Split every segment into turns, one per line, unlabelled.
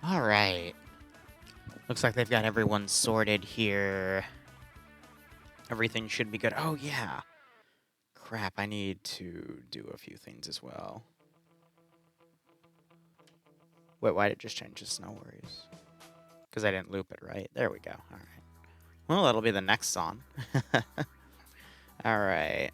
Alright. Looks like they've got everyone sorted here. Everything should be good. Oh, yeah. Crap, I need to do a few things as well. Wait, why did it just change to snow worries? Because I didn't loop it, right? There we go. Alright. Well, that'll be the next song. Alright.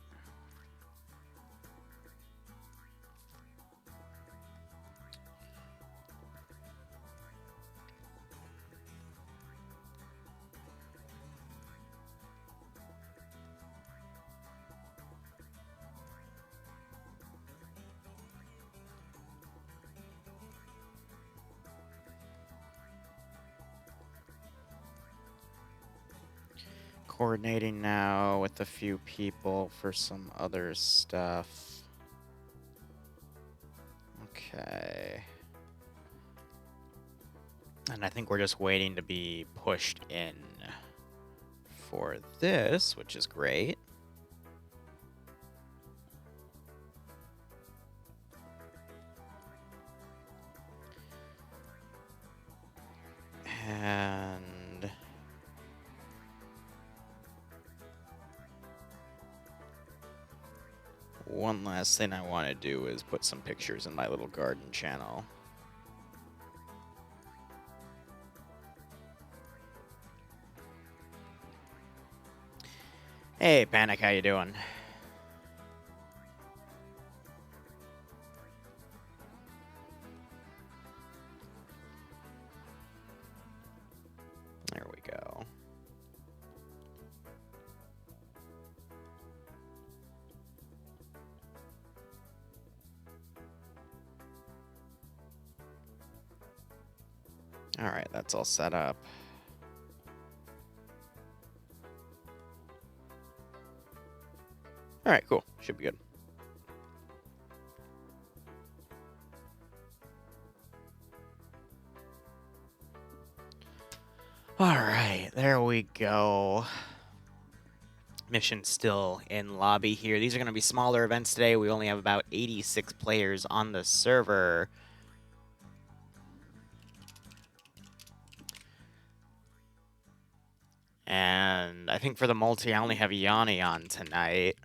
Coordinating now with a few people for some other stuff. Okay. And I think we're just waiting to be pushed in for this, which is great. And one last thing I want to do is put some pictures in my little garden channel. Hey, Panic, how you doing? There we go. All right, that's all set up. All right, cool. Should be good. All right, there we go. Mission still in lobby here. These are going to be smaller events today. We only have about 86 players on the server. And I think for the multi, I only have Yanni on tonight.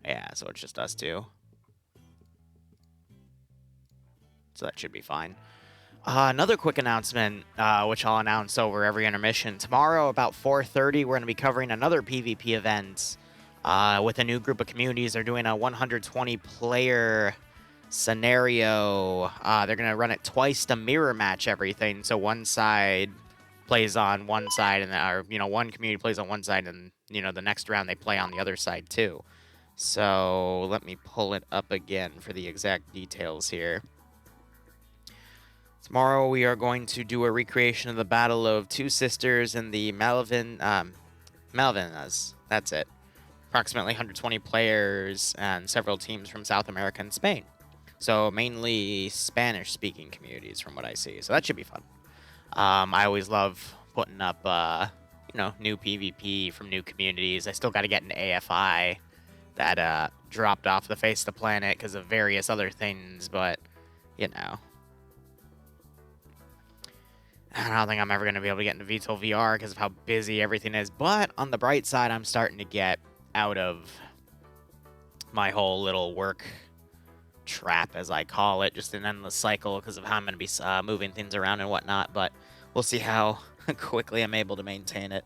Yeah, so it's just us two. So that should be fine. Another quick announcement, which I'll announce over every intermission. Tomorrow, about 4:30, we're going to be covering another PvP event with a new group of communities. They're doing a 120-player scenario. They're going to run it twice to mirror match everything. So one side plays on one side, and one community plays on one side, and the next round they play on the other side too. So let me pull it up again for the exact details here. Tomorrow we are going to do a recreation of the Battle of Two Sisters in the Malvinas. That's it. Approximately 120 players and several teams from South America and Spain. So mainly Spanish-speaking communities from what I see. So that should be fun. I always love putting up, new PvP from new communities. I still got to get an AFI that dropped off the face of the planet because of various other things, but, I don't think I'm ever going to be able to get into VTOL VR because of how busy everything is. But on the bright side, I'm starting to get out of my whole little work trap, as I call it. Just an endless cycle because of how I'm going to be moving things around and whatnot. But we'll see how quickly I'm able to maintain it.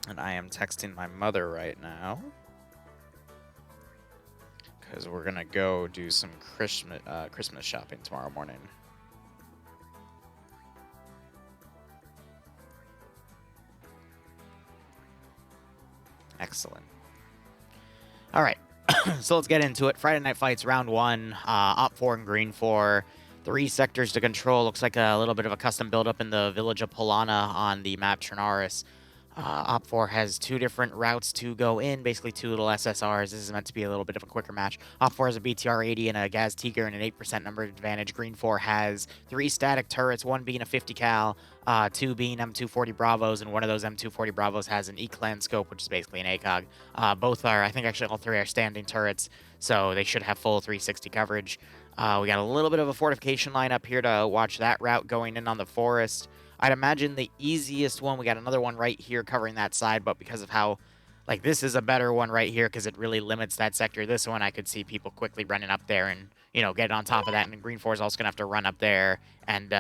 And I am texting my mother right now, because we're going to go do some Christmas shopping tomorrow morning. Excellent. All right, so let's get into it. Friday Night Fights, round 1, Op 4 and Green 4. 3 sectors to control. Looks like a little bit of a custom build-up in the village of Polana on the map Trinaris. Op 4 has 2 different routes to go in, basically 2 little SSRs. This is meant to be a little bit of a quicker match. Op 4 has a BTR 80 and a Gaz Tiger and an 8% number advantage. Green 4 has 3 static turrets, 1 being a 50 cal, 2 being M240 Bravos, and one of those M240 Bravos has an E-Clan scope, which is basically an ACOG. Both are, I think actually all 3 are standing turrets, so they should have full 360 coverage. We got a little bit of a fortification line up here to watch that route going in on the forest. I'd imagine the easiest one, we got another one right here covering that side, but because of how, like, this is a better one right here because it really limits that sector. This one, I could see people quickly running up there and, you know, get on top of that, and Green 4 is also going to have to run up there and,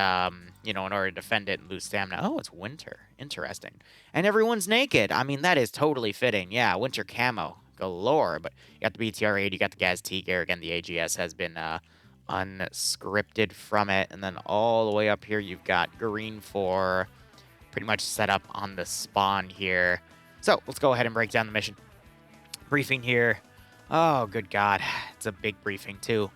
you know, in order to defend it and lose stamina. Oh, it's winter. Interesting. And everyone's naked. I mean, that is totally fitting. Yeah, winter camo galore, but you got the BTR-8, you got the Gaz Tiger. Again, the AGS has been, unscripted from it, and then all the way up here you've got Green 4 pretty much set up on the spawn here. So let's go ahead and break down the mission briefing here. Oh, good God, it's a big briefing too.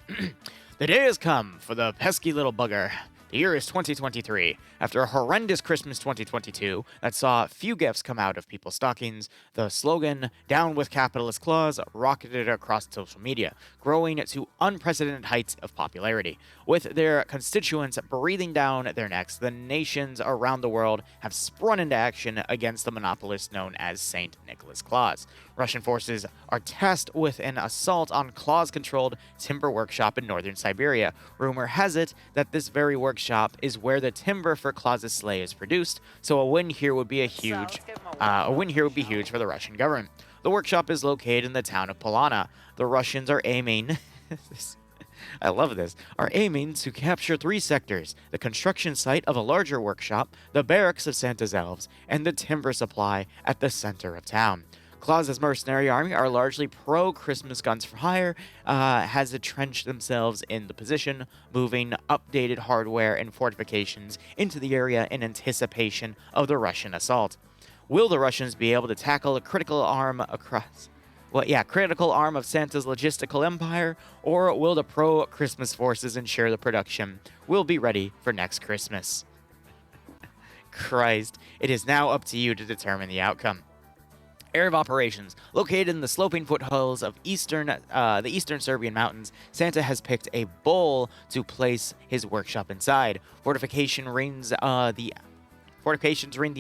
The day has come for the pesky little bugger. The year is 2023. After a horrendous Christmas 2022 that saw few gifts come out of people's stockings, the slogan, "Down with Capitalist Claus," rocketed across social media, growing to unprecedented heights of popularity. With their constituents breathing down their necks, the nations around the world have sprung into action against the monopolist known as St. Nicholas Claus. Russian forces are tasked with an assault on Claus-controlled timber workshop in northern Siberia. Rumor has it that this very workshop is where the timber for Claus's sleigh is produced, so a win here would be huge for the Russian government. The workshop is located in the town of Polana. The Russians are aiming I love this, are aiming to capture 3 sectors: the construction site of a larger workshop, the barracks of Santa's elves, and the timber supply at the center of town. Claus's mercenary army are largely pro-Christmas guns for hire, has entrenched themselves in the position, moving updated hardware and fortifications into the area in anticipation of the Russian assault. Will the Russians be able to tackle a critical arm of Santa's logistical empire, or will the pro-Christmas forces ensure the production will be ready for next Christmas? Christ, it is now up to you to determine the outcome. Area of operations. Located in the sloping foothills of the eastern Serbian mountains, Santa has picked a bowl to place his workshop inside. Fortifications ring the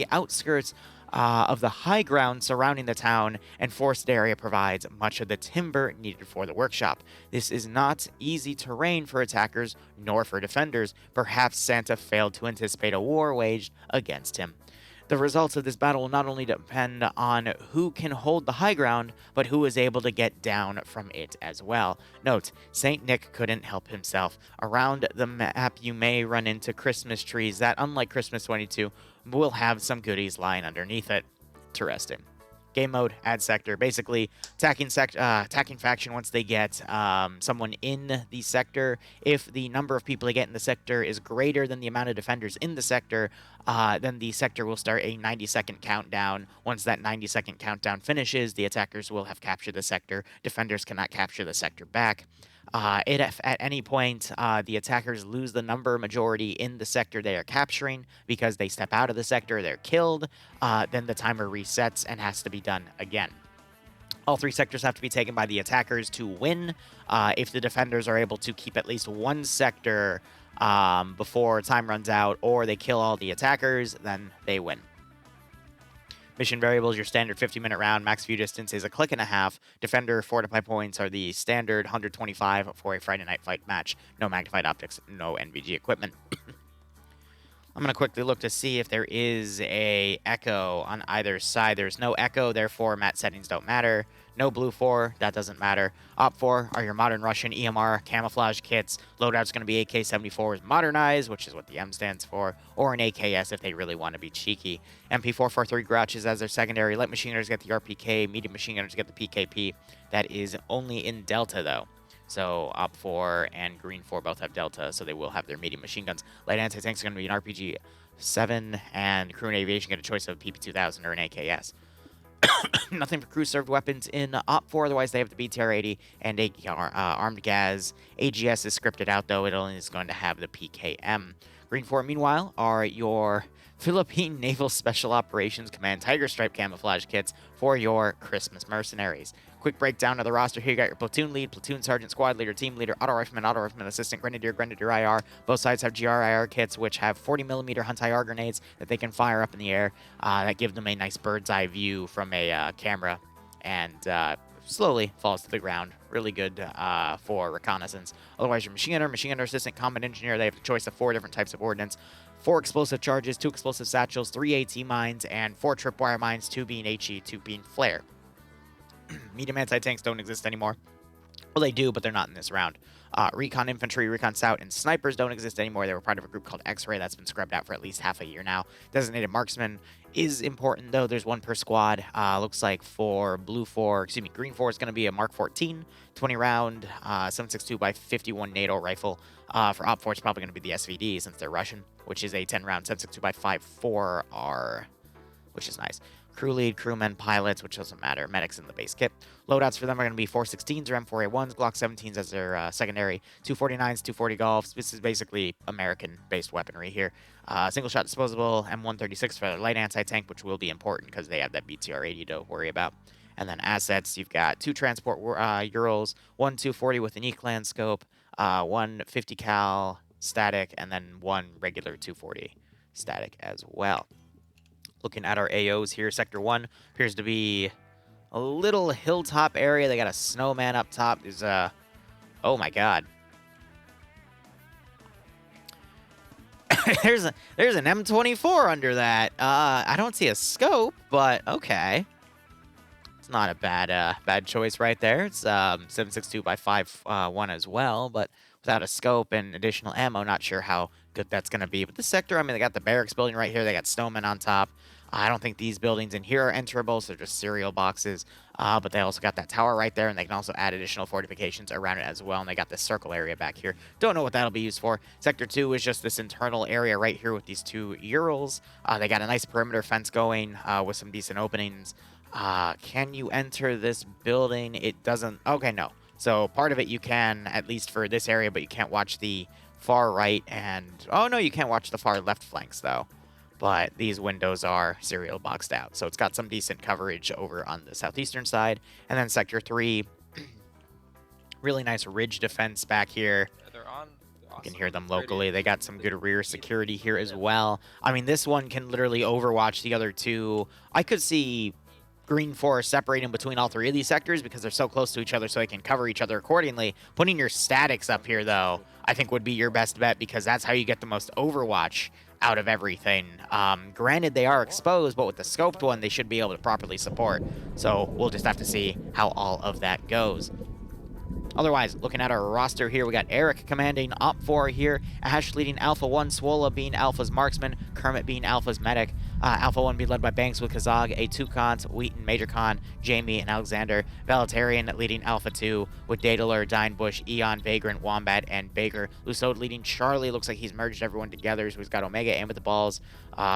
outskirts of the high ground surrounding the town, and forested area provides much of the timber needed for the workshop. This is not easy terrain for attackers nor for defenders. Perhaps Santa failed to anticipate a war waged against him. The results of this battle will not only depend on who can hold the high ground, but who is able to get down from it as well. Note, St. Nick couldn't help himself. Around the map, you may run into Christmas trees that, unlike Christmas 22, will have some goodies lying underneath it. Interesting. Game mode, add sector. Basically, attacking faction once they get someone in the sector. If the number of people they get in the sector is greater than the amount of defenders in the sector, then the sector will start a 90-second countdown. Once that 90-second countdown finishes, the attackers will have captured the sector. Defenders cannot capture the sector back. If at any point the attackers lose the number majority in the sector they are capturing because they step out of the sector, they're killed, then the timer resets and has to be done again. All 3 sectors have to be taken by the attackers to win. If the defenders are able to keep at least 1 sector before time runs out, or they kill all the attackers, then they win. Mission variables, your standard 50-minute round. Max view distance is a click and a half. Defender fortify points are the standard 125 for a Friday night fight match. No magnified optics, no NVG equipment. I'm going to quickly look to see if there is a echo on either side. There's no echo, therefore map settings don't matter. No blue 4, that doesn't matter. Op 4 are your modern Russian EMR camouflage kits. Loadout's going to be AK-74s modernized, which is what the M stands for, or an AKS if they really want to be cheeky. MP443 Grouches as their secondary. Light machine gunners get the RPK, medium machine gunners get the PKP. That is only in Delta, though. So Op 4 and Green 4 both have Delta, so they will have their medium machine guns. Light anti-tanks are going to be an RPG-7, and crew and aviation get a choice of PP-2000 or an AKS. Nothing for crew-served weapons in Op 4, otherwise they have the BTR-80 and armed Gaz. AGS is scripted out, though. It only is going to have the PKM. Green 4, meanwhile, are your Philippine Naval Special Operations Command Tiger Stripe camouflage kits for your Christmas mercenaries. Quick breakdown of the roster here. You got your platoon lead, platoon sergeant, squad leader, team leader, auto rifleman assistant, grenadier, IR. Both sides have GRIR kits, which have 40mm Hunt IR grenades that they can fire up in the air. That give them a nice bird's eye view from a camera, and slowly falls to the ground. Really good for reconnaissance. Otherwise, your machine gunner assistant, combat engineer, they have a choice of 4 different types of ordnance. 4 explosive charges, 2 explosive satchels, 3 AT mines, and 4 tripwire mines, 2 being HE, 2 being flare. Medium anti-tanks don't exist anymore. Well, they do, but they're not in this round. Recon infantry, recon scout, and snipers don't exist anymore. They were part of a group called X-Ray that's been scrubbed out for at least half a year now. Designated marksman is important, though. There's 1 per squad. Looks like for Green 4 is going to be a Mark 14, 20-round, 7.62x51 NATO rifle. For Op 4, it's probably going to be the SVD since they're Russian, which is a 10-round 7.62x54R, which is nice. Crew lead, crewmen, pilots, which doesn't matter. Medics in the base kit. Loadouts for them are going to be 416s or M4A1s, Glock 17s as their secondary, 249s, 240 Golfs. This is basically American-based weaponry here. Single-shot disposable, M136 for their light anti-tank, which will be important because they have that BTR-80 to worry about. And then assets, you've got 2 transport Urals, 1 240 with an E-clan scope, 1 50 cal static, and then 1 regular 240 static as well. Looking at our AOs here, Sector 1 appears to be a little hilltop area. They got a snowman up top. There's oh my god. there's an M24 under that. I don't see a scope, but okay. It's not a bad choice right there. It's 7.62x51 as well, but without a scope and additional ammo, not sure how good that's going to be. But this sector, I mean, they got the barracks building right here. They got snowmen on top. I don't think these buildings in here are enterable, so they're just cereal boxes. But they also got that tower right there, and they can also add additional fortifications around it as well. And they got this circle area back here. Don't know what that'll be used for. Sector 2 is just this internal area right here with these 2 Urals. They got a nice perimeter fence going with some decent openings. Can you enter this building? It doesn't. Okay, no. So part of it you can, at least for this area, but you can't watch the far right and... Oh, no, you can't watch the far left flanks, though. But these windows are serial boxed out. So it's got some decent coverage over on the southeastern side. And then Sector 3, really nice ridge defense back here.
They're on.
You can hear them locally. They got some good rear security here as well. I mean, this one can literally overwatch the other 2. I could see Green 4 separating between all 3 of these sectors because they're so close to each other so they can cover each other accordingly. Putting your statics up here, though, I think would be your best bet because that's how you get the most overwatch out of everything. Granted, they are exposed, but with the scoped one, they should be able to properly support. So we'll just have to see how all of that goes. Otherwise, looking at our roster here, we got Eric commanding Op 4 here, Ash leading Alpha 1, Swola being Alpha's marksman, Kermit being Alpha's medic, Alpha 1 being led by Banks with Kazag, A2 Cons, Wheaton, Major Con, Jamie, and Alexander, Valetarian leading Alpha 2 with Daedalur, Dinebush, Eon, Vagrant, Wombat, and Baker. Lusode leading Charlie, looks like he's merged everyone together, so he's got Omega, Aim with the Balls,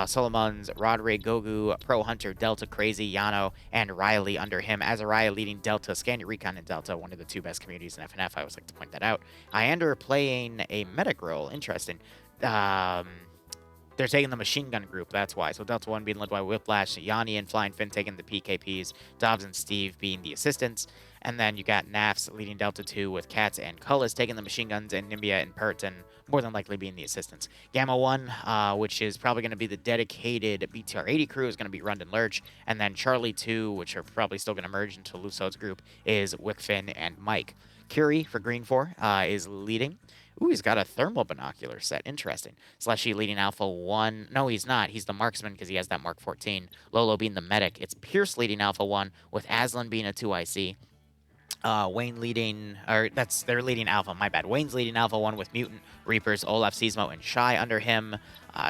Solomons, Roderick, Gogu, Pro Hunter, Delta, Crazy, Yano, and Riley under him. Azariah leading Delta, Scan your Recon, and Delta, one of the 2 best communities in FNF. I always like to point that out. Iander playing a medic role. Interesting. They're taking the machine gun group, that's why. So Delta 1 being led by Whiplash, Yanni and Flying Finn taking the PKPs, Dobbs and Steve being the assistants. And then you got Nafs leading Delta 2 with Katz and Cullis taking the machine guns, and Nimbia and Puritan more than likely being the assistants. Gamma 1, which is probably going to be the dedicated BTR-80 crew, is going to be Rundon Lurch. And then Charlie 2, which are probably still going to merge into Lusode's group, is Wickfin and Mike. Curie for Green 4 is leading. Ooh, he's got a thermal binocular set. Interesting. Slushy leading Alpha 1. No, he's not. He's the marksman because he has that Mark 14. Lolo being the medic. It's Pierce leading Alpha 1 with Aslan being a 2IC. Wayne leading, or they're leading Alpha, my bad. Wayne's leading Alpha 1 with Mutant, Reapers, Olaf, Seasmo, and Shy under him.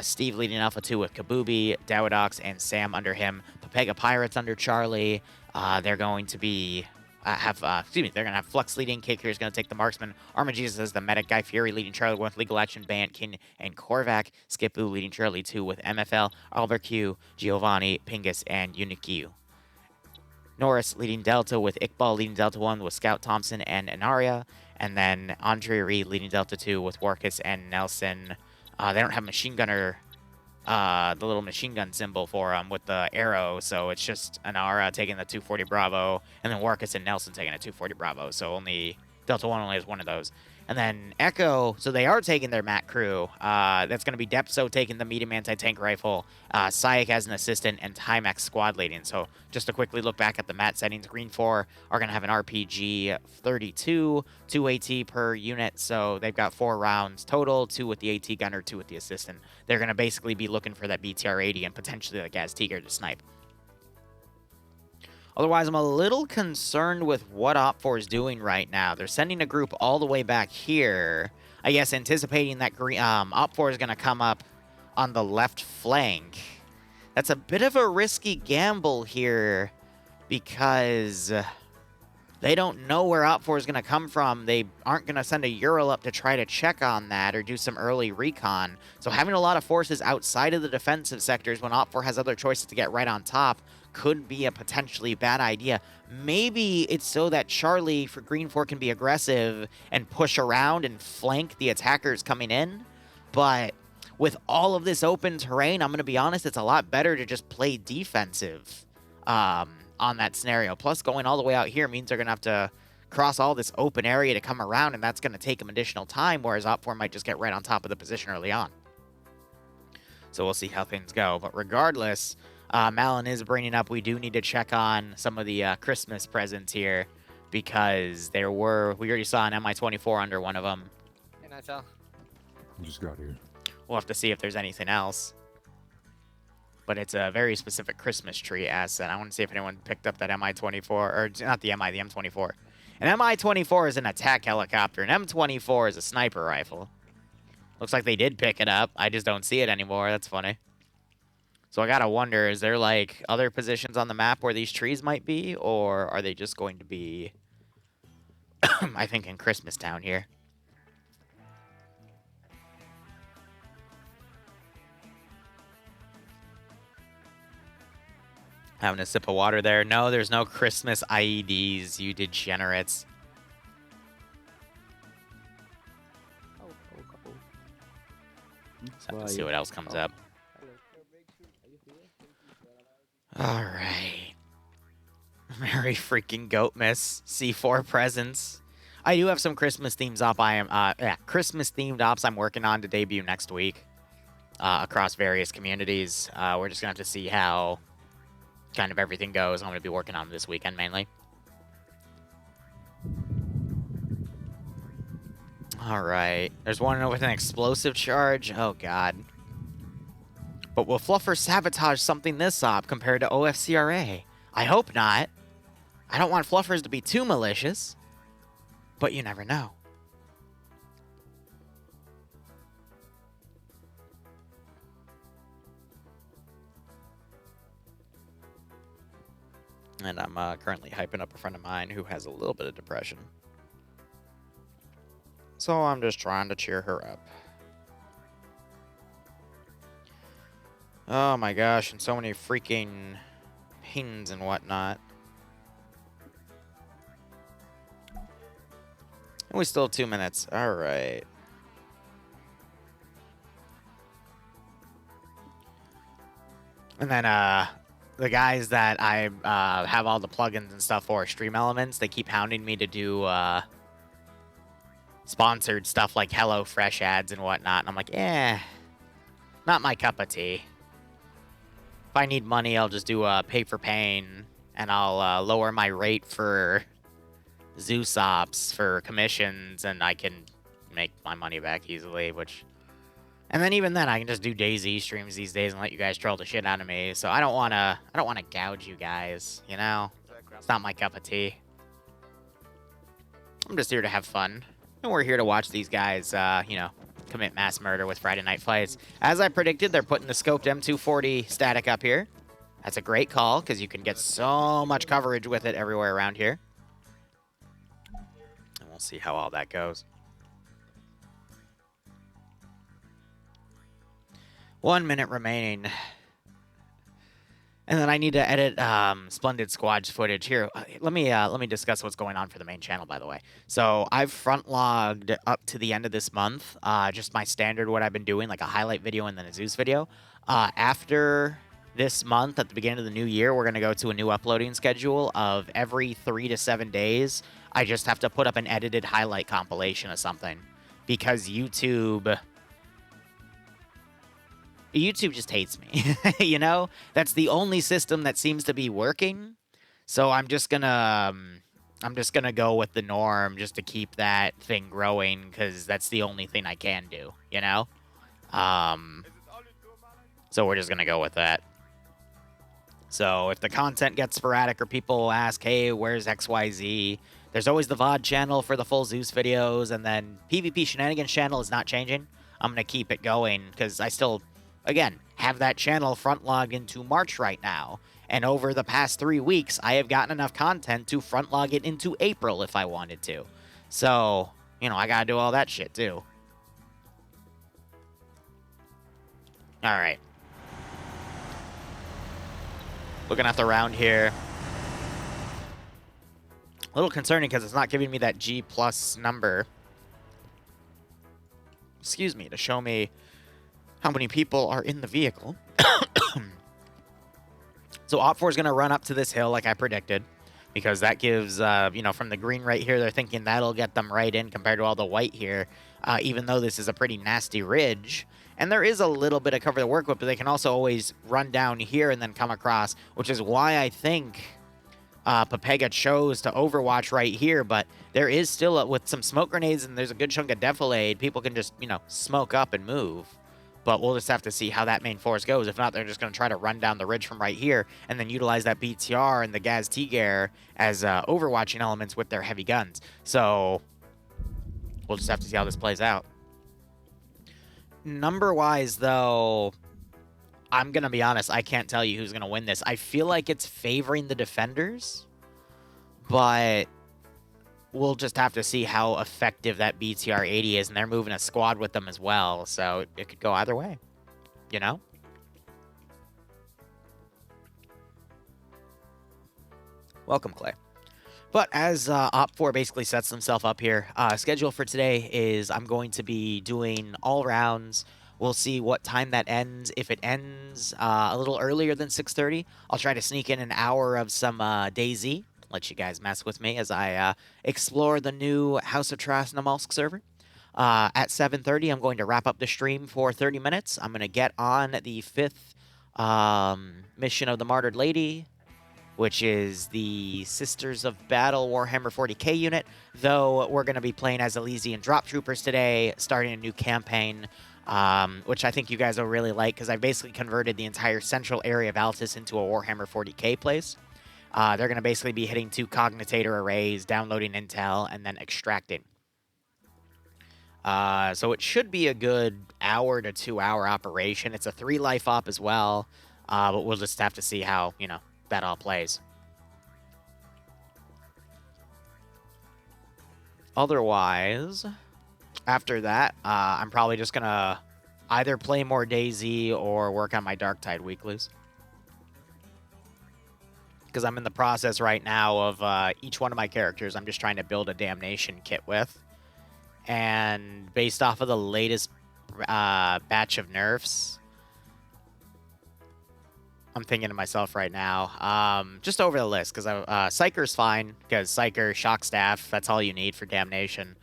Steve leading Alpha 2 with Kabubi, Dawadox, and Sam under him. Papega Pirates under Charlie. They're going to be... they're going to have Flux leading. K is going to take the marksman. Armageddon as the medic. Guy Fury leading Charlie 1 with Legal Action, Bantkin, and Korvac. Skipu leading Charlie 2 with MFL, Albert Q, Giovanni, Pingus, and Unikyu. Norris leading Delta with Iqbal leading Delta 1 with Scout Thompson and Inaria. And then Andre Reed leading Delta 2 with Warkus and Nelson. They don't have machine gunner, the little machine gun symbol for them with the arrow, so it's just Anara taking the 240 Bravo, and then Warkus and Nelson taking a 240 Bravo, so only Delta 1 only has one of those. And then Echo, so they are taking their MAC crew. That's going to be Depso taking the medium anti-tank rifle, Sayek as an assistant, and Timex squad leading. So just to quickly look back at the MAT settings, Green 4 are going to have an RPG 32, 2 AT per unit, so they've got 4 rounds total, 2 with the AT gunner, 2 with the assistant. They're going to basically be looking for that BTR 80 and potentially the Gas Tiger to snipe. Otherwise, I'm a little concerned with what OPFOR is doing right now. They're sending a group all the way back here. I guess anticipating that OPFOR is going to come up on the left flank. That's a bit of a risky gamble here because they don't know where OPFOR is going to come from. They aren't going to send a Ural up to try to check on that or do some early recon. So having a lot of forces outside of the defensive sectors when OPFOR has other choices to get right on top could be a potentially bad idea. Maybe it's so that Charlie for Green 4 can be aggressive and push around and flank the attackers coming in. But with all of this open terrain, I'm going to be honest, it's a lot better to just play defensive on that scenario. Plus, going all the way out here means they're going to have to cross all this open area to come around, and that's going to take them additional time, whereas OPFOR might just get right on top of the position early on. So we'll see how things go. But regardless, Malin is bringing up we do need to check on some of the Christmas presents here because we already saw an MI-24 under one of them.
Hey, Nigel.
I just got here.
We'll have to see if there's anything else. But it's a very specific Christmas tree asset. I want to see if anyone picked up that MI-24, or not the MI, the M24. An MI-24 is an attack helicopter. An M24 is a sniper rifle. Looks like they did pick it up. I just don't see it anymore. That's funny. So I gotta wonder, is there like other positions on the map where these trees might be, or are they just going to be, I think, in Christmas Town here? Having a sip of water there. No, there's no Christmas IEDs, you degenerates. So let's see what else comes up. Alright. Merry freaking Goatmas. C4 presents. I do have some Christmas themed Christmas themed ops I'm working on to debut next week. Across various communities. We're just gonna have to see how kind of everything goes. I'm gonna be working on this weekend mainly. Alright. There's one with an explosive charge. Oh god. But will Fluffer sabotage something this op compared to OFCRA? I hope not. I don't want Fluffers to be too malicious. But you never know. And I'm currently hyping up a friend of mine who has a little bit of depression. So I'm just trying to cheer her up. Oh my gosh, and so many freaking pings and whatnot. And we still have 2 minutes. Alright. And then, the guys that I have all the plugins and stuff for, Stream Elements, they keep hounding me to do sponsored stuff like HelloFresh ads and whatnot. And I'm like, not my cup of tea. If I need money, I'll just do pay for pain, and I'll lower my rate for Zeus ops for commissions, and I can make my money back easily, which... And then even then, I can just do DayZ streams these days and let you guys troll the shit out of me. So I don't wanna gouge you guys, you know? It's not my cup of tea. I'm just here to have fun. And we're here to watch these guys, you know, commit mass murder with Friday Night Fights. As I predicted, they're putting the scoped M240 static up here. That's a great call, because you can get so much coverage with it everywhere around here. And we'll see how all that goes. 1 minute remaining. And then I need to edit Splendid Squad's footage here. Let me discuss what's going on for the main channel, by the way. So I've front logged up to the end of this month, just my standard what I've been doing, like a highlight video and then a Zeus video. After this month, at the beginning of the new year, we're gonna go to a new uploading schedule of every 3 to 7 days. I just have to put up an edited highlight compilation of something because YouTube just hates me. You know, that's the only system that seems to be working. So I'm just gonna go with the norm just to keep that thing growing because that's the only thing I can do. You know, so we're just gonna go with that. So if the content gets sporadic or people ask, hey, where's XYZ? There's always the VOD channel for the full Zeus videos, and then PvP Shenanigans channel is not changing. I'm going to keep it going because I still, again, have that channel front logged into March right now. And over the past 3 weeks, I have gotten enough content to front log it into April if I wanted to. So, you know, I got to do all that shit too. All right. Looking at the round here. A little concerning because it's not giving me that G+ number. Excuse me, to show me how many people are in the vehicle. So Op4 is going to run up to this hill like I predicted, because that gives, you know, from the green right here, they're thinking that'll get them right in compared to all the white here, even though this is a pretty nasty ridge. And there is a little bit of cover to work with, but they can also always run down here and then come across, which is why I think Pepega chose to overwatch right here. But there is still, with some smoke grenades and there's a good chunk of defilade, people can just, you know, smoke up and move. But we'll just have to see how that main force goes. If not, they're just going to try to run down the ridge from right here and then utilize that BTR and the Gaz T-Gear as overwatching elements with their heavy guns. So we'll just have to see how this plays out. Number-wise, though, I'm going to be honest, I can't tell you who's going to win this. I feel like it's favoring the defenders, but we'll just have to see how effective that BTR-80 is, and they're moving a squad with them as well, so it could go either way, you know? Welcome, Clay. But as Op4 basically sets himself up here, schedule for today is I'm going to be doing all rounds. We'll see what time that ends. If it ends a little earlier than 6:30, I'll try to sneak in an hour of some DayZ. Let you guys mess with me as I explore the new House of Trasnamalsk server. At 7:30, I'm going to wrap up the stream for 30 minutes. I'm going to get on the 5th mission of the Martyred Lady, which is the Sisters of Battle Warhammer 40k unit, though we're going to be playing as Elysian Drop Troopers today, starting a new campaign, which I think you guys will really like, because I've basically converted the entire central area of Altus into a Warhammer 40k place. They're going to basically be hitting 2 cognitator arrays, downloading intel, and then extracting. So it should be a good hour to 2 hour operation. It's a 3 life op as well, but we'll just have to see how, you know, that all plays. Otherwise, after that, I'm probably just gonna either play more DayZ or work on my Darktide weeklies, because I'm in the process right now of each one of my characters I'm just trying to build a damnation kit with, and based off of the latest batch of nerfs, I'm thinking to myself right now, just over the list, because Psyker's fine, because Psyker, Shock Staff, that's all you need for Damnation.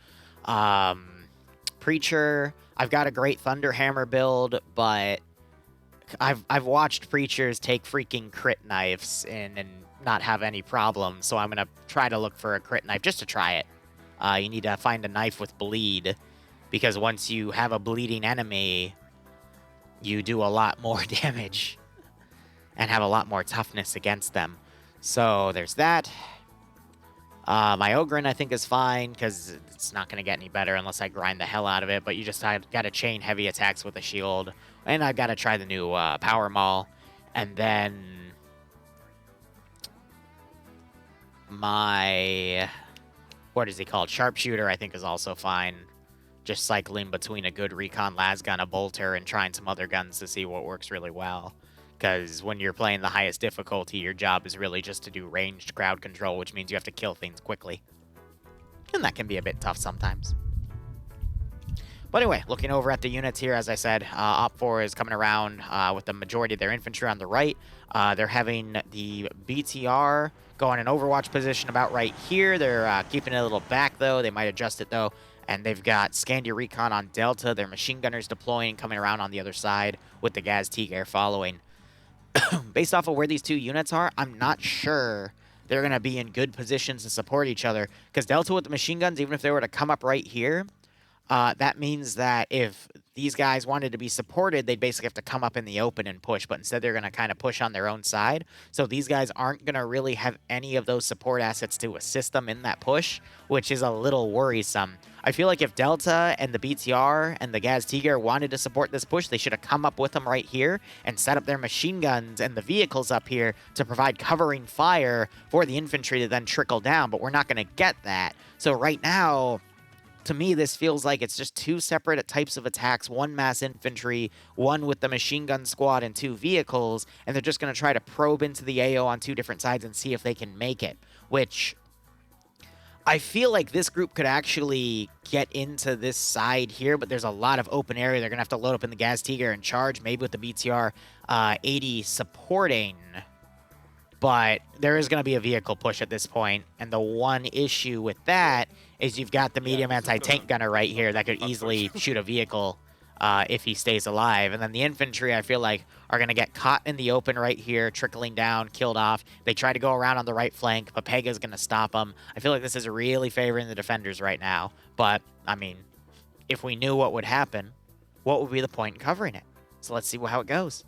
Preacher, I've got a great Thunderhammer build, but I've watched Preachers take freaking crit knives and not have any problems, so I'm going to try to look for a crit knife just to try it. You need to find a knife with bleed, because once you have a bleeding enemy, you do a lot more damage and have a lot more toughness against them. So there's that. My Ogren, I think, is fine, because it's not going to get any better unless I grind the hell out of it, but you just got to chain heavy attacks with a shield. And I've got to try the new Power Maul. And then my, what is he called? Sharpshooter, I think, is also fine. Just cycling between a good recon lasgun, a bolter, and trying some other guns to see what works really well. because when you're playing the highest difficulty, your job is really just to do ranged crowd control, which means you have to kill things quickly. And that can be a bit tough sometimes. But anyway, looking over at the units here, as I said, Op 4 is coming around with the majority of their infantry on the right. They're having the BTR go in an overwatch position about right here. They're keeping it a little back, though. They might adjust it, though. And they've got Scandia Recon on Delta. Their machine gunners deploying, coming around on the other side with the Gaz Tiger following. Based off of where these two units are, I'm not sure they're going to be in good positions to support each other. Because Delta with the machine guns, even if they were to come up right here, that means that if these guys wanted to be supported, they'd basically have to come up in the open and push, but instead they're going to kind of push on their own side. So these guys aren't going to really have any of those support assets to assist them in that push, which is a little worrisome. I feel like if Delta and the BTR and the Gaz Tiger wanted to support this push, they should have come up with them right here and set up their machine guns and the vehicles up here to provide covering fire for the infantry to then trickle down, but we're not going to get that. So right now, to me, this feels like it's just two separate types of attacks, one mass infantry, one with the machine gun squad and two vehicles, and they're just going to try to probe into the AO on two different sides and see if they can make it, which I feel like this group could actually get into this side here, but there's a lot of open area. They're going to have to load up in the Gaz Tiger and charge, maybe with the BTR 80 supporting. But there is going to be a vehicle push at this point, and the one issue with that is you've got the medium anti-tank gunner right here that could easily shoot a vehicle if he stays alive. And then the infantry, I feel like, are going to get caught in the open right here, trickling down, killed off. They try to go around on the right flank, but Pega's going to stop them. I feel like this is really favoring the defenders right now. But, I mean, if we knew what would happen, what would be the point in covering it? So let's see how it goes.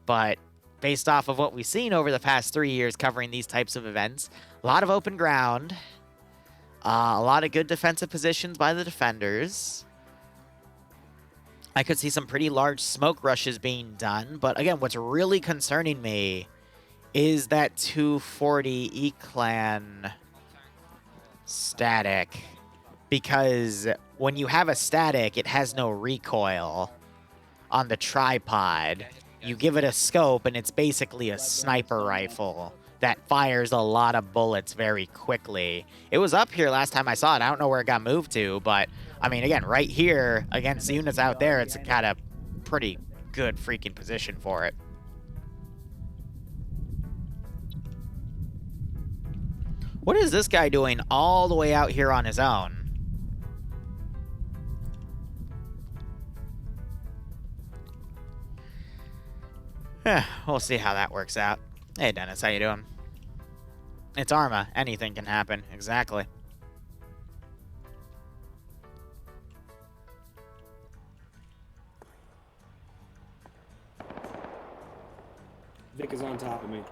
But based off of what we've seen over the past 3 years covering these types of events, a lot of open ground, a lot of good defensive positions by the defenders. I could see some pretty large smoke rushes being done, but again, what's really concerning me is that 240 E-Clan static, because when you have a static, it has no recoil on the tripod. You give it a scope, and it's basically a sniper rifle that fires a lot of bullets very quickly. It was up here last time I saw it. I don't know where it got moved to, but, I mean, again, right here against the units out there, it's got a pretty good freaking position for it. What is this guy doing all the way out here on his own? We'll see how that works out. Hey, Dennis, how you doing? It's Arma. Anything can happen. Exactly.
Vic is on top of me.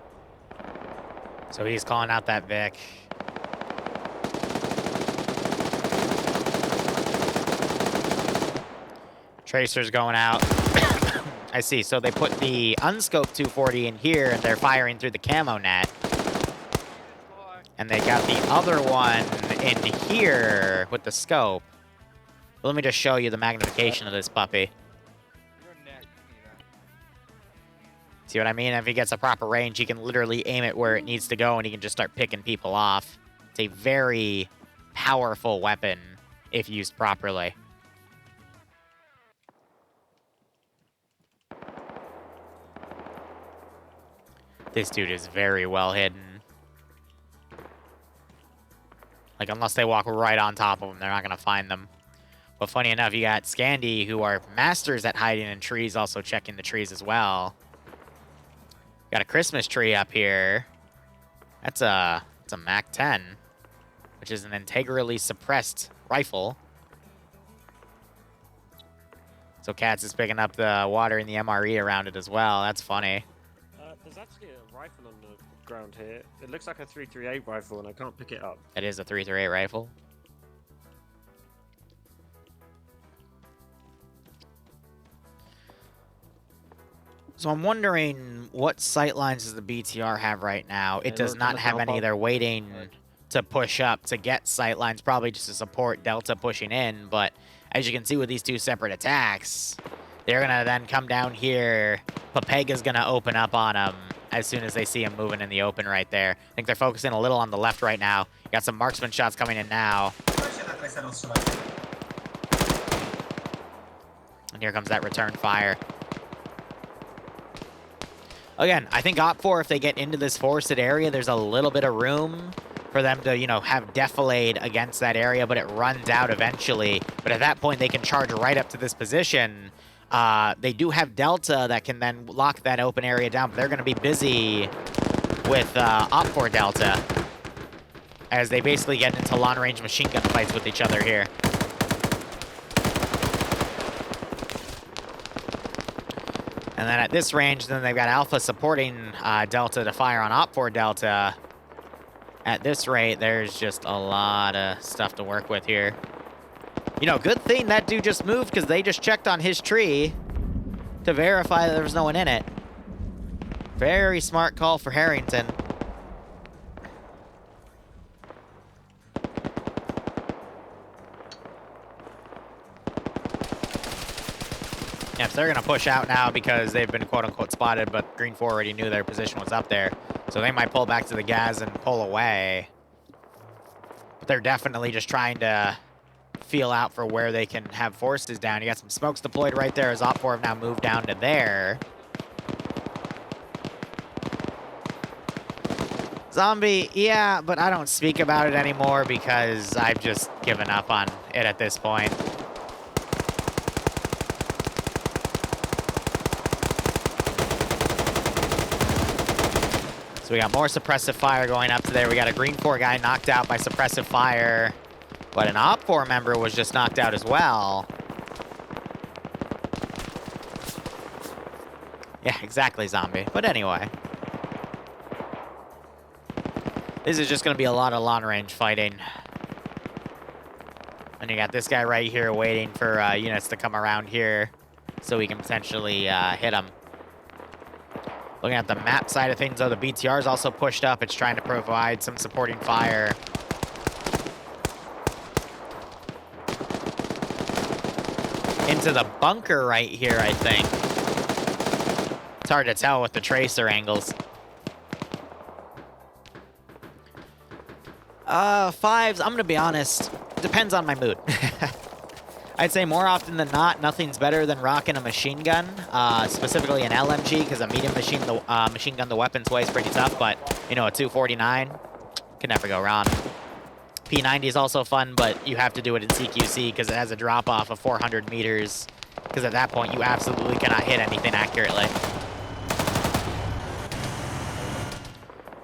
So he's calling out that Vic. Tracer's going out. I see. So they put the unscoped 240 in here, and they're firing through the camo net. And they got the other one in here with the scope. Let me just show you the magnification of this puppy. See what I mean? If he gets a proper range, he can literally aim it where it needs to go, and he can just start picking people off. It's a very powerful weapon if used properly. This dude is very well hidden. Like, unless they walk right on top of them, they're not going to find them. But funny enough, you got Scandi, who are masters at hiding in trees, also checking the trees as well. Got a Christmas tree up here. It's a Mac 10, which is an integrally suppressed rifle. So Katz is picking up the water in the MRE around it as well. That's funny.
There's actually a rifle on the ground here. It looks like a 338 rifle, and I can't pick it up.
It is a 338 rifle. So I'm wondering what sightlines does the BTR have right now? It does not have any. They're waiting to push up to get sightlines, probably just to support Delta pushing in. But as you can see with these two separate attacks, They're going to then come down here. Papega's going to open up on them as soon as they see him moving in the open right there. I think they're focusing a little on the left right now. Got some marksman shots coming in now. And here comes that return fire. Again, I think Op4, if they get into this forested area, there's a little bit of room for them to, you know, have defilade against that area, but it runs out eventually. But at that point, they can charge right up to this position. They do have Delta that can then lock that open area down, but they're going to be busy with Op4 Delta as they basically get into long-range machine gun fights with each other here. And then at this range, then they've got Alpha supporting Delta to fire on Op4 Delta. At this rate, there's just a lot of stuff to work with here. You know, good thing that dude just moved because they just checked on his tree to verify that there was no one in it. Very smart call for Harrington. Yeah, so they're going to push out now because they've been quote-unquote spotted, but Green 4 already knew their position was up there. So they might pull back to the gas and pull away. But they're definitely just trying to feel out for where they can have forces down. You got some smokes deployed right there as Op4 have now moved down to there. Zombie, yeah, but I don't speak about it anymore because I've just given up on it at this point. So we got more suppressive fire going up to there. We got a Green 4 guy knocked out by suppressive fire, but an Op4 member was just knocked out as well. Yeah, exactly, Zombie. But anyway. This is just going to be a lot of long-range fighting. And you got this guy right here waiting for units to come around here so we can potentially hit him. Looking at the map side of things, though, the BTR is also pushed up. It's trying to provide some supporting fire. Into the bunker right here, I think. It's hard to tell with the tracer angles. Fives, I'm gonna be honest, depends on my mood. I'd say more often than not, nothing's better than rocking a machine gun, specifically an LMG, because a medium machine gun, the weapons way is pretty tough, but, you know, a 249, can never go wrong. P90 is also fun, but you have to do it in CQC because it has a drop-off of 400 meters, because at that point, you absolutely cannot hit anything accurately.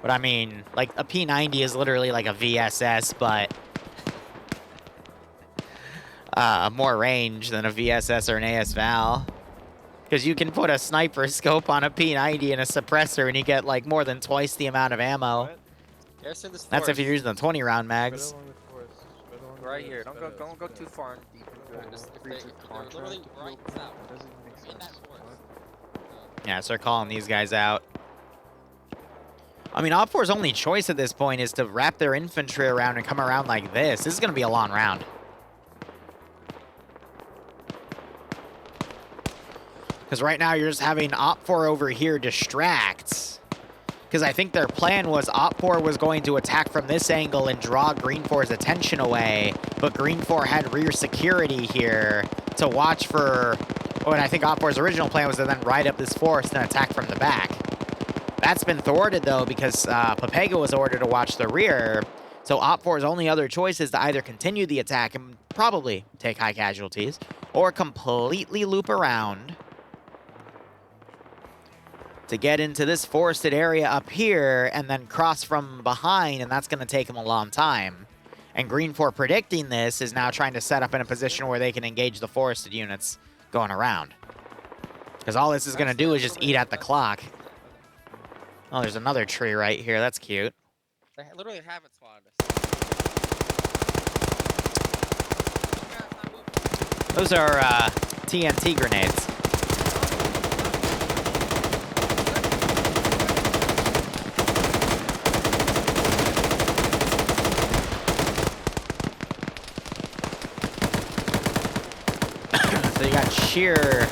But I mean, like, a P90 is literally like a VSS, but more range than a VSS or an AS-Val. Because you can put a sniper scope on a P90 and a suppressor, and you get, like, more than twice the amount of ammo. That's if you're using the 20-round mags.
Right here. Don't go too far and deep into it.
They're literally right south. In that forest.
Yeah, so they're calling these guys out. I mean, Op4's only choice at this point is to wrap their infantry around and come around like this. This is going to be a long round. Because right now you're just having Op4 over here distract. Because I think their plan was Op4 was going to attack from this angle and draw Green 4's attention away. But Green 4 had rear security here to watch for... Oh, and I think Op4's original plan was to then ride up this forest and attack from the back. That's been thwarted, though, because Papega was ordered to watch the rear. So Op4's only other choice is to either continue the attack and probably take high casualties, or completely loop around to get into this forested area up here and then cross from behind, and that's going to take them a long time. And Green 4 predicting this is now trying to set up in a position where they can engage the forested units going around. Because all this is going to do is just eat at the clock. Oh, there's another tree right here. That's cute.
They literally haven't spotted us.
Those are TNT grenades. So you got sheer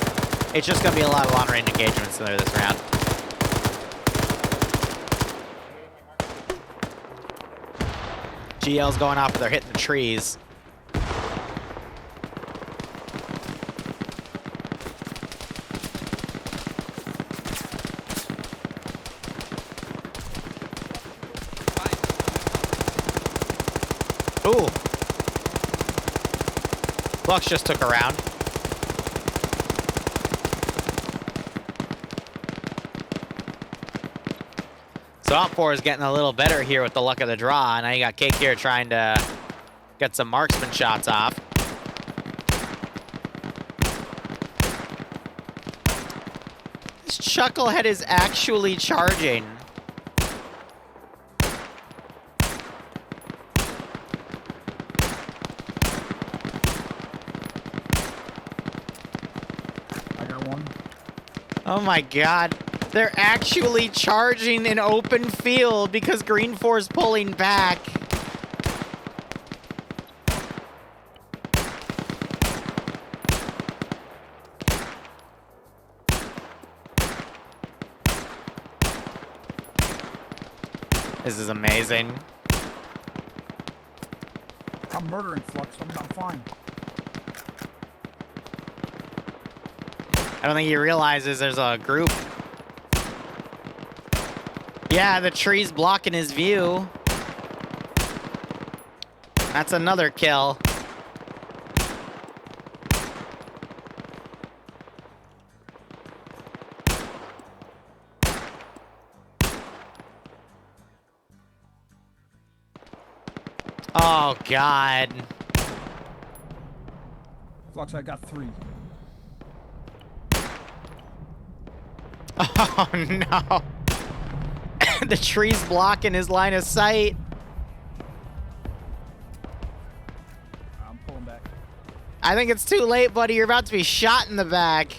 It's just going to be a lot of long-range engagements there this round. GL's going off, but they're hitting the trees. Ooh. Lux just took a round. So Op 4 is getting a little better here with the luck of the draw. Now you got Cake here trying to get some marksman shots off. This Chucklehead is actually charging.
I got one.
Oh my god. They're actually charging an open field because Green 4 is pulling back. This is amazing.
I'm murdering Flux. I'm fine.
I don't think he realizes there's a group. Yeah, the tree's blocking his view. That's another kill. Oh, God.
Flux, I got 3.
Oh, no. The tree's blocking his line of sight.
I'm pulling back.
I think it's too late, buddy. You're about to be shot in the back.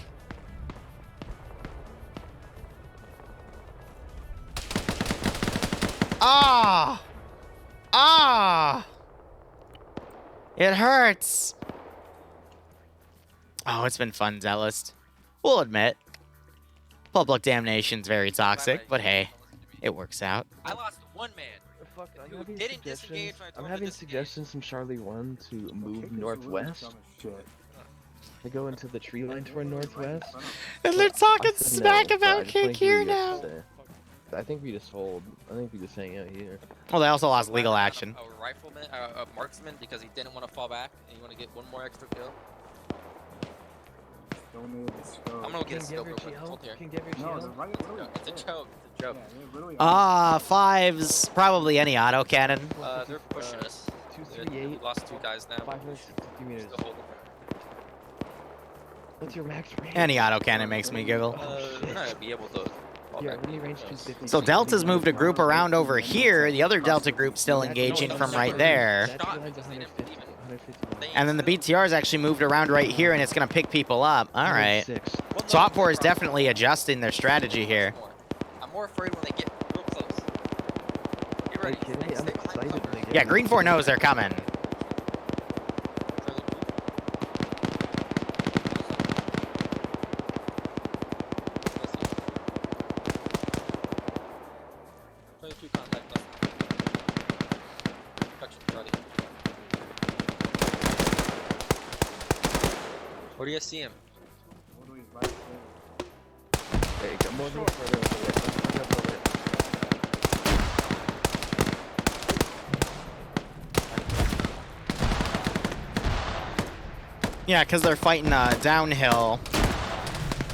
Ah! Ah! It hurts. Oh, it's been fun, Zealous. We'll admit. Public damnation's very toxic, but hey, it works out.
I lost one man.
Fuck,
Who
I'm having
didn't disengage
suggestions.
when I told
I'm
him to
having
disengage.
suggestions from Charlie 1 to move northwest. To go into the tree line toward northwest.
And they're talking
I said
smack
no, but I
about
just
Cake
wanted to hear
here
what you
now.
guys say. I think we just hold. I think we just hang out here.
Well, they also lost legal action.
A rifleman, a marksman, because he didn't want to fall back and you want to get one more extra kill. I'm gonna get a skill real quick. Hold here. It's a joke. It's a joke.
Fives, probably any autocannon.
They're pushing us.
238.
We lost 2 guys now.
560 meters.
Still holding.
What's your max range?
Any autocannon makes me giggle.
We're not gonna be able to. fall
Yeah,
back
really
with
range
us.
250.
So Delta's moved a group around over here. The other Delta group's still engaging from right there.
That tree line's 150. 150.
And then the BTR's actually moved around right here, and it's going to pick people up. All right.
106.
So Op 4 is definitely adjusting their strategy here.
I'm more afraid when they get real close. Get
Are
ready.
you kidding me? I'm
Stay behind
excited
cover.
when they get
Yeah, Green 4 knows they're coming.
Charlie, move. 22 contact left. Protection, Charlie. Where do you see him?
There you go. More than further over there.
Yeah, because they're fighting downhill.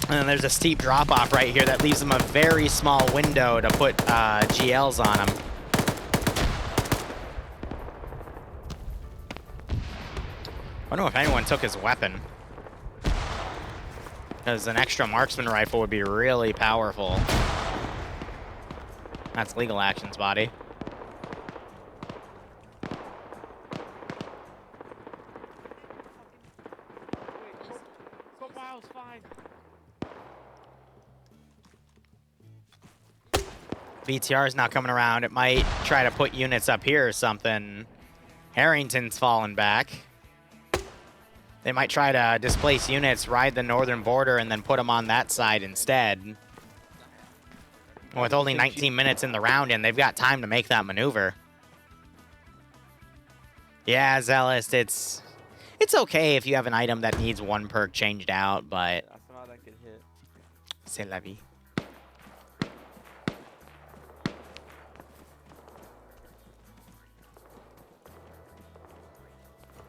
And then there's a steep drop-off right here that leaves them a very small window to put GLs on them. I don't know if anyone took his weapon. Because an extra marksman rifle would be really powerful. That's legal actions, body. VTR is now coming around. It might try to put units up here or something. Harrington's falling back. They might try to displace units, ride the northern border, and then put them on that side instead. With only 19 minutes in the round, and they've got time to make that maneuver. Yeah, Zealous, it's okay if you have an item that needs one perk changed out, but...
I thought I could hit.
C'est la vie.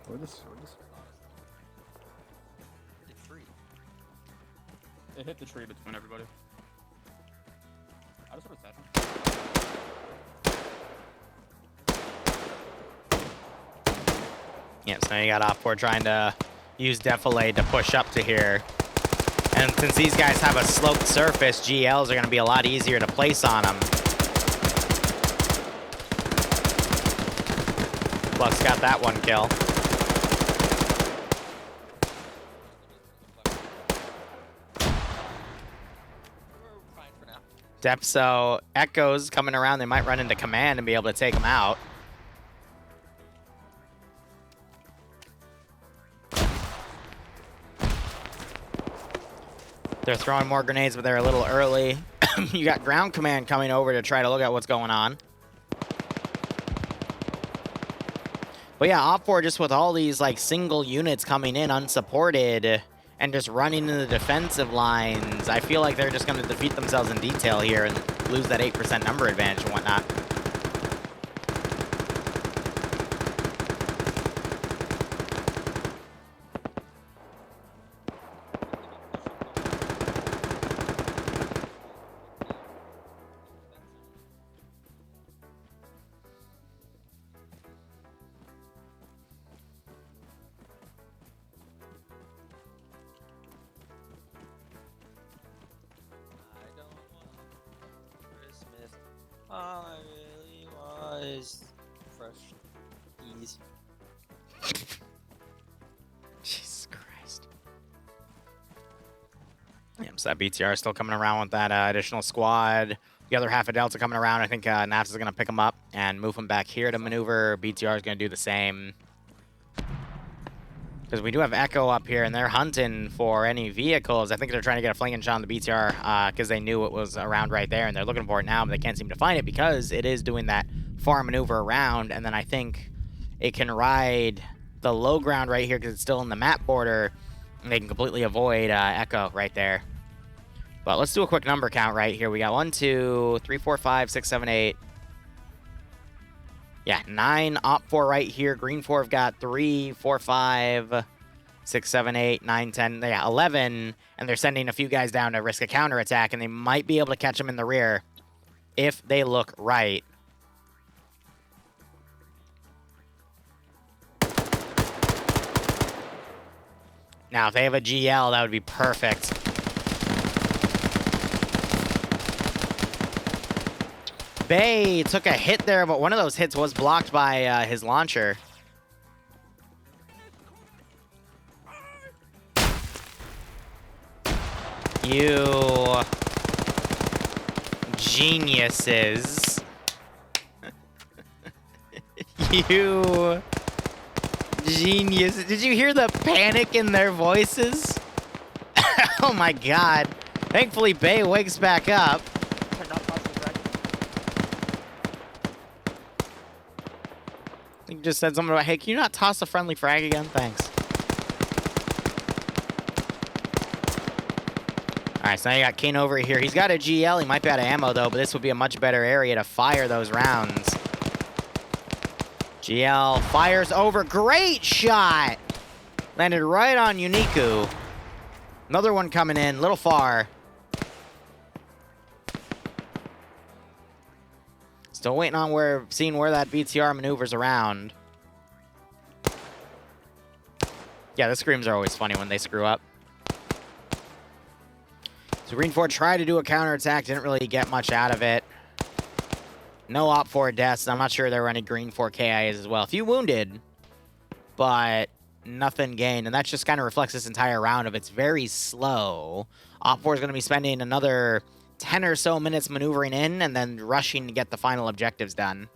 Or this.
It's free.
It hit the tree between everybody. I just heard a session.
Yeah, so now you got Op4 trying to use Defilade to push up to here. And since these guys have a sloped surface, GLs are going to be a lot easier to place on them. Flux got that one kill. Depth, so Echoes coming around, they might run into command and be able to take them out. They're throwing more grenades, but they're a little early. You got ground command coming over to try to look at what's going on. But yeah, Op4 just with all these like single units coming in unsupported and just running in the defensive lines, I feel like they're just going to defeat themselves in detail here and lose that 8% number advantage and whatnot.
All I really was fresh ease.
Jesus Christ. Yeah, so that BTR is still coming around with that additional squad. The other half of Delta coming around. I think Naps is going to pick them up and move them back here to maneuver. BTR is going to do the same. Because we do have Echo up here, and they're hunting for any vehicles. I think they're trying to get a flanking shot on the BTR because they knew it was around right there, and they're looking for it now, but they can't seem to find it because it is doing that far maneuver around, and then I think it can ride the low ground right here because it's still in the map border, and they can completely avoid Echo right there. But let's do a quick number count right here. We got 1, 2, 3, 4, 5, 6, 7, 8. Yeah, 9 Op4 right here. Green 4 have got 3, 4, 5, 6, 7, 8, 9, 10. Yeah, 11. And they're sending a few guys down to risk a counterattack, and they might be able to catch them in the rear if they look right. Now, if they have a GL, that would be perfect. Bay took a hit there, but one of those hits was blocked by his launcher. You geniuses. You geniuses. Did you hear the panic in their voices? Oh my god. Thankfully, Bay wakes back up. You just said something about, hey, can you not toss a friendly frag again? Thanks. Alright, so now you got Kane over here. He's got a GL. He might be out of ammo, though, but this would be a much better area to fire those rounds. GL fires over. Great shot! Landed right on Uniku. Another one coming in. A little far. Still waiting on seeing where that BTR maneuvers around. Yeah, the screams are always funny when they screw up. So Green 4 tried to do a counterattack, didn't really get much out of it. No Op4 deaths. I'm not sure there were any Green 4 KIAs as well. A few wounded, but nothing gained. And that just kind of reflects this entire round of it's very slow. Op4 is going to be spending another 10 or so minutes maneuvering in and then rushing to get the final objectives done.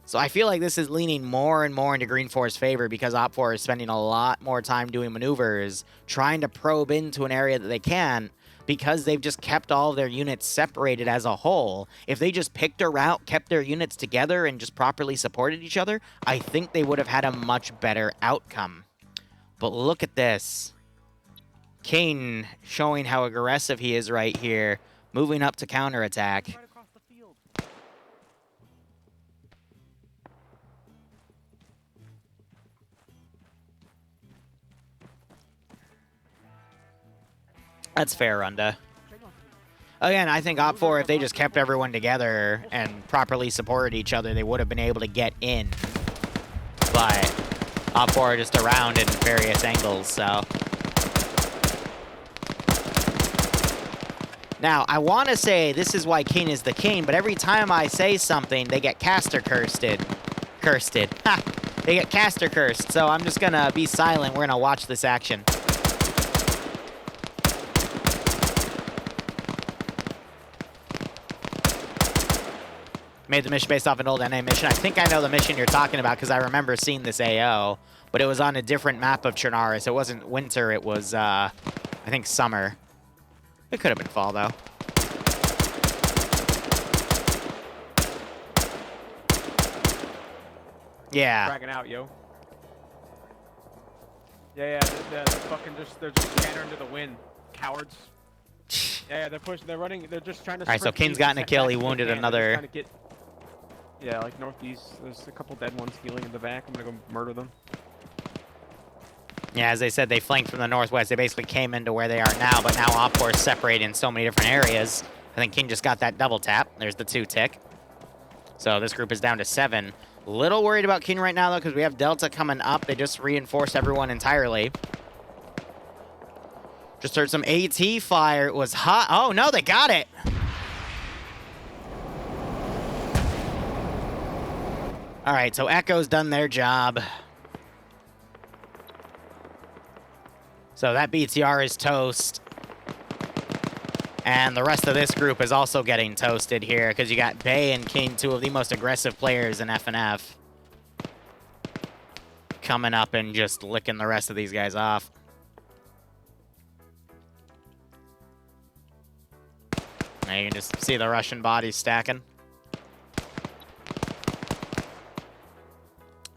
So I feel like this is leaning more and more into Green 4's favor because Op4 is spending a lot more time doing maneuvers, trying to probe into an area that they can, because they've just kept all of their units separated as a whole. If they just picked a route, kept their units together, and just properly supported each other, I think they would have had a much better outcome. But look at this. Kane showing how aggressive he is right here, moving up to counterattack. That's fair, Runda. Again, I think Op4, if they just kept everyone together and properly supported each other, they would have been able to get in. But Op4 are just around in various angles, so. Now, I want to say this is why Kane is the king, but every time I say something, they get caster cursed. Ha! They get caster cursed, so I'm just going to be silent. We're going to watch this action. Made the mission based off an old NA mission. I think I know the mission you're talking about because I remember seeing this AO, but it was on a different map of Chernarus. It wasn't winter, it was, I think, summer. It could have been fall, though. Yeah.
Dragging out, yo. Yeah, they're fucking they're just scattering to the wind. Cowards. Yeah, they're pushing, they're running, they're just trying to.
Alright, so Kane's gotten a kill, he wounded another.
Yeah, like northeast, there's a couple dead ones healing in the back. I'm gonna go murder them.
Yeah, as they said, they flanked from the northwest. They basically came into where they are now, but now Op4 is separated in so many different areas. I think King just got that double tap. There's the 2-tick. So this group is down to 7. Little worried about King right now, though, because we have Delta coming up. They just reinforced everyone entirely. Just heard some AT fire. It was hot. Oh, no, they got it. All right, so Echo's done their job. So that BTR is toast. And the rest of this group is also getting toasted here because you got Bay and King, 2 of the most aggressive players in FNF, coming up and just licking the rest of these guys off. Now you can just see the Russian bodies stacking.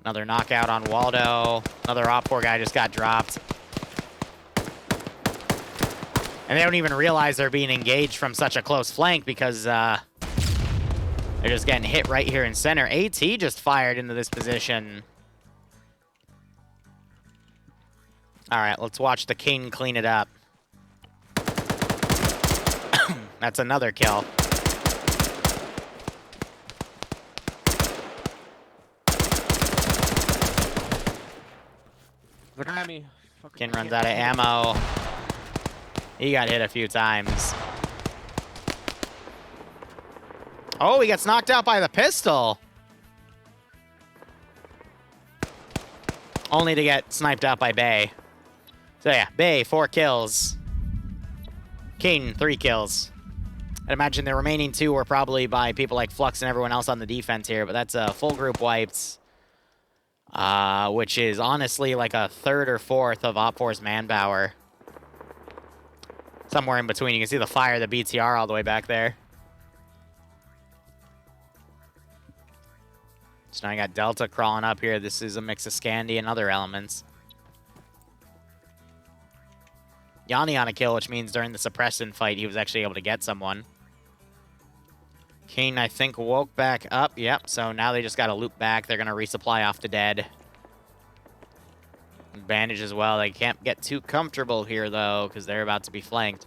Another knockout on Waldo. Another Op4 guy just got dropped. And they don't even realize they're being engaged from such a close flank because they're just getting hit right here in center. AT just fired into this position. All right, let's watch the King clean it up. That's another kill.
Look at me.
King runs out of ammo. He got hit a few times. Oh, he gets knocked out by the pistol. Only to get sniped out by Bay. So yeah, Bay, 4 kills. King, 3 kills. I'd imagine the remaining 2 were probably by people like Flux and everyone else on the defense here, but that's a full group wiped. Which is honestly like a 3rd or 4th of Op4's manpower. Somewhere in between. You can see the fire of the BTR all the way back there. So now you got Delta crawling up here. This is a mix of Scandi and other elements. Yanni on a kill, which means during the suppression fight, he was actually able to get someone. Kane, I think, woke back up. Yep, so now they just got to loop back. They're going to resupply off the dead. Bandage as well. They can't get too comfortable here, though, because they're about to be flanked.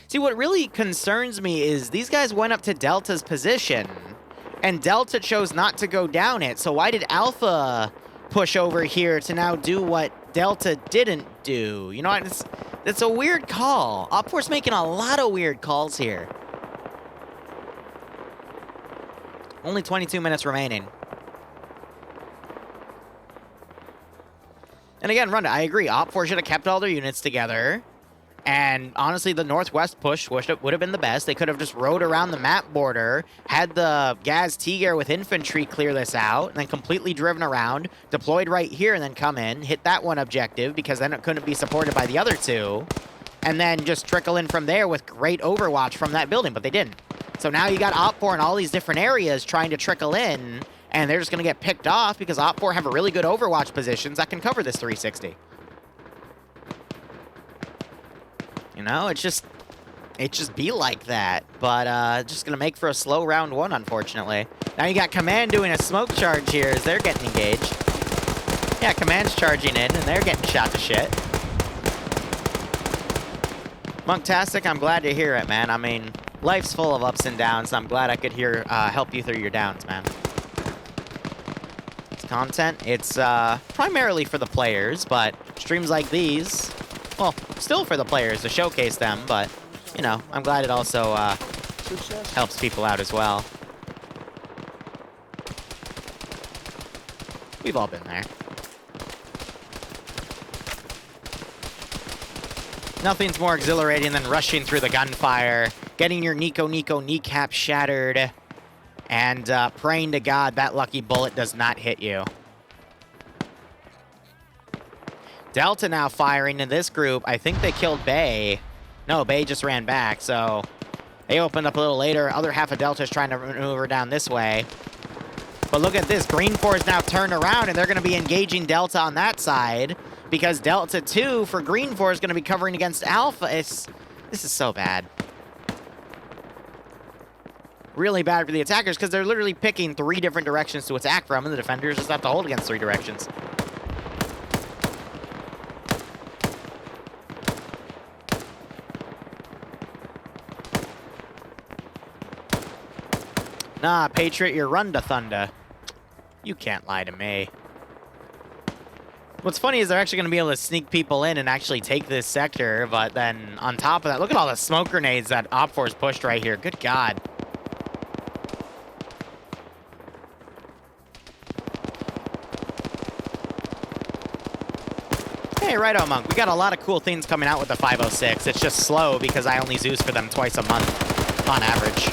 See, what really concerns me is these guys went up to Delta's position, and Delta chose not to go down it. So why did Alpha push over here to now do what Delta didn't do? You know what? It's a weird call. Op4's making a lot of weird calls here. Only 22 minutes remaining. And again, Runda, I agree. Op4 should have kept all their units together And honestly, the northwest push would have been the best. They could have just rode around the map border, had the Gaz T-Gear with infantry clear this out, and then completely driven around, deployed right here, and then come in, hit that one objective, because then it couldn't be supported by the other two, and then just trickle in from there with great overwatch from that building, but they didn't. So now you got OPFOR in all these different areas trying to trickle in, and they're just going to get picked off because OPFOR have a really good overwatch positions that can cover this 360. You know, it just be like that. But just gonna make for a slow round one, unfortunately. Now you got Command doing a smoke charge here as they're getting engaged. Yeah, Command's charging in and they're getting shot to shit. Monktastic, I'm glad to hear it, man. I mean, life's full of ups and downs. I'm glad I could help you through your downs, man. It's content. It's primarily for the players, but streams like these, well, still for the players to showcase them, but, you know, I'm glad it also helps people out as well. We've all been there. Nothing's more exhilarating than rushing through the gunfire, getting your Nico kneecap shattered, and praying to God that lucky bullet does not hit you. Delta now firing in this group. I think they killed Bay. No, Bay just ran back, so they opened up a little later. Other half of Delta is trying to maneuver down this way. But look at this. Green 4 is now turned around, and they're going to be engaging Delta on that side because Delta 2 for Green 4 is going to be covering against Alpha. This is so bad. Really bad for the attackers because they're literally picking 3 different directions to attack from, and the defenders just have to hold against 3 directions. Nah, Patriot, you're run to thunder. You can't lie to me. What's funny is they're actually going to be able to sneak people in and actually take this sector, but then on top of that, look at all the smoke grenades that OPFOR's pushed right here. Good God. Hey, right on, Monk. We got a lot of cool things coming out with the 506. It's just slow because I only Zeus for them twice a month on average.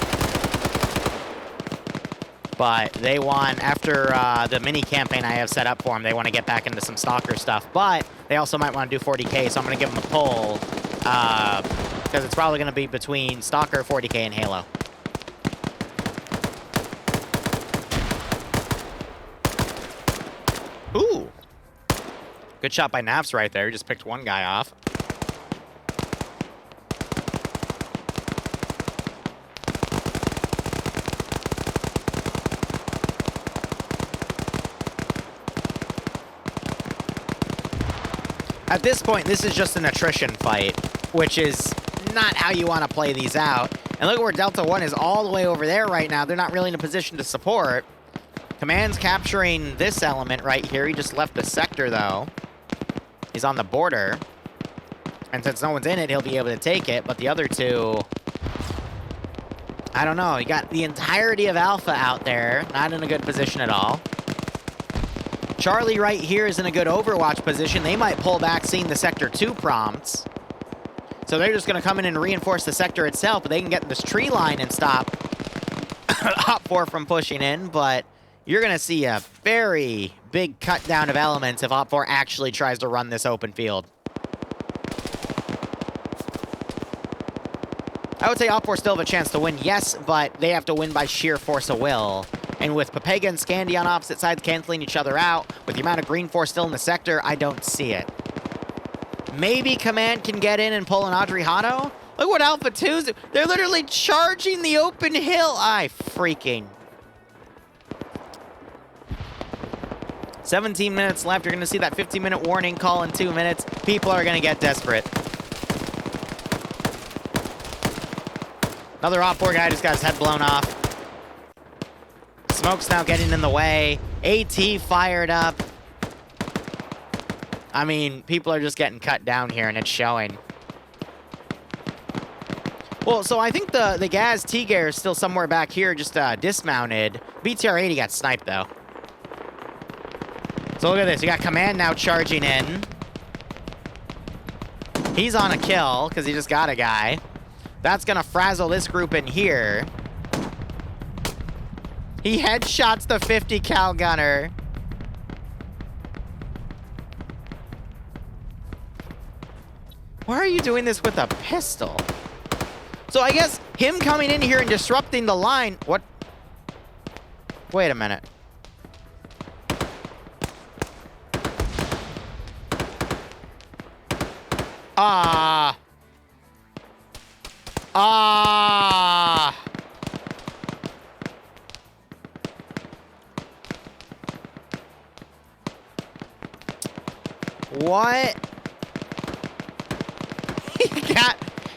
But they want, after the mini campaign I have set up for them, they want to get back into some Stalker stuff. But they also might want to do 40k, so I'm going to give them a pull. Because it's probably going to be between Stalker, 40k, and Halo. Ooh. Good shot by Navs right there. He just picked one guy off. At this point, this is just an attrition fight, which is not how you want to play these out. And look at where Delta 1 is all the way over there right now. They're not really in a position to support. Command's capturing this element right here. He just left the sector, though. He's on the border. And since no one's in it, he'll be able to take it. But the other two, I don't know. You got the entirety of Alpha out there. Not in a good position at all. Charlie right here is in a good overwatch position. They might pull back seeing the Sector 2 prompts. So they're just going to come in and reinforce the sector itself, but they can get in this tree line and stop OPFOR from pushing in. But you're going to see a very big cut down of elements if OPFOR actually tries to run this open field. I would say OPFOR still have a chance to win, yes, but they have to win by sheer force of will. And with Pepega and Scandy on opposite sides canceling each other out, with the amount of Green 4 still in the sector, I don't see it. Maybe Command can get in and pull an Adriano? Look what Alpha 2's... They're literally charging the open hill! I freaking... 17 minutes left. You're going to see that 15-minute warning call in 2 minutes. People are going to get desperate. Another OPFOR guy just got his head blown off. Smoke's now getting in the way. AT fired up. I mean, people are just getting cut down here, and it's showing. Well, so I think the Gaz T-Gear is still somewhere back here, just dismounted. BTR-80 got sniped, though. So look at this. You got Command now charging in. He's on a kill because he just got a guy. That's gonna frazzle this group in here. He headshots the 50 cal gunner. Why are you doing this with a pistol? So I guess him coming in here and disrupting the line. What? Wait a minute. Ah. Ah. What?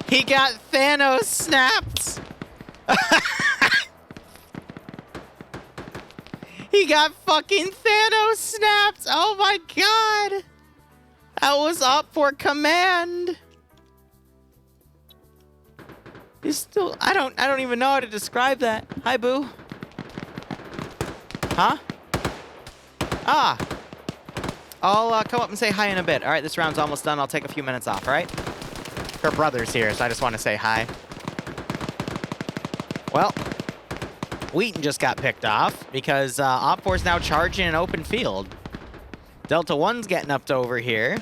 He got Thanos snapped. He got fucking Thanos snapped. Oh my god. That was up for command. He's still I don't even know how to describe that. Hi, boo. Huh? Ah. I'll come up and say hi in a bit. All right, this round's almost done. I'll take a few minutes off, all right? Her brother's here, so I just want to say hi. Well, Wheaton just got picked off because Op 4's now charging an open field. Delta 1's getting up to over here.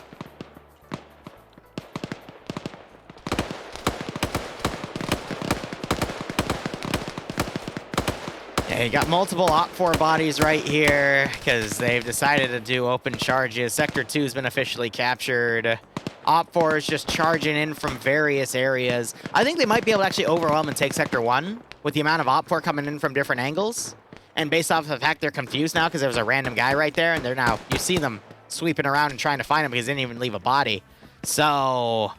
Yeah, you got multiple Op 4 bodies right here because they've decided to do open charges. Sector 2's been officially captured. Op 4 is just charging in from various areas. I think they might be able to actually overwhelm and take Sector 1 with the amount of Op 4 coming in from different angles. And based off of the fact they're confused now because there was a random guy right there, and they're now, you see them sweeping around and trying to find him because they didn't even leave a body. So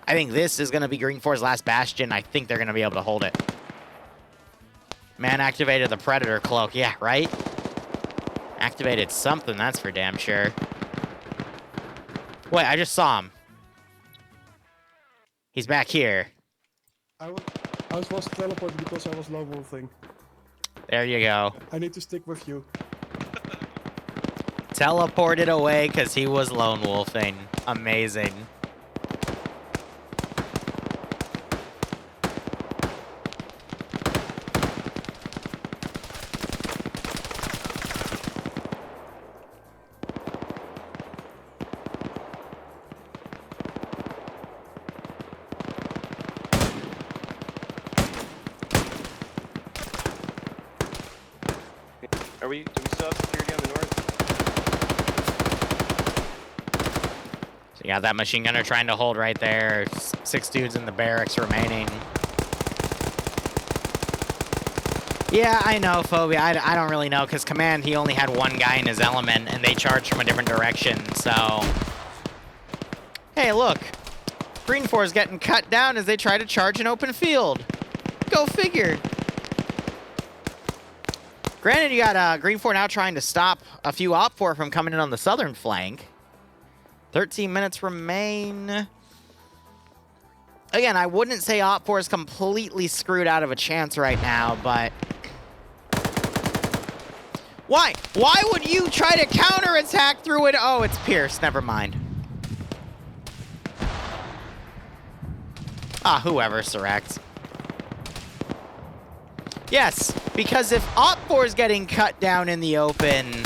I think this is going to be Green 4's last bastion. I think they're going to be able to hold it. Man activated the Predator cloak. Yeah, right? Activated something, that's for damn sure. Wait, I just saw him. He's back here.
I was teleported because I was lone wolfing.
There you go.
I need to stick with you.
Teleported away because he was lone wolfing. Amazing.
Do we still have security on the north?
So you got that machine gunner trying to hold right there. 6 dudes in the barracks remaining. Yeah, I know, Phobia. I don't really know, because Command, he only had one guy in his element, and they charged from a different direction, so... Hey, look. Green 4 is getting cut down as they try to charge an open field. Go figure. Granted, you got Green 4 now trying to stop a few Op 4 from coming in on the southern flank. 13 minutes remain. Again, I wouldn't say Op 4 is completely screwed out of a chance right now, but... Why? Why would you try to counterattack through it? Oh, it's Pierce. Never mind. Ah, whoever, Surrect. Yes, because if Op 4 is getting cut down in the open,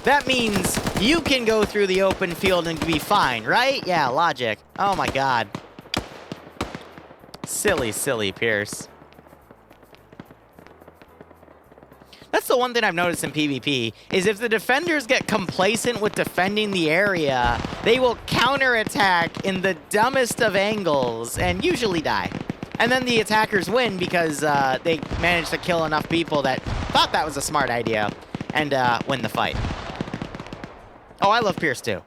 that means you can go through the open field and be fine, right? Yeah, logic. Oh my god. Silly, silly Pierce. That's the one thing I've noticed in PvP, is if the defenders get complacent with defending the area, they will counterattack in the dumbest of angles and usually die. And then the attackers win because they managed to kill enough people that thought that was a smart idea and win the fight. Oh, I love Pierce too.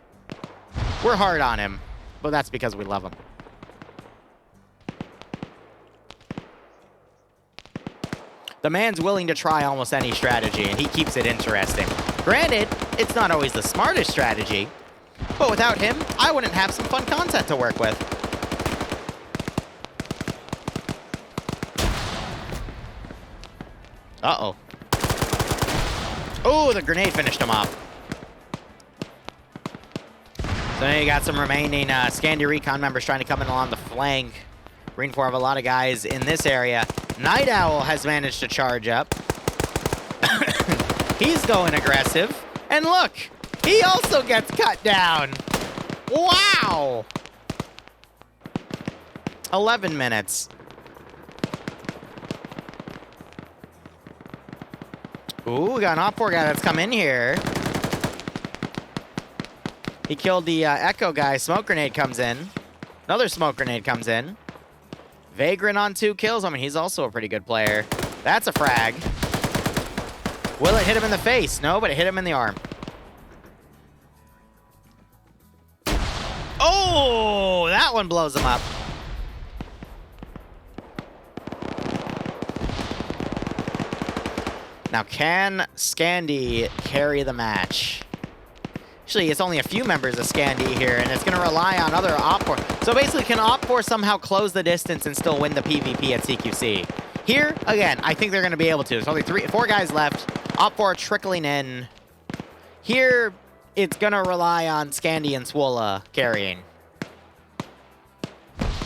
We're hard on him, but that's because we love him. The man's willing to try almost any strategy, and he keeps it interesting. Granted, it's not always the smartest strategy, but without him, I wouldn't have some fun content to work with. Uh-oh. Oh, the grenade finished him off. So now you got some remaining Scandi Recon members trying to come in along the flank. Green 4 have a lot of guys in this area. Night Owl has managed to charge up. He's going aggressive. And look, he also gets cut down. Wow. 11 minutes. Ooh, we got an Op 4 guy that's come in here. He killed the Echo guy. Smoke grenade comes in. Another smoke grenade comes in. Vagrant on 2 kills. I mean, he's also a pretty good player. That's a frag. Will it hit him in the face? No, but it hit him in the arm. Oh, that one blows him up. Now, can Scandi carry the match? Actually, it's only a few members of Scandi here, and it's going to rely on other Op 4. So basically, can Op 4 somehow close the distance and still win the PvP at CQC? Here, again, I think they're going to be able to. There's only 4 guys left. Op 4 trickling in. Here, it's going to rely on Scandi and Swola carrying.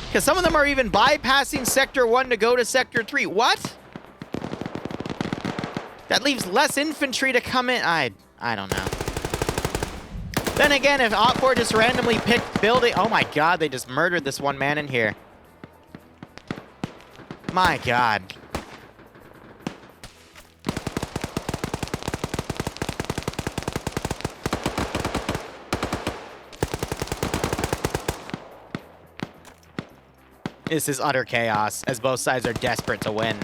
Because some of them are even bypassing Sector 1 to go to Sector 3. What? That leaves less infantry to come in. I don't know. Then again, if Op 4 just randomly picked building... Oh my god, they just murdered this one man in here. My god. This is utter chaos, as both sides are desperate to win.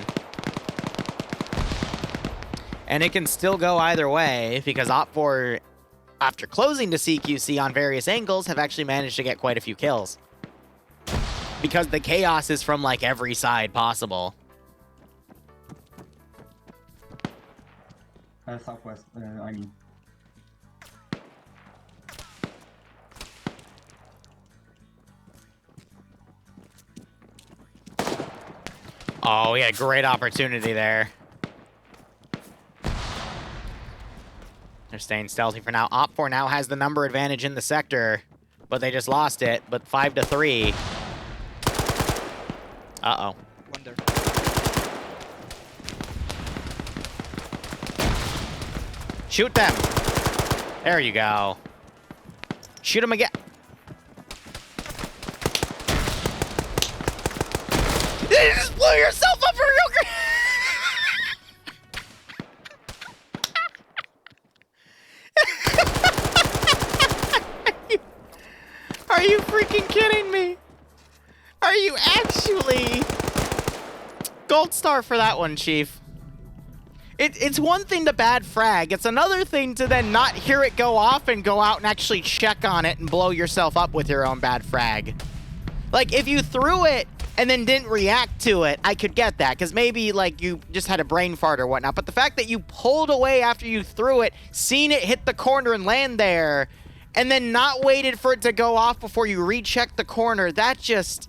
And it can still go either way, because Op 4, after closing to CQC on various angles, have actually managed to get quite a few kills. Because the chaos is from, like, every side possible.
Southwest, I mean.
Oh, we had a great opportunity there. They're staying stealthy for now. Op 4 now has the number advantage in the sector, but they just lost it. But 5-3. Uh-oh.
Wonder.
Shoot them. There you go. Shoot them again. You just blew yourself up for real. Are you freaking kidding me? Are you actually? Gold star for that one, Chief. It's one thing to bad frag. It's another thing to then not hear it go off and go out and actually check on it and blow yourself up with your own bad frag. Like, if you threw it and then didn't react to it, I could get that, because maybe, like, you just had a brain fart or whatnot. But the fact that you pulled away after you threw it, seen it hit the corner and land there, and then not waited for it to go off before you rechecked the corner, that just...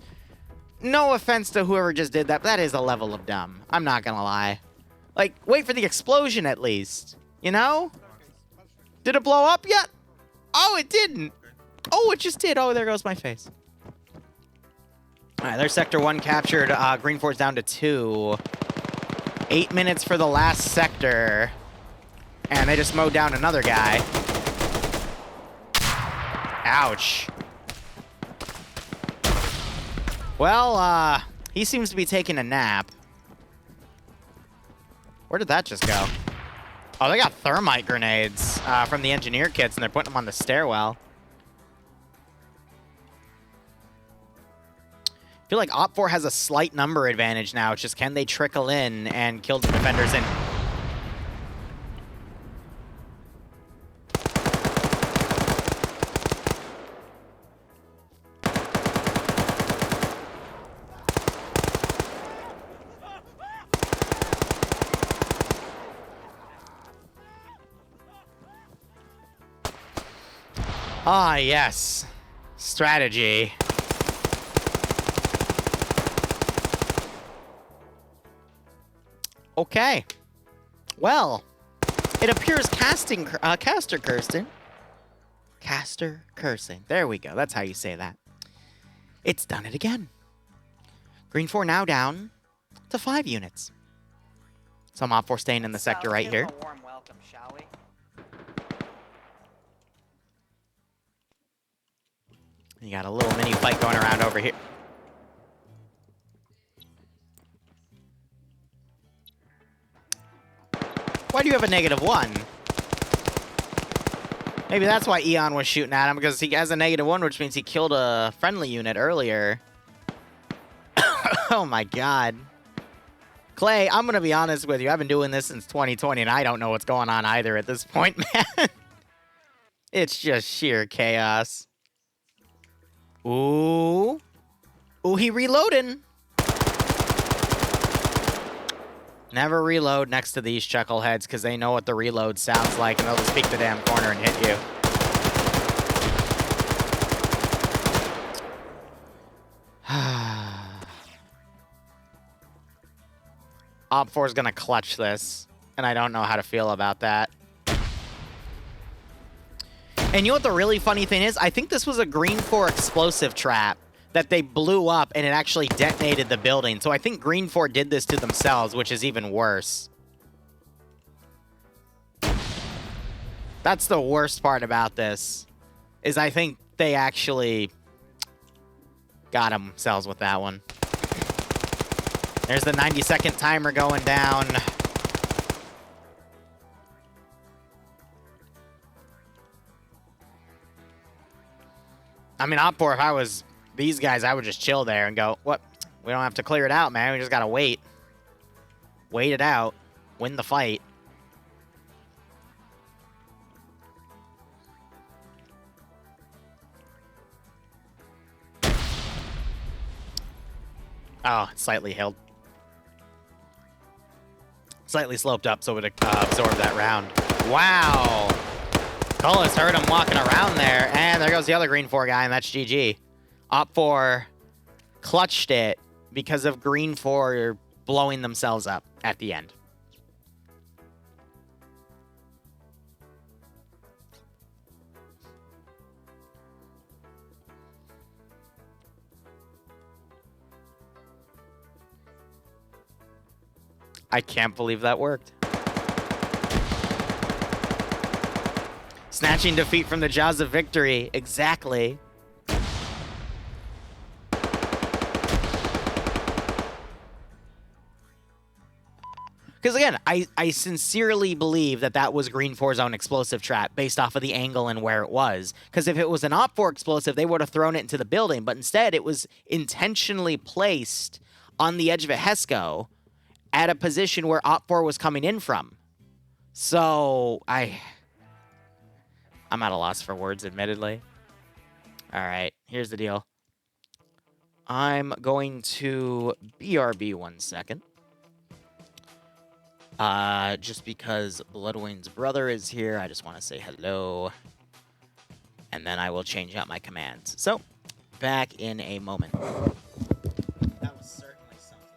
No offense to whoever just did that, but that is a level of dumb. I'm not gonna lie. Like, wait for the explosion at least. You know? Did it blow up yet? Oh, it didn't. Oh, it just did. Oh, there goes my face. All right, there's Sector 1 captured. Green 4's down to 2. 8 minutes for the last sector. And they just mowed down another guy. Ouch. Well, he seems to be taking a nap. Where did that just go? Oh, they got thermite grenades from the engineer kits, and they're putting them on the stairwell. I feel like Op 4 has a slight number advantage now. It's just, can they trickle in and kill the defenders in? Ah, yes. Strategy. Okay. Well, it appears Caster Kirsten Caster cursing. There we go. That's how you say that. It's done it again. Green 4 now down to 5 units. So I'm OpFor staying in the sector right here.
A warm welcome, shall we?
You got a little mini fight going around over here. Why do you have a -1? Maybe that's why Eon was shooting at him, because he has a -1, which means he killed a friendly unit earlier. Oh my god. Clay, I'm going to be honest with you. I've been doing this since 2020, and I don't know what's going on either at this point, man. It's just sheer chaos. Ooh. Ooh, he reloading. Never reload next to these chuckleheads, because they know what the reload sounds like, and they'll just peek the damn corner and hit you. OpFor is going to clutch this, and I don't know how to feel about that. And you know what the really funny thing is? I think this was a Green 4 explosive trap that they blew up, and it actually detonated the building. So I think Green 4 did this to themselves, which is even worse. That's the worst part about this, is I think they actually got themselves with that one. There's the 90-second timer going down. I mean, OpFor, if I was these guys, I would just chill there and go, what? We don't have to clear it out, man. We just gotta wait. Wait it out. Win the fight. Oh, it's slightly held. Slightly sloped up so it would absorb that round. Wow. Cullis heard him walking around there. And there goes the other Green 4 guy, and that's GG. OpFor clutched it because of Green 4 blowing themselves up at the end. I can't believe that worked. Snatching defeat from the jaws of victory. Exactly. Because again, I sincerely believe that that was Green 4's own explosive trap based off of the angle and where it was. Because if it was an OpFor explosive, they would have thrown it into the building. But instead, it was intentionally placed on the edge of a HESCO at a position where OpFor was coming in from. So, I'm at a loss for words, admittedly. All right, here's the deal. I'm going to BRB 1 second. Just because Bloodwing's brother is here, I just want to say hello. And then I will change out my commands. So, back in a moment. That was certainly something.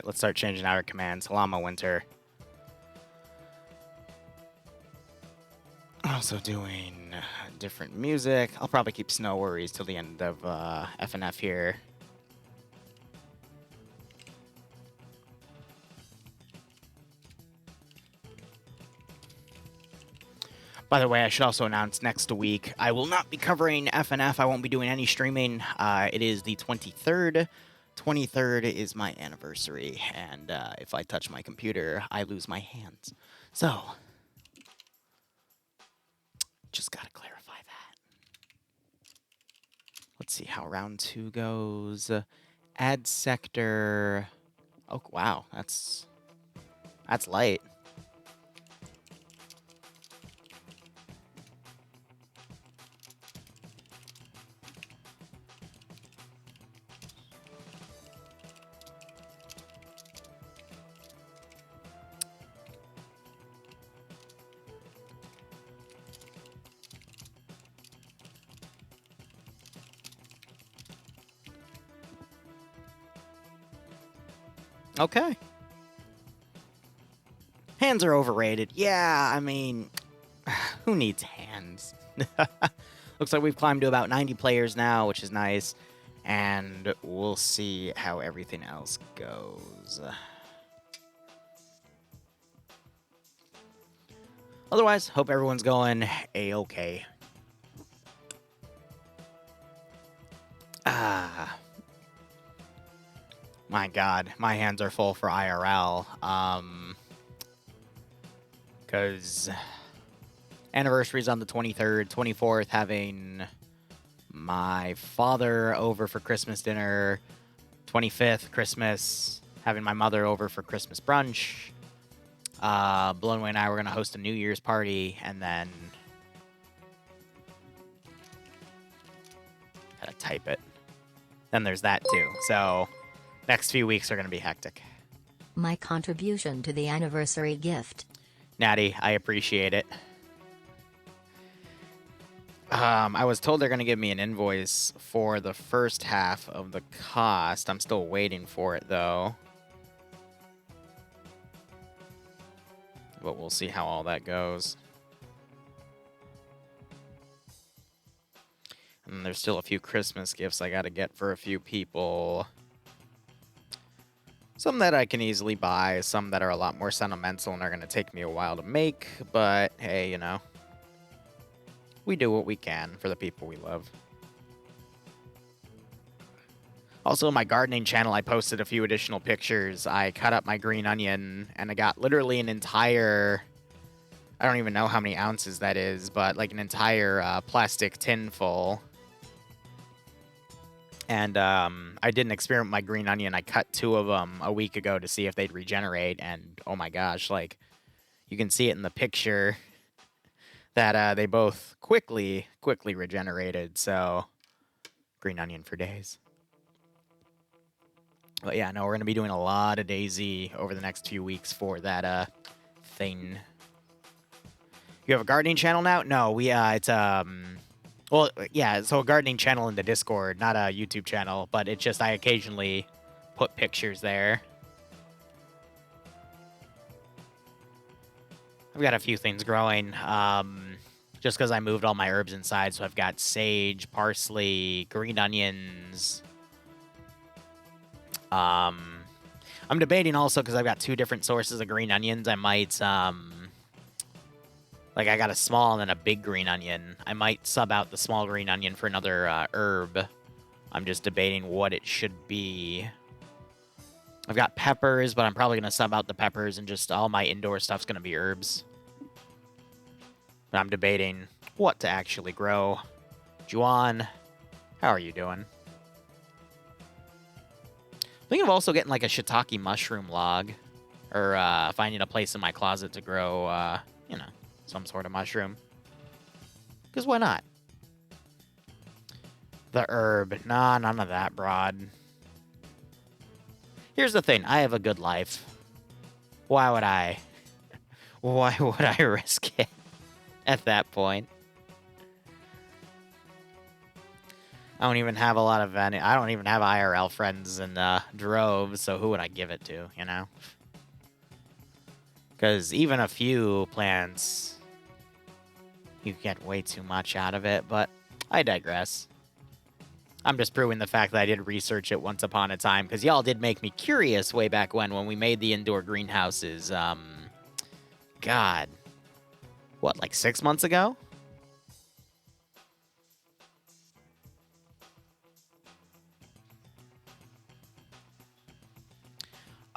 Let's start changing out our commands. Llama Winter. Also doing different music. I'll probably keep Snow Worries till the end of FNF here. By the way, I should also announce next week I will not be covering FNF. I won't be doing any streaming. It is the 23rd. 23rd is my anniversary, and if I touch my computer, I lose my hands. So, just gotta clarify that. Let's see how round 2 goes. Add sector. Oh, wow, that's light. Okay. Hands are overrated. Yeah, I mean, who needs hands? Looks like we've climbed to about 90 players now, which is nice. And we'll see how everything else goes. Otherwise, hope everyone's going A-okay. My God, my hands are full for IRL. Because anniversary's on the 23rd, 24th, having my father over for Christmas dinner. 25th, Christmas, having my mother over for Christmas brunch. Blowaway and I were going to host a New Year's party, and then... Gotta type it. Then there's that, too. So, next few weeks are going to be hectic.
My contribution to the anniversary gift.
Natty, I appreciate it. I was told they're going to give me an invoice for the first half of the cost. I'm still waiting for it, though. But we'll see how all that goes. And there's still a few Christmas gifts I got to get for a few people. Some that I can easily buy, some that are a lot more sentimental and are going to take me a while to make. But, hey, you know. We do what we can for the people we love. Also, on my gardening channel, I posted a few additional pictures. I cut up my green onion, and I got literally an entire... I don't even know how many ounces that is, but like an entire plastic tin full. And I did an experiment with my green onion. I cut 2 of them a week ago to see if they'd regenerate, and oh my gosh, like, you can see it in the picture that they both quickly regenerated, so green onion for days. But yeah, no, we're going to be doing a lot of Daisy over the next few weeks for that thing. You have a gardening channel now? No, it's well, yeah, so a gardening channel in the Discord, not a YouTube channel, but it's just I occasionally put pictures there. I've got a few things growing, just because I moved all my herbs inside, so I've got sage, parsley, green onions. I'm debating also, because I've got 2 different sources of green onions, I might, like, I got a small and then a big green onion. I might sub out the small green onion for another herb. I'm just debating what it should be. I've got peppers, but I'm probably going to sub out the peppers and just all my indoor stuff's going to be herbs. But I'm debating what to actually grow. Juan, how are you doing? Thinking of also getting like a shiitake mushroom log. Or finding a place in my closet to grow, you know, some sort of mushroom. Because why not? The herb. Nah, none of that, broad. Here's the thing. I have a good life. Why would I? Why would I risk it at that point? I don't even have a lot of any. I don't even have IRL friends in droves, so who would I give it to, you know? Because even a few plants, you get way too much out of it, but I digress. I'm just proving the fact that I did research it once upon a time, because y'all did make me curious way back when we made the indoor greenhouses. God. What, like 6 months ago?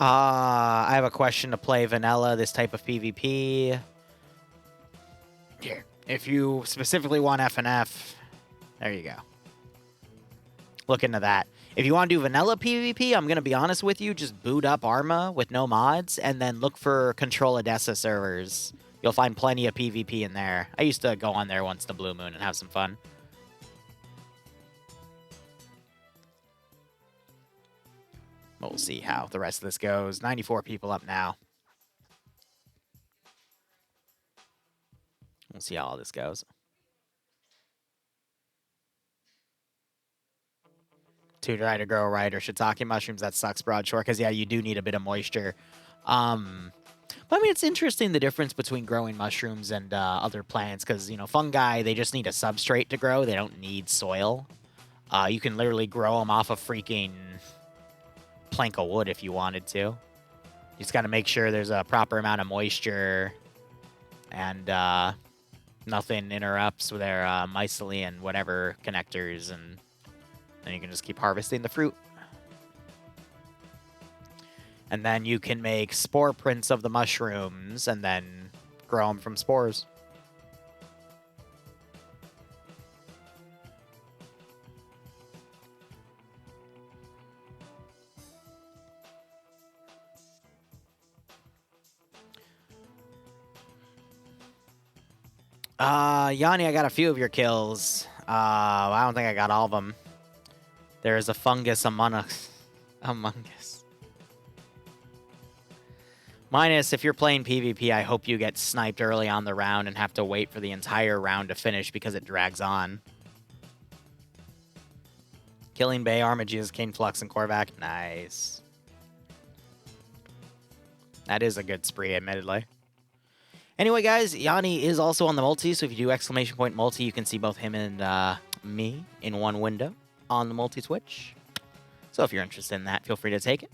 I have a question to play vanilla, this type of PvP. Here, if you specifically want FNF, there you go. Look into that. If you want to do vanilla PvP, I'm going to be honest with you, just boot up Arma with no mods, and then look for Control Odessa servers. You'll find plenty of PvP in there. I used to go on there once in the Blue Moon and have some fun. We'll see how the rest of this goes. 94 people up now. We'll see how all this goes. Too dry to grow right, or shiitake mushrooms, that sucks, Broadshore, because, yeah, you do need a bit of moisture. But, I mean, it's interesting the difference between growing mushrooms and other plants, because, you know, fungi, they just need a substrate to grow. They don't need soil. You can literally grow them off a freaking plank of wood if you wanted to. You just got to make sure there's a proper amount of moisture and nothing interrupts their mycelium whatever connectors, and then you can just keep harvesting the fruit. And then you can make spore prints of the mushrooms and then grow them from spores. Yanni, I got a few of your kills. I don't think I got all of them. There is a fungus among us. Among us. Minus, if you're playing PvP, I hope you get sniped early on the round and have to wait for the entire round to finish because it drags on. Killing Bay, Armageddon, Kane Flux, and Korvac. Nice. That is a good spree, admittedly. Anyway, guys, Yanni is also on the multi, so if you do exclamation point multi, you can see both him and me in one window on the multi-Twitch. So if you're interested in that, feel free to take it.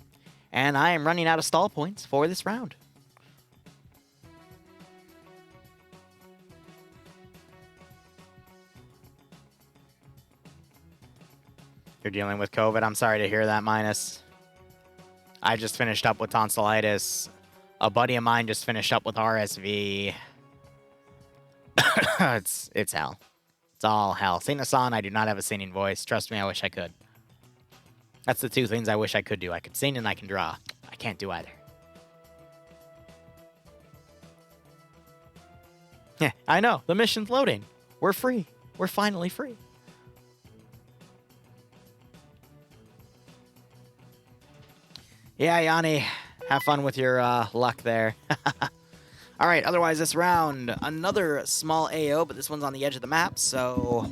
And I am running out of stall points for this round. You're dealing with COVID? I'm sorry to hear that, Minus. I just finished up with tonsillitis. A buddy of mine just finished up with RSV. It's hell. It's all hell. Saint Hassan, I do not have a singing voice. Trust me, I wish I could. That's the two things I wish I could do. I could sing and I can draw. I can't do either. Yeah, I know. The mission's loading. We're free. We're finally free. Yeah, Yanni. Have fun with your luck there. All right, otherwise this round, another small AO, but this one's on the edge of the map, so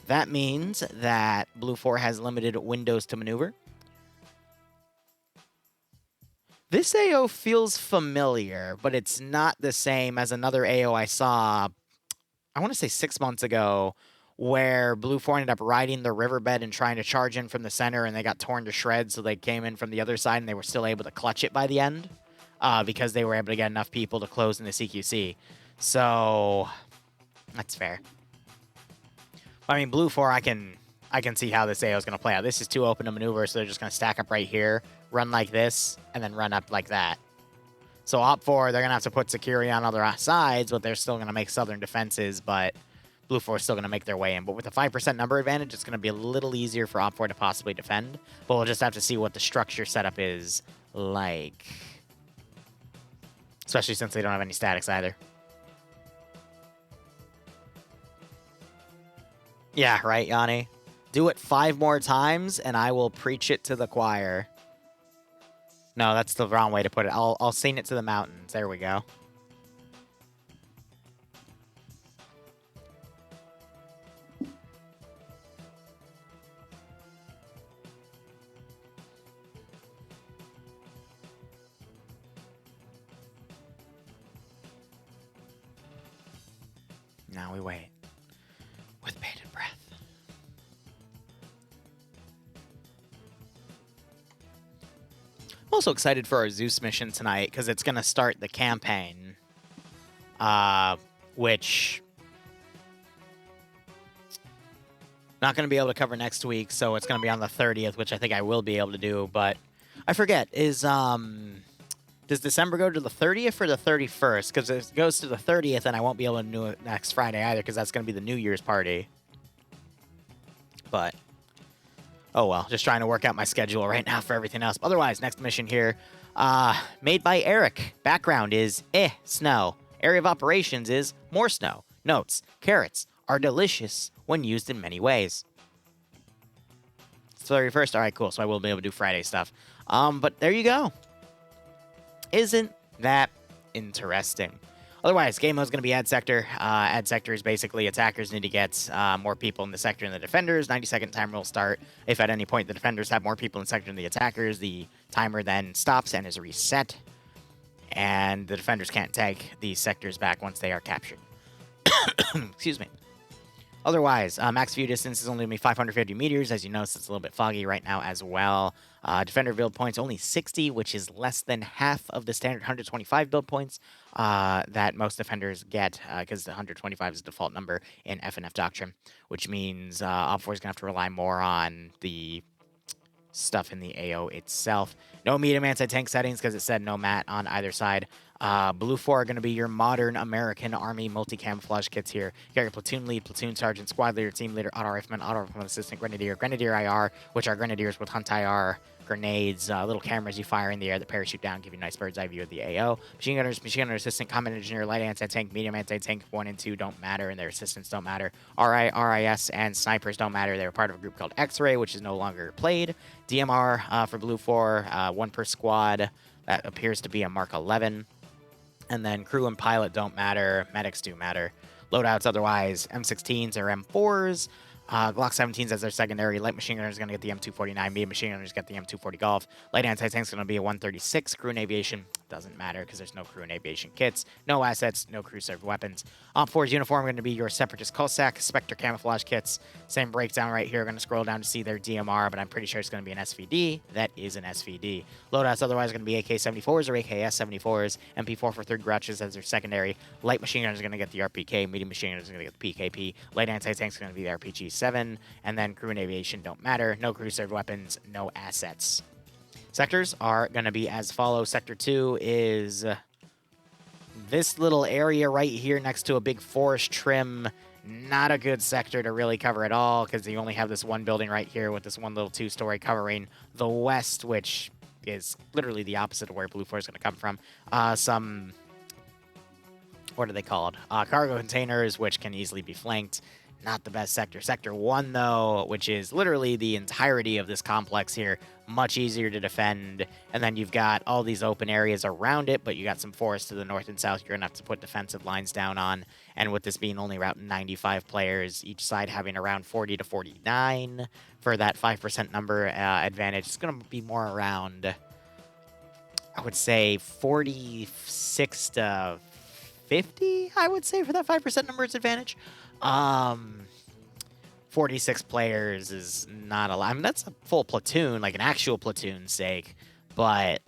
that means that Blue 4 has limited windows to maneuver. This AO feels familiar, but it's not the same as another AO I saw, I want to say 6 months ago, where Blue 4 ended up riding the riverbed and trying to charge in from the center, and they got torn to shreds, so they came in from the other side, and they were still able to clutch it by the end, because they were able to get enough people to close in the CQC. So, that's fair. I mean, Blue 4, I can see how this AO is going to play out. This is too open to maneuver, so they're just going to stack up right here, run like this, and then run up like that. So Op 4, they're going to have to put security on other sides, but they're still going to make southern defenses, but Blue 4 is still going to make their way in. But with a 5% number advantage, it's going to be a little easier for Op 4 to possibly defend. But we'll just have to see what the structure setup is like. Especially since they don't have any statics either. Yeah, right, Yanni? Do it 5 more times, and I will preach it to the choir. No, that's the wrong way to put it. I'll sing it to the mountains. There we go. now we wait. With bated breath. I'm also excited for our Zeus mission tonight because it's going to start the campaign, which not going to be able to cover next week, so it's going to be on the 30th, which I think I will be able to do, but I forget, does December go to the 30th or the 31st? Because if it goes to the 30th, then I won't be able to do it next Friday either, because that's going to be the New Year's party. But oh well, just trying to work out my schedule right now for everything else. Otherwise, next mission here, made by Eric. Background is snow. Area of operations is more snow. Notes: carrots are delicious when used in many ways. It's 31st. All right, cool. So I will be able to do Friday stuff. But there you go. Isn't that interesting? Otherwise, game mode is going to be ad sector. Ad sector is basically attackers need to get more people in the sector than the defenders. 90-second timer will start. If at any point the defenders have more people in the sector than the attackers, the timer then stops and is reset. And the defenders can't take these sectors back once they are captured. Excuse me. Otherwise, max view distance is only going to be 550 meters. As you notice, it's a little bit foggy right now as well. Defender build points only 60, which is less than half of the standard 125 build points that most defenders get, because the 125 is the default number in FNF Doctrine, which means Op 4 is going to have to rely more on the stuff in the AO itself. No medium anti-tank settings because it said no mat on either side. Blue 4 are going to be your modern American Army multi-camouflage kits here. You got your platoon lead, platoon sergeant, squad leader, team leader, auto rifleman assistant, grenadier, grenadier IR, which are grenadiers with hunt IR, grenades, little cameras you fire in the air that parachute down, give you a nice bird's eye view of the AO. Machine gunners, machine gunner assistant, combat engineer, light anti-tank, medium anti-tank, 1 and 2 don't matter, and their assistants don't matter. RI, RIS, and snipers don't matter. They were part of a group called X-Ray, which is no longer played. DMR for Blue 4, 1 per squad. That appears to be a Mark 11. And then crew and pilot don't matter. Medics do matter. Loadouts otherwise, M16s or M4s. Glock 17s as their secondary. Light machine gunners are going to get the M249. Medium machine gunners get the M240 Golf. Light anti-tanks going to be a 136. Crew and aviation doesn't matter because there's no crew and aviation kits. No assets, no crew served weapons. Op 4's uniform going to be your Separatist Cossack. Spectre camouflage kits. Same breakdown right here. Going to scroll down to see their DMR, but I'm pretty sure it's going to be an SVD. That is an SVD. Loadouts otherwise going to be AK-74s or AKS-74s. MP4 for third grouches as their secondary. Light machine gunners are going to get the RPK. Medium machine gunners are going to get the PKP. Light anti-tanks are going to be the RPG-7. And then crew and aviation don't matter. No crew served weapons. No assets. Sectors are going to be as follows. Sector 2 is this little area right here next to a big forest trim. Not a good sector to really cover at all because you only have this one building right here with this one little two-story covering the west, which is literally the opposite of where Blue 4 is going to come from. Some, what are they called? Cargo containers, which can easily be flanked. Not the best sector. Sector 1, though, which is literally the entirety of this complex here, much easier to defend. And then you've got all these open areas around it, but you got some forest to the north and south you're going to have to put defensive lines down on. And with this being only around 95 players, each side having around 40 to 49 for that 5% number advantage, it's going to be more around, I would say, 46 to 50, I would say, for that 5% numbers advantage. 46 players is not a lot. I mean, that's a full platoon, like an actual platoon's sake. But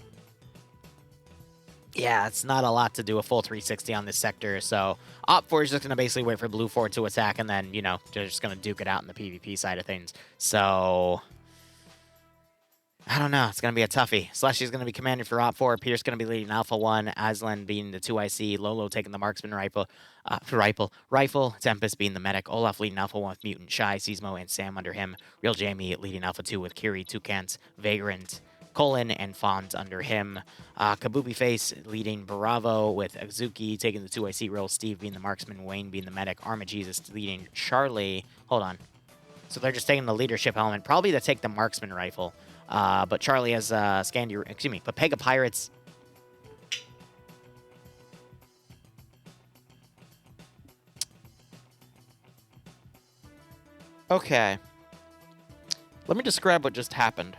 yeah, it's not a lot to do a full 360 on this sector. So Op 4 is just going to basically wait for Blue 4 to attack, and then, you know, they're just going to duke it out in the PvP side of things. So I don't know. It's going to be a toughie. Slushy's going to be commanding for Op 4. Pierce going to be leading Alpha 1. Aslan being the 2IC. Lolo taking the marksman rifle. Tempest being the medic. Olaf leading Alpha 1 with Mutant, Shy, Seismo, and Sam under him. Real Jamie leading Alpha 2 with Kiri, Toucans, Vagrant, Colin, and Fonz under him. Kabubi Face leading Bravo with Azuki taking the 2IC role. Steve being the marksman. Wayne being the medic. Armagesus leading Charlie. Hold on. So they're just taking the leadership element. Probably to take the marksman rifle. But Charlie has Papega Pirates. Okay. Let me describe what just happened.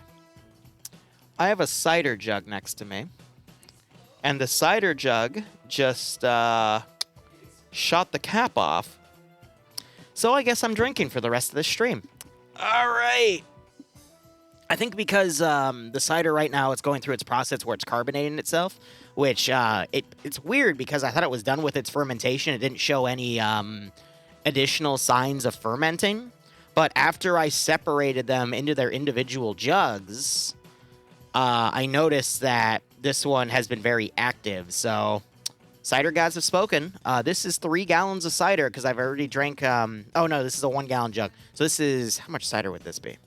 I have a cider jug next to me. And the cider jug just shot the cap off So I guess I'm drinking for the rest of this stream. All right. I think because the cider right now, it's going through its process where it's carbonating itself, which it's weird because I thought it was done with its fermentation. It didn't show any additional signs of fermenting. But after I separated them into their individual jugs, I noticed that this one has been very active. So cider gods have spoken. This is 3 gallons of cider because I've already drank... oh, no, this is a 1-gallon jug. So this is... How much cider would this be?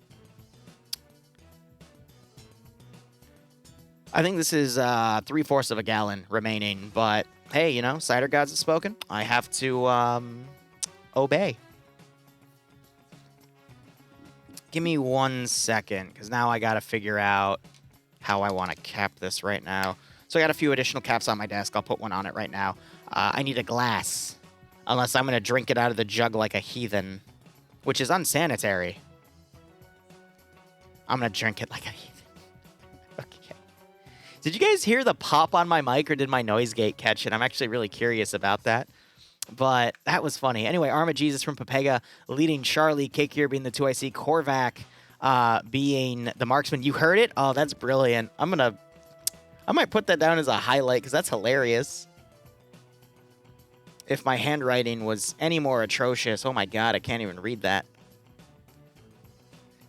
I think this is 3/4 of a gallon remaining, but hey, you know, cider gods have spoken. I have to obey. Give me 1 second, because now I gotta figure out how I want to cap this right now. So I got a few additional caps on my desk. I'll put one on it right now. I need a glass, unless I'm gonna drink it out of the jug like a heathen, which is unsanitary. I'm gonna drink it like a heathen. Did you guys hear the pop on my mic, or did my noise gate catch it? I'm actually really curious about that. But that was funny. Anyway, Arma Jesus from Pepega leading Charlie, Cake here being the 2IC, Korvac being the marksman. You heard it? Oh, that's brilliant. I might put that down as a highlight because that's hilarious. If my handwriting was any more atrocious, oh my god, I can't even read that.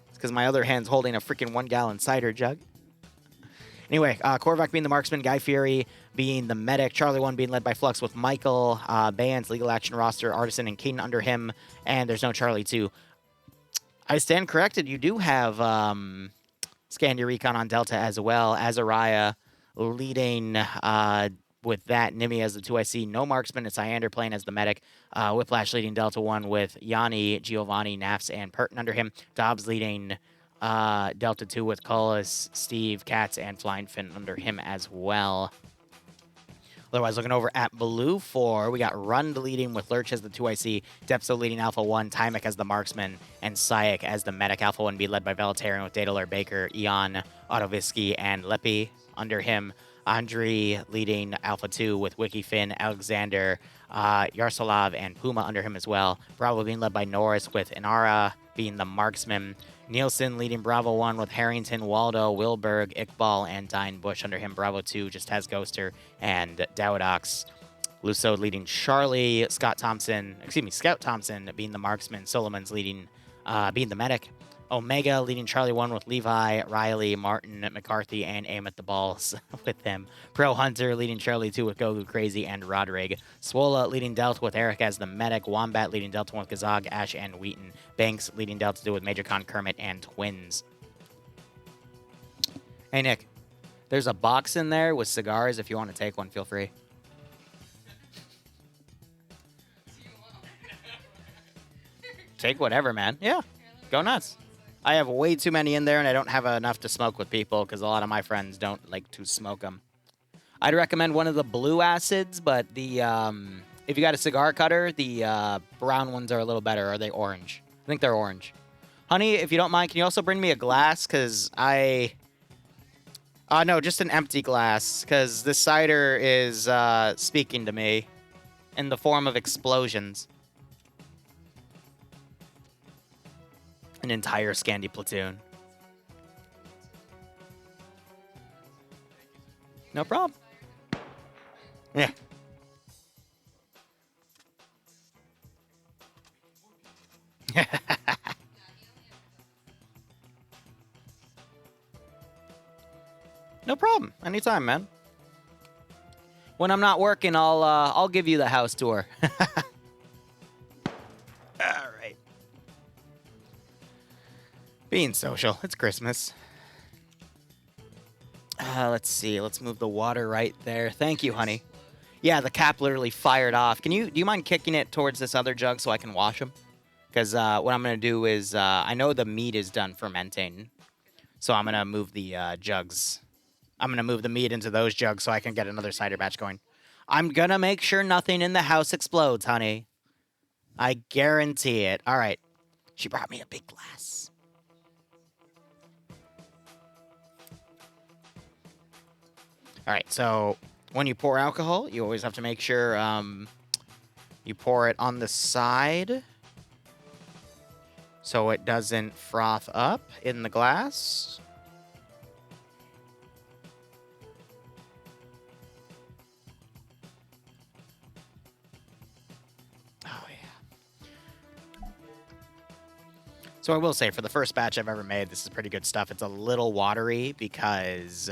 It's because my other hand's holding a freaking 1-gallon cider jug. Anyway, Korvac being the marksman, Guy Fieri being the medic, Charlie 1 being led by Flux with Michael, Bands, Legal Action roster, Artisan, and Keaton under him, and there's no Charlie 2. I stand corrected. You do have Scandia Recon on Delta as well. Azariah leading with that. Nimi as the 2IC. No marksman. It's Iander playing as the medic. Whiplash leading Delta 1 with Yanni, Giovanni, Nafs, and Pertin under him. Dobbs leading... Delta 2 with Cullis, Steve, Katz, and Flying Finn under him as well. Otherwise, looking over at Blue 4, we got Rund leading with Lurch as the 2IC, Depso leading Alpha 1, Tymek as the marksman, and Sayek as the medic. Alpha 1 be led by Veletarian with Daedalur, Baker, Eon, Autovisky, and Lepi under him. Andrei leading Alpha 2 with Wiki Finn, Alexander, Yaroslav, and Puma under him as well. Bravo being led by Norris with Inara being the marksman. Nielsen leading Bravo 1 with Harrington, Waldo, Wilberg, Iqbal, and Dine Bush under him. Bravo 2 just has Ghoster and Dowadox. Lusso leading Charlie, Scout Thompson being the marksman. Solomon's leading, being the medic. Omega leading Charlie 1 with Levi, Riley, Martin, McCarthy, and Aim at the Balls with him. Pro Hunter leading Charlie 2 with Gogu Crazy and Rodrig. Swola leading Delta with Eric as the medic. Wombat leading Delta 1 with Gazog, Ash, and Wheaton. Banks leading Delta 2 with Major Con, Kermit, and Twins. Hey, Nick. There's a box in there with cigars. If you want to take one, feel free. Take whatever, man. Yeah. Go nuts. I have way too many in there, and I don't have enough to smoke with people because a lot of my friends don't like to smoke them. I'd recommend one of the blue acids, but the if you got a cigar cutter, the brown ones are a little better. Or are they orange? I think they're orange. Honey, if you don't mind, can you also bring me a glass? Because no, just an empty glass, because this cider is speaking to me in the form of explosions. An entire Scandi platoon. No problem. Yeah. No problem. Anytime, man. When I'm not working, I'll give you the house tour. All right. Being social. It's Christmas. Let's see. Let's move the water right there. Thank you, honey. Yeah, the cap literally fired off. Do you mind kicking it towards this other jug so I can wash them? Because what I'm going to do is, I know the meat is done fermenting. So I'm going to move the jugs. I'm going to move the meat into those jugs so I can get another cider batch going. I'm going to make sure nothing in the house explodes, honey. I guarantee it. All right. She brought me a big glass. All right, so when you pour alcohol, you always have to make sure you pour it on the side so it doesn't froth up in the glass. Oh, yeah. So I will say, for the first batch I've ever made, this is pretty good stuff. It's a little watery because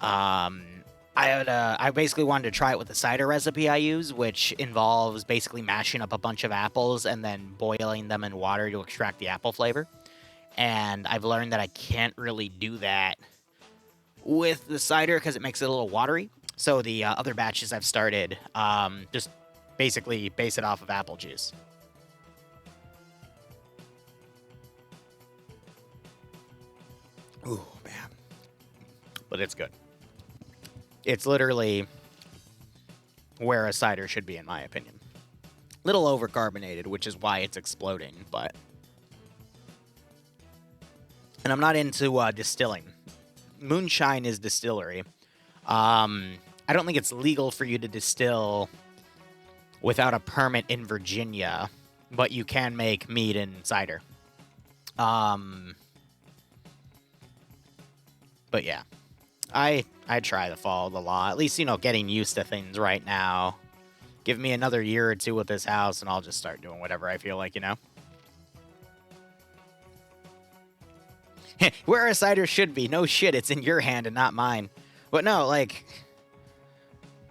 I basically wanted to try it with the cider recipe I use, which involves basically mashing up a bunch of apples and then boiling them in water to extract the apple flavor. And I've learned that I can't really do that with the cider because it makes it a little watery. So the other batches I've started just basically base it off of apple juice. Ooh, man. But it's good. It's literally where a cider should be, in my opinion. Little overcarbonated, which is why it's exploding, but... And I'm not into distilling. Moonshine is distillery. I don't think it's legal for you to distill without a permit in Virginia, but you can make mead and cider. But yeah. I try to follow the law. At least, you know, getting used to things right now. Give me another year or two with this house, and I'll just start doing whatever I feel like, you know? Where a cider should be. No shit, it's in your hand and not mine. But no, like...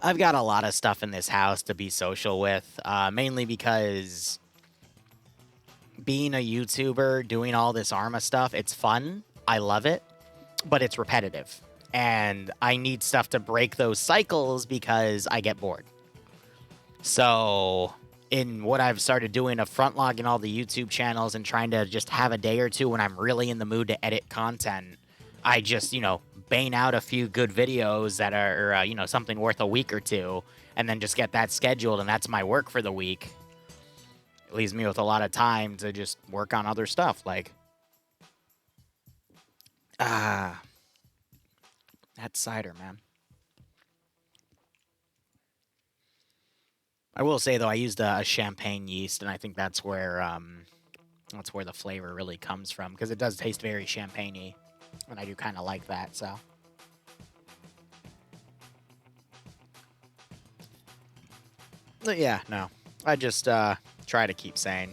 I've got a lot of stuff in this house to be social with. Mainly because... being a YouTuber, doing all this Arma stuff, it's fun. I love it. But it's repetitive. And I need stuff to break those cycles because I get bored. So, in what I've started doing of front logging all the YouTube channels and trying to just have a day or two when I'm really in the mood to edit content, I just, you know, bang out a few good videos that are, you know, something worth a week or two, and then just get that scheduled, and that's my work for the week. It leaves me with a lot of time to just work on other stuff, like... That cider, man. I will say, though, I used a champagne yeast, and I think that's where the flavor really comes from, because it does taste very champagne-y, and I do kind of like that, so... But yeah, no. I just try to keep sane.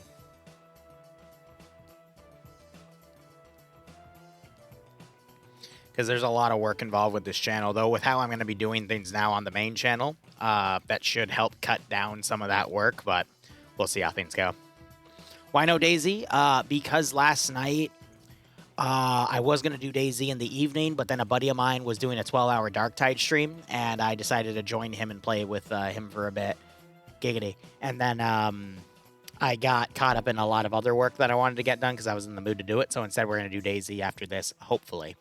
Because there's a lot of work involved with this channel, though. With how I'm going to be doing things now on the main channel, that should help cut down some of that work, but we'll see how things go. Why no Daisy? Because last night, I was going to do Daisy in the evening, but then a buddy of mine was doing a 12-hour Darktide stream, and I decided to join him and play with him for a bit. Giggity. And then I got caught up in a lot of other work that I wanted to get done because I was in the mood to do it, so instead we're going to do Daisy after this, hopefully.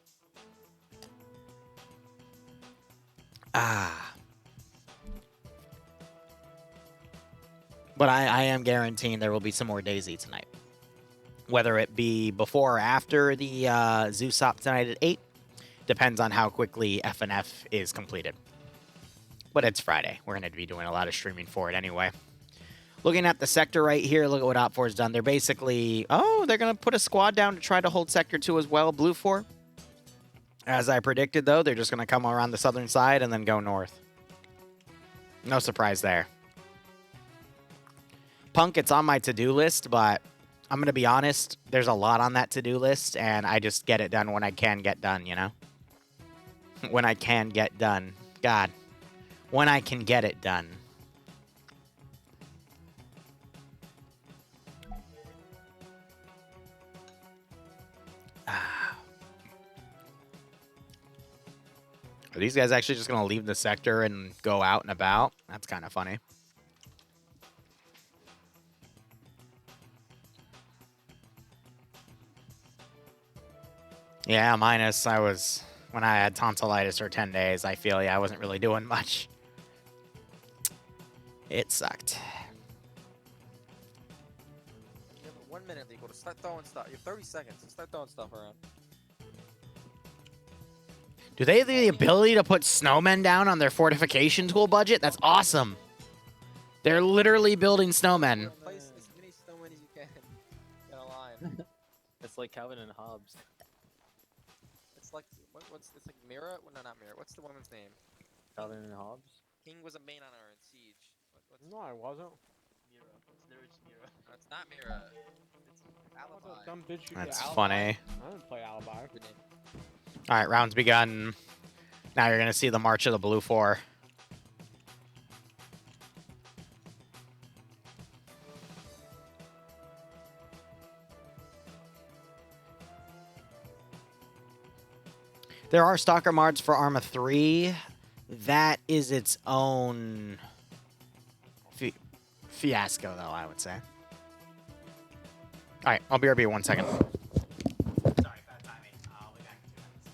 But I am guaranteeing there will be some more Daisy tonight. Whether it be before or after the Zoosop tonight at 8, depends on how quickly FNF is completed. But it's Friday. We're going to be doing a lot of streaming for it anyway. Looking at the sector right here, look at what Op4's done. They're basically... Oh, they're going to put a squad down to try to hold Sector 2 as well, Blue 4. As I predicted, though, they're just going to come around the southern side and then go north. No surprise there. Punk, it's on my to-do list, but I'm going to be honest, there's a lot on that to-do list, and I just get it done when I can get done, you know? When I can get done. God. When I can get it done. Are these guys actually just going to leave the sector and go out and about? That's kind of funny. Yeah, minus when I had tonsillitis for 10 days, I feel, yeah, I wasn't really doing much. It sucked.
You have 1 minute, Legal, to start throwing stuff. You have 30 seconds to start throwing stuff around.
Do they have the ability to put snowmen down on their fortification tool budget? That's awesome. They're literally building snowmen.
Place as many snowmen as you can. Get a line. It's like Calvin and Hobbes. It's like it's like Mira? Well, no, not Mira. What's the woman's name? Calvin and Hobbes. King was a main on her in Siege.
No, I wasn't.
Mira. It's literally just Mira. No, it's not Mira. It's Alibi.
Dumb bitch you
That's
play
funny.
Alibi? I didn't play Alibi.
Good name.
All right, rounds begun. Now you're gonna see the march of the blue 4. There are stalker mods for Arma 3. That is its own fiasco, though, I would say. All right, I'll BRB 1 second. Sorry, bad timing. I'll be back in 2 minutes.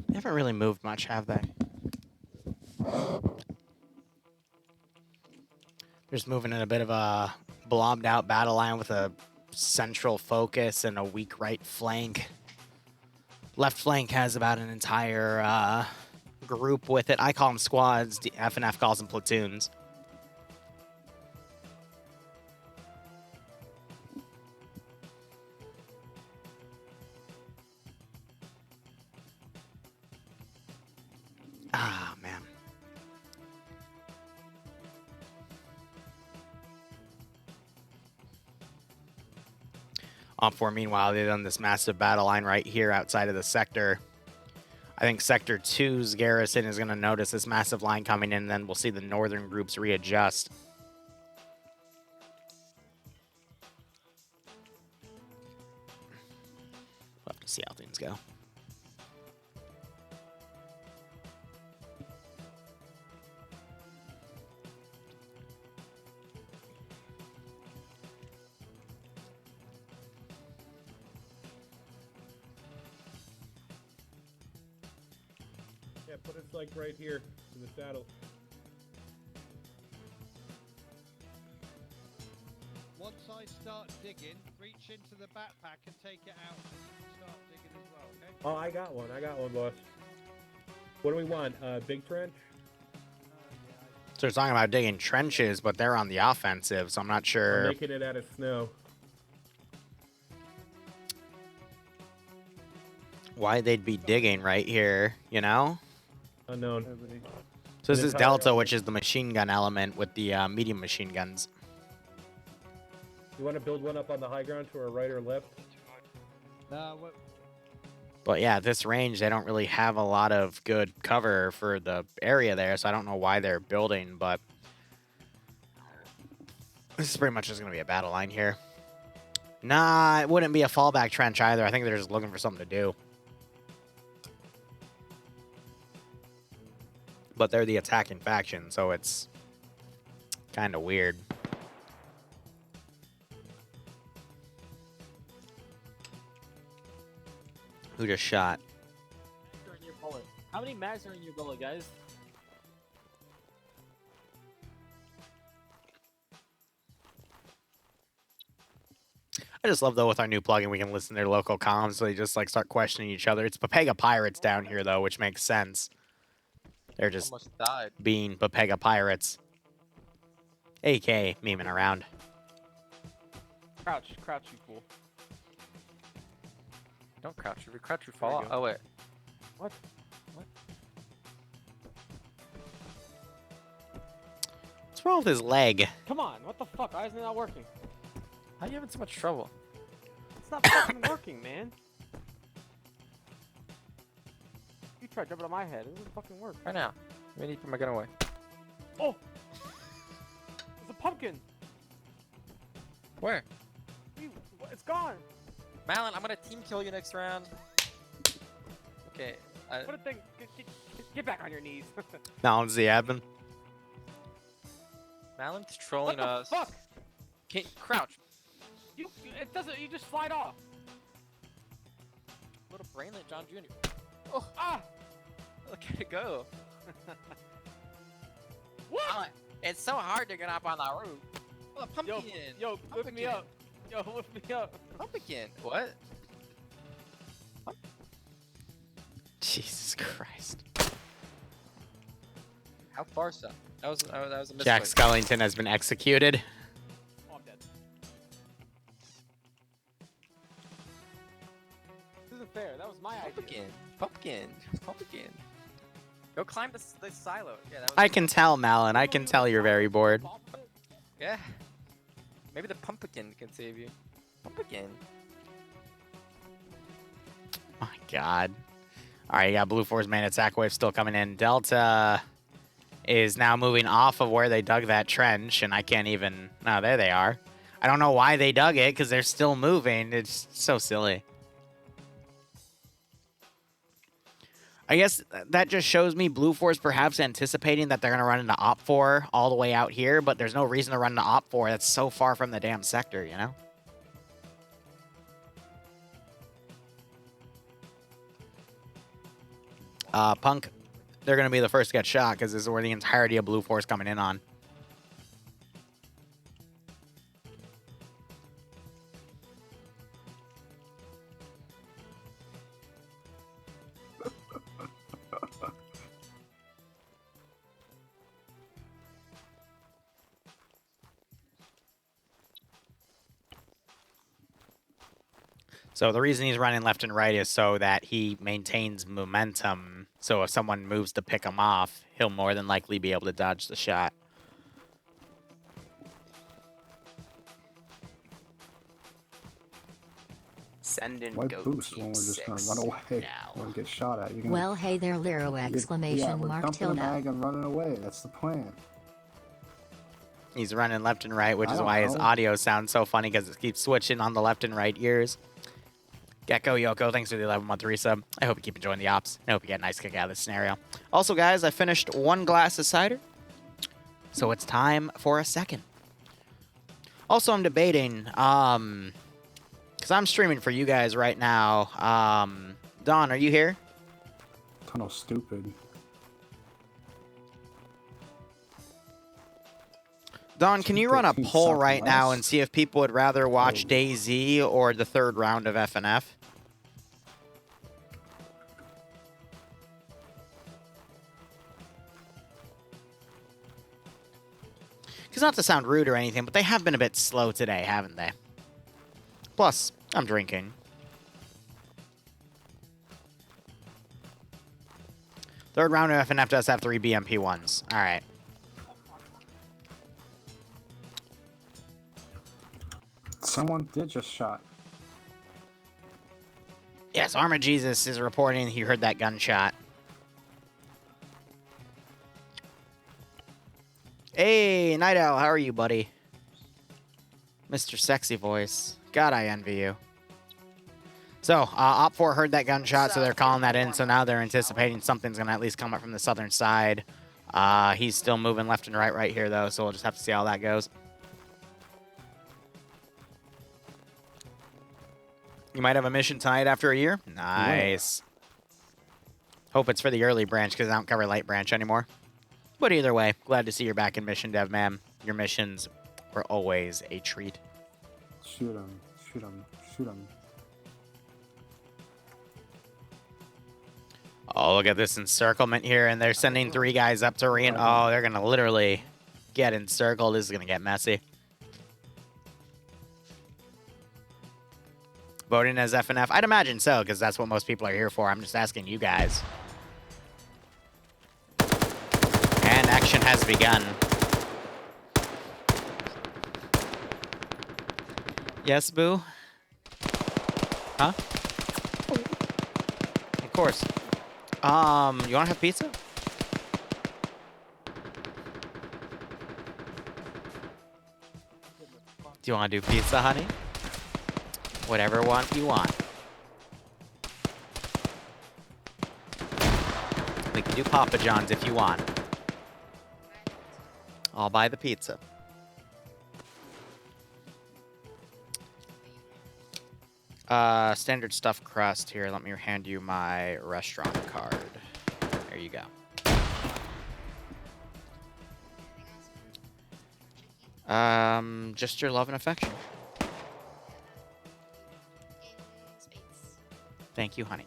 They haven't really moved much, have they? They're just moving in a bit of a blobbed out battle line with a central focus and a weak right flank. Left flank has about an entire group with it. I call them squads. FNF calls them platoons. Ah, man. Op 4, meanwhile, they've done this massive battle line right here outside of the sector. I think Sector 2's garrison is going to notice this massive line coming in, and then we'll see the northern groups readjust. We'll have to see how things go.
Yeah, put us like right here in the saddle.
Once I start digging, reach into the backpack and take it out and start digging as well, okay?
Oh, I got one, boss. What do we want? Big trench?
So they're talking about digging trenches, but they're on the offensive, so I'm not sure.
I'm making it out of snow.
Why they'd be digging right here, you know?
Unknown.
So this is Delta, which is the machine gun element with the medium machine guns.
You want to build one up on the high ground to our right or left?
What?
But yeah, at this range, they don't really have a lot of good cover for the area there, so I don't know why they're building, but this This is pretty much just going to be a battle line here. Nah, it wouldn't be a fallback trench either. I think they're just looking for something to do. But they're the attacking faction, so it's kind of weird. Who just shot?
How many mags are in your bullet, guys?
I just love, though, with our new plugin, we can listen to their local comms, so they just, like, start questioning each other. It's Papega Pirates down here, though, which makes sense. They're just
Almost died.
being Papega Pirates. AK memeing around.
Crouch, you fool.
Don't crouch. If you crouch, you fall off. Oh, wait.
What?
What's wrong with his leg?
Come on, what the fuck? Why isn't it not working?
How are you having so much trouble?
It's not fucking working, man. You tried jumping on my head. It doesn't fucking work.
Right now. I need to put my gun away.
Oh! It's a pumpkin!
Where?
It's gone!
Malin, I'm gonna team kill you next round. Okay.
What a thing! Get back on your knees.
Malin's the admin.
Malin's trolling
what
us.
The fuck?
Can't crouch.
It doesn't. You just slide off.
Little brainlet, John Jr. Oh, look at it go.
What?
It's so hard to get up on the roof. Oh, a pumpkin.
Yo, lift me up. Yo, lift me up.
Pumpkin. What?
Jesus Christ.
How far, son? That was a misclick.
Jack Skellington has been executed.
Oh, I'm dead. This isn't fair. That was my idea.
Pumpkin. Go climb this silo. Yeah, that was.
I can tell, Malin. I can tell you're very bored.
Yeah. Maybe the pumpkin can save you. Pumpkin.
My God. All right, you got Blue Force main attack wave still coming in. Delta is now moving off of where they dug that trench, and I can't even... No, there they are. I don't know why they dug it, because they're still moving. It's so silly. I guess that just shows me Blue Force perhaps anticipating that they're going to run into Op 4 all the way out here, but there's no reason to run into Op 4. That's so far from the damn sector, you know? Punk, they're going to be the first to get shot because this is where the entirety of Blue Force coming in on. So the reason he's running left and right is so that he maintains momentum. So if someone moves to pick him off, he'll more than likely be able to dodge the shot. Send in
Why
go
boost
team
when we're just gonna
6
run away
now.
or get shot at? You're gonna,
Well, hey there, Liru! Exclamation
we're
mark
dumping
tilde.
a mag and running away. That's the plan.
He's running left and right, which
I
is
don't
why his
know.
audio sounds so funny because it keeps switching on the left and right ears. Gecko Yoko, thanks for the 11-month resub. I hope you keep enjoying the ops. I hope you get a nice kick out of this scenario. Also, guys, I finished 1 glass of cider, so it's time for a second. Also, I'm debating, because I'm streaming for you guys right now. Don, are you here?
Tunnel stupid.
Don, can you run a
13
poll right now
less.
and see if people would rather watch DayZ or the 3rd round of FNF? Because not to sound rude or anything, but they have been a bit slow today, haven't they? Plus, I'm drinking. Third round of FNF does have 3 BMP1s. All right.
Someone did just shot.
Yes, Armor Jesus is reporting he heard that gunshot. Hey, Night Owl, how are you, buddy? Mr. Sexy Voice. God, I envy you. So, Op 4 heard that gunshot, so they're calling that in. So now they're anticipating something's going to at least come up from the southern side. He's still moving left and right here, though, so we'll just have to see how that goes. You might have a mission tonight after a year? Nice. Hope it's for the early branch, because I don't cover light branch anymore. But either way, glad to see you're back in mission, Dev, man. Your missions were always a treat.
Shoot him. Shoot him. Shoot him.
Oh, look at this encirclement here, and they're sending 3 guys up to Reen. Oh, they're going to literally get encircled. This is going to get messy. Voting as FNF? I'd imagine so, because that's what most people are here for. I'm just asking you guys. And action has begun. Yes, Boo? Huh? Of course. You want to have pizza? Do you want to do pizza, honey? Whatever one you want. We can do Papa John's if you want. I'll buy the pizza. Standard stuffed crust here. Let me hand you my restaurant card. There you go. Just your love and affection. Thank you, honey.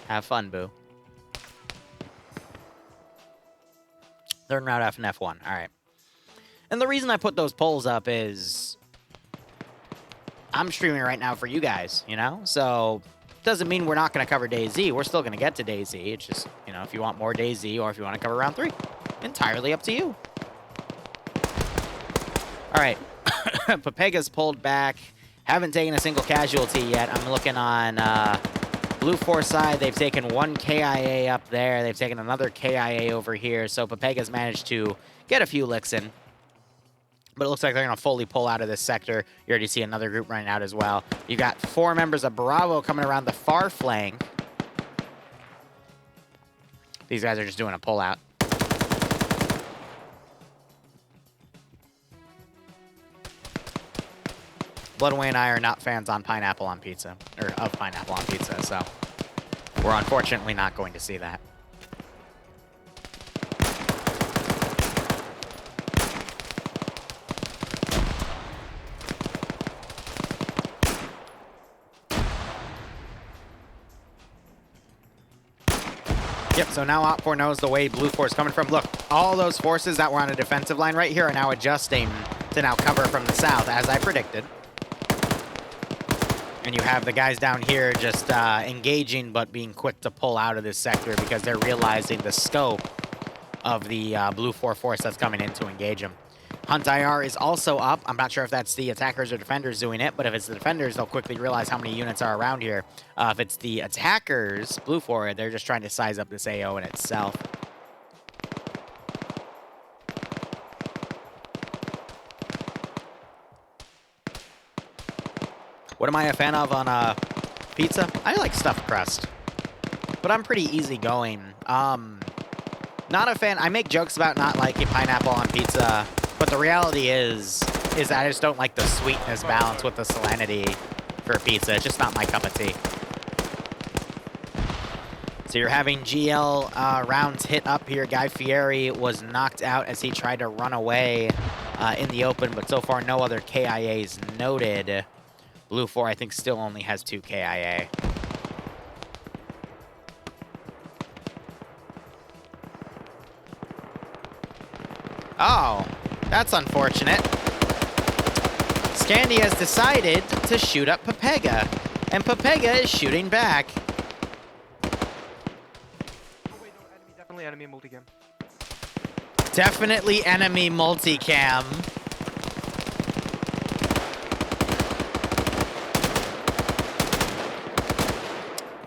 Have fun, Boo. Third round F and F1. All right. And the reason I put those polls up is I'm streaming right now for you guys, you know? So doesn't mean we're not going to cover DayZ. We're still going to get to DayZ. It's just, you know, if you want more DayZ or if you want to cover round 3. Entirely up to you. All right. Pepega's pulled back. Haven't taken a single casualty yet. I'm looking on Blue 4 side. They've taken 1 KIA up there. They've taken another KIA over here. So Pepega's managed to get a few licks in. But it looks like they're going to fully pull out of this sector. You already see another group running out as well. You got 4 members of Bravo coming around the far flank. These guys are just doing a pullout. Bloodaway and I are not fans on pineapple on pizza, or of pineapple on pizza, so we're unfortunately not going to see that. Yep, so now Op 4 knows the way Blue 4 is coming from. Look, all those forces that were on a defensive line right here are now adjusting to now cover from the south, as I predicted. And you have the guys down here just engaging, but being quick to pull out of this sector because they're realizing the scope of the Blue 4 force that's coming in to engage them. Hunt IR is also up. I'm not sure if that's the attackers or defenders doing it, but if it's the defenders, they'll quickly realize how many units are around here. If it's the attackers, Blue 4, they're just trying to size up this AO in itself. What am I a fan of on pizza? I like stuffed crust, but I'm pretty easygoing. Not a fan. I make jokes about not liking pineapple on pizza, but the reality is I just don't like the sweetness balance with the salinity for pizza. It's just not my cup of tea. So you're having GL rounds hit up here. Guy Fieri was knocked out as he tried to run away in the open, but so far no other KIAs noted. Blue 4, I think, still only has 2 KIA. Oh, that's unfortunate. Scandy has decided to shoot up Pepega, and Pepega is shooting back.
Definitely enemy multicam.
Definitely enemy multicam.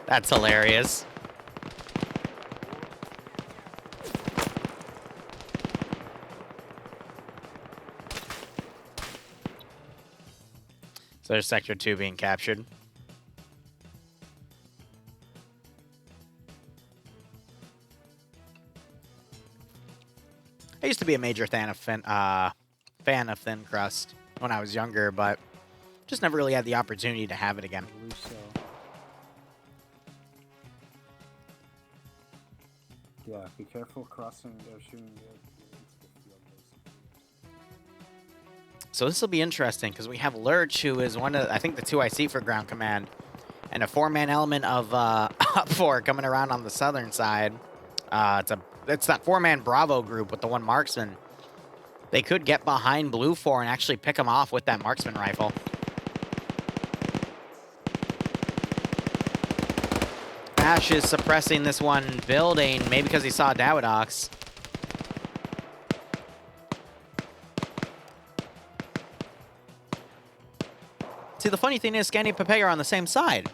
That's hilarious. So there's Sector 2 being captured. I used to be a major fan of Thin Crust when I was younger, but just never really had the opportunity to have it again.
Yeah, be careful crossing. They're shooting the
So this will be interesting because we have Lurch, who is one of, I think, the 2 I see for ground command, and a 4-man element of Up 4 coming around on the southern side. It's that 4-man Bravo group with the 1 marksman. They could get behind Blue 4 and actually pick him off with that marksman rifle. Ash is suppressing this one building, maybe because he saw Dawidox. See, the funny thing is, Scandy and Pepe are on the same side.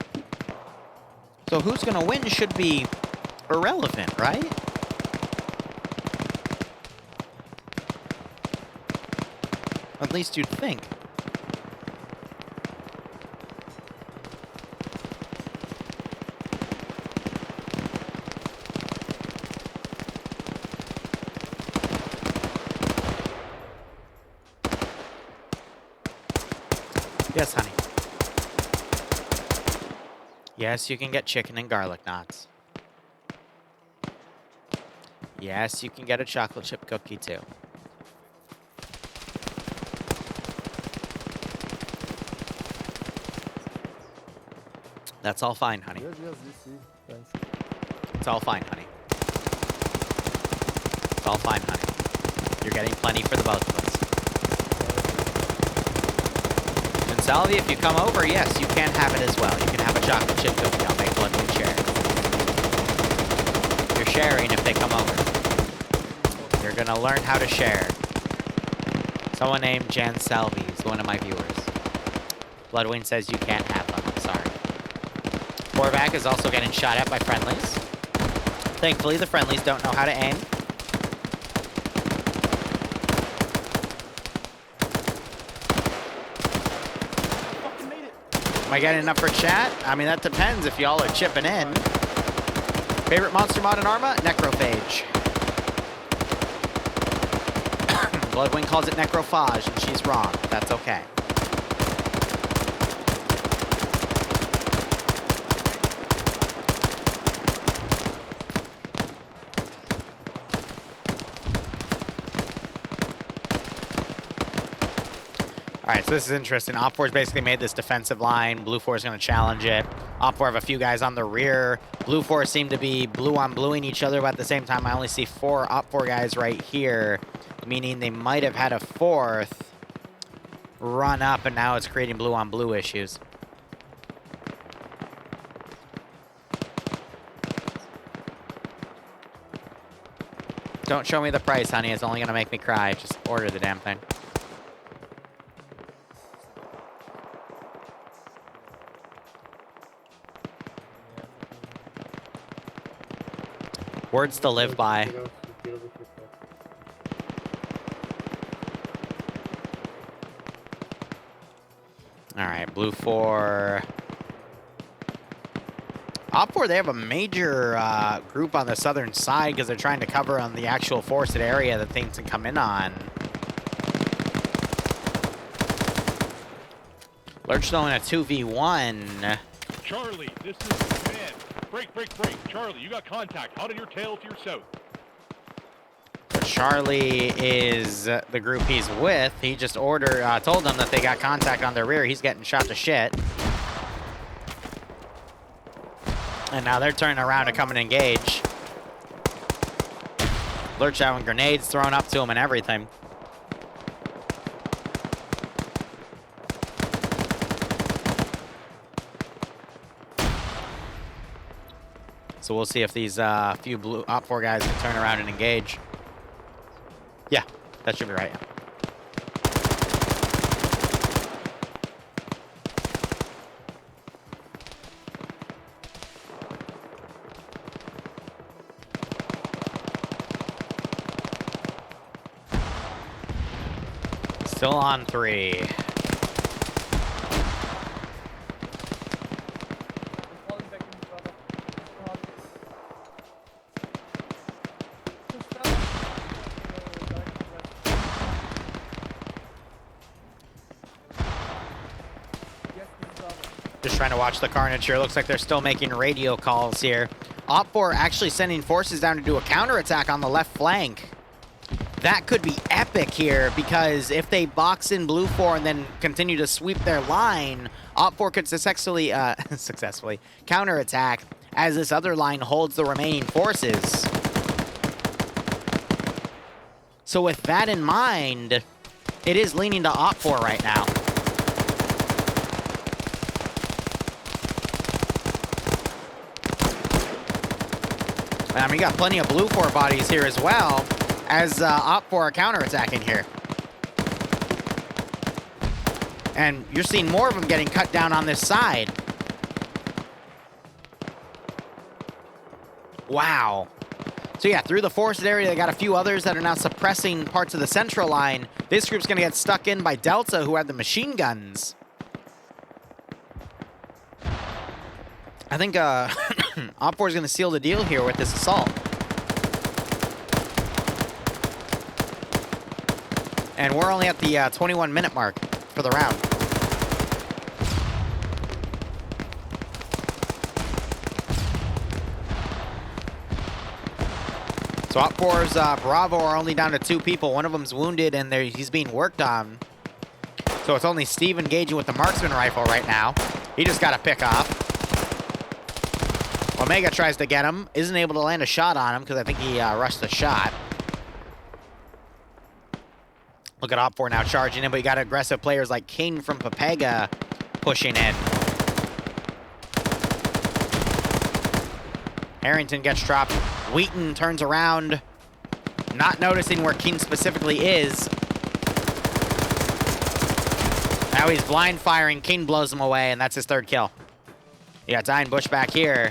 So who's going to win should be irrelevant, right? At least you'd think. Yes, honey. Yes, you can get chicken and garlic knots. Yes, you can get a chocolate chip cookie, too. That's all fine, honey. It's all fine, honey. It's all fine, honey. You're getting plenty for the both of us. Salvi, if you come over, yes, you can have it as well. You can have a chocolate chip cookie. I'll make Bloodwind share. You're sharing if they come over. You're gonna learn how to share. Someone named Jan Salvi is one of my viewers. Bloodwind says you can't have them. I'm sorry. Korvac is also getting shot at by friendlies. Thankfully, the friendlies don't know how to aim. Am I getting enough for chat? I mean, that depends if y'all are chipping in. Favorite monster mod in Arma? Necrophage. Bloodwind calls it Necrophage, and she's wrong. That's okay. Alright, so this is interesting. Op 4's basically made this defensive line. Blue 4 is going to challenge it. Op 4 have a few guys on the rear. Blue 4 seem to be blue on bluing each other, but at the same time, I only see 4 Op 4 guys right here, meaning they might have had a 4th run up, and now it's creating blue on blue issues. Don't show me the price, honey. It's only going to make me cry. Just order the damn thing. Words to live by. All right, Blue 4. Op 4, they have a major group on the southern side because they're trying to cover on the actual forested area that things can come in on. Lurch though in a 2v1.
Charlie, this is command. Break. Charlie, you got contact. Out on your tail to your south.
Charlie is the group he's with. He just told them that they got contact on their rear. He's getting shot to shit. And now they're turning around to come and engage. Lurch having grenades thrown up to him and everything. So we'll see if these few blue Op 4 guys can turn around and engage. Yeah, that should be right. Still on 3. Just trying to watch the carnage here. Looks like they're still making radio calls here. Op4 actually sending forces down to do a counterattack on the left flank. That could be epic here, because if they box in Blue 4 and then continue to sweep their line, Op4 could successfully counterattack as this other line holds the remaining forces. So with that in mind, it is leaning to Op4 right now. We got plenty of Blue 4 bodies here as well, as Op4 are counterattacking here. And you're seeing more of them getting cut down on this side. Wow. So yeah, through the forested area, they got a few others that are now suppressing parts of the central line. This group's going to get stuck in by Delta, who have the machine guns. I think Op4 is going to seal the deal here with this assault. And we're only at the 21-minute mark for the round. So Op4's Bravo are only down to 2 people. One of them's wounded, and he's being worked on. So it's only Steve engaging with the marksman rifle right now. He just got a pick off. Omega tries to get him. Isn't able to land a shot on him because I think he rushed the shot. Look at Op4 now charging in, but you got aggressive players like King from Papega pushing in. Harrington gets dropped. Wheaton turns around, not noticing where King specifically is. Now he's blind firing. King blows him away, and that's his 3rd kill. You got Dying Bush back here.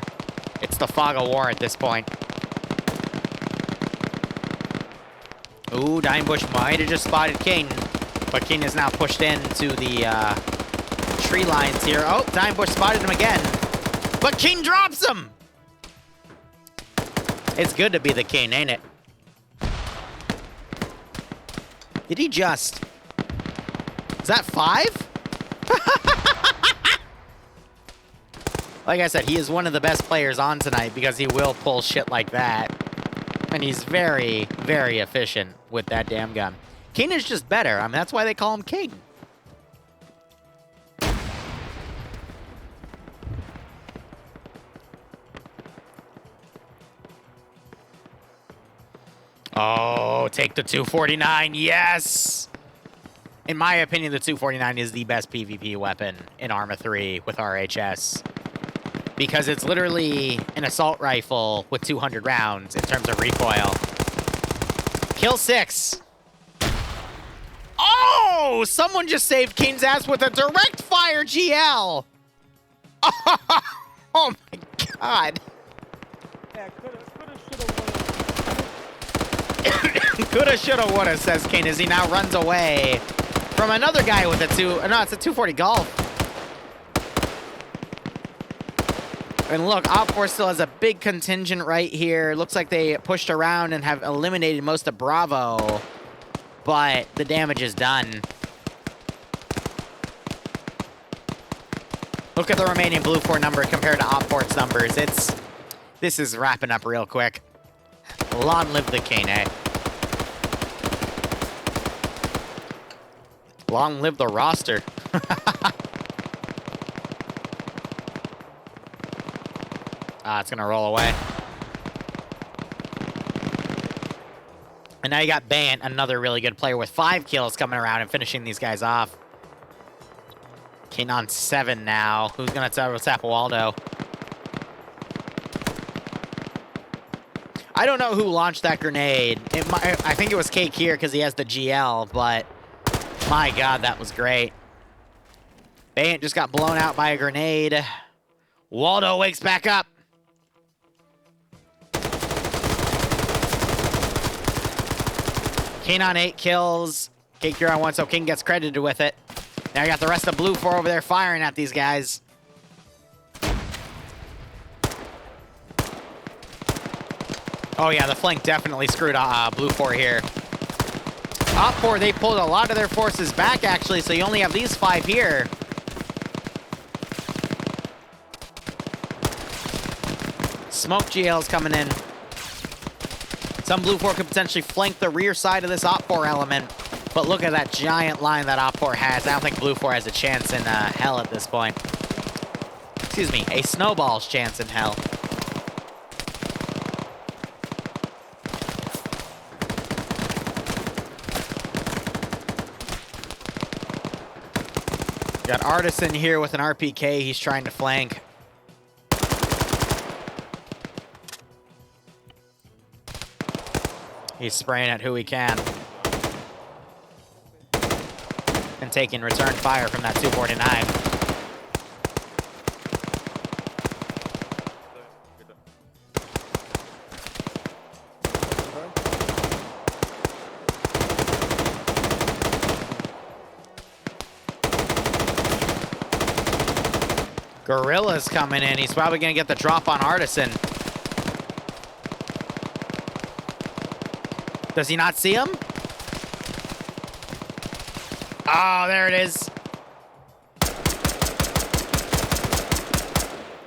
It's the fog of war at this point. Ooh, Dying Bush might have just spotted King, but King is now pushed into the tree lines here. Oh, Dying Bush spotted him again, but King drops him! It's good to be the King, ain't it? Did he just... Is that 5? Like I said, he is one of the best players on tonight because he will pull shit like that. And he's very, very efficient with that damn gun. King is just better. I mean, that's why they call him King. Oh, take the 249. Yes! In my opinion, the 249 is the best PvP weapon in Arma 3 with RHS. Because it's literally an assault rifle with 200 rounds in terms of recoil. Kill 6. Oh! Someone just saved King's ass with a direct fire GL! Oh my god.
Yeah, coulda,
Coulda, shoulda, woulda, says Kane as he now runs away from another guy with a it's a 240 Golf. And look, Op4 still has a big contingent right here. Looks like they pushed around and have eliminated most of Bravo, but the damage is done. Look at the remaining Blue 4 number compared to Op4's numbers. This is wrapping up real quick. Long live the King, eh? Long live the roster. It's gonna roll away. And now you got Bant, another really good player with 5 kills coming around and finishing these guys off. King on 7 now. Who's gonna tap Waldo? I don't know who launched that grenade. I think it was Cake here because he has the GL, but my god, that was great. Bant just got blown out by a grenade. Waldo wakes back up. King on 8 kills. Cake here on 1, so King gets credited with it. Now you got the rest of Blue 4 over there firing at these guys. Oh yeah, the flank definitely screwed Blue 4 here. Op 4, they pulled a lot of their forces back actually, so you only have these 5 here. smoke GLs coming in. Some Blue 4 could potentially flank the rear side of this Op 4 element. But look at that giant line that Op 4 has. I don't think Blue 4 has a chance in hell at this point. Excuse me, a snowball's chance in hell. Got Artisan here with an RPK. He's trying to flank. He's spraying at who he can. And taking return fire from that 249. Gorilla's coming in. He's probably going to get the drop on Artisan. Does he not see him? Oh, there it is.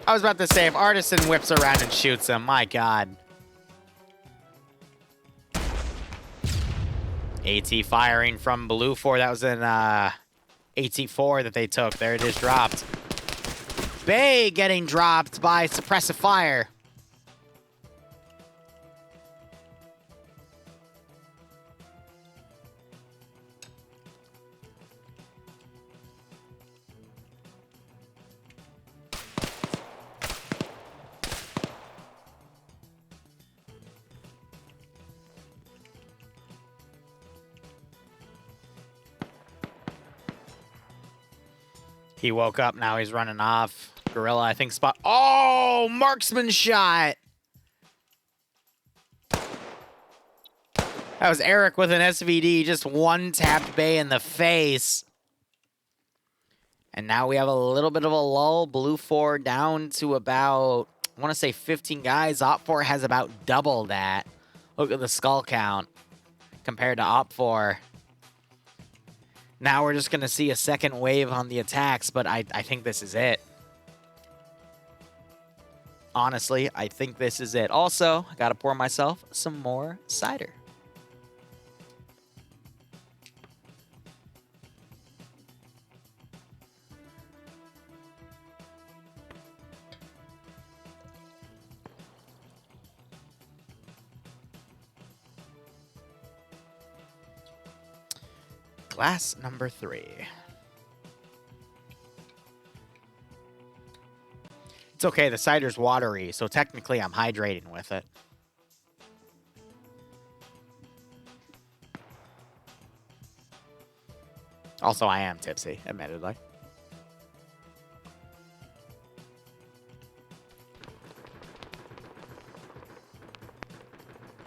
I was about to say, if Artisan whips around and shoots him, my God. AT firing from Blue 4. That was an AT4 that they took. There it is, dropped. Bay getting dropped by suppressive fire. He woke up, now he's running off. Gorilla, I think, spot. Oh, marksman shot. That was Eric with an SVD, just one-tapped Bay in the face. And now we have a little bit of a lull. Blue 4 down to about, I want to say 15 guys. Op 4 has about double that. Look at the skull count compared to Op 4. Now we're just going to see a second wave on the attacks, but I think this is it. Honestly, I think this is it. Also, I got to pour myself some more cider. Glass number 3. It's okay, the cider's watery, so technically I'm hydrating with it. Also, I am tipsy, admittedly.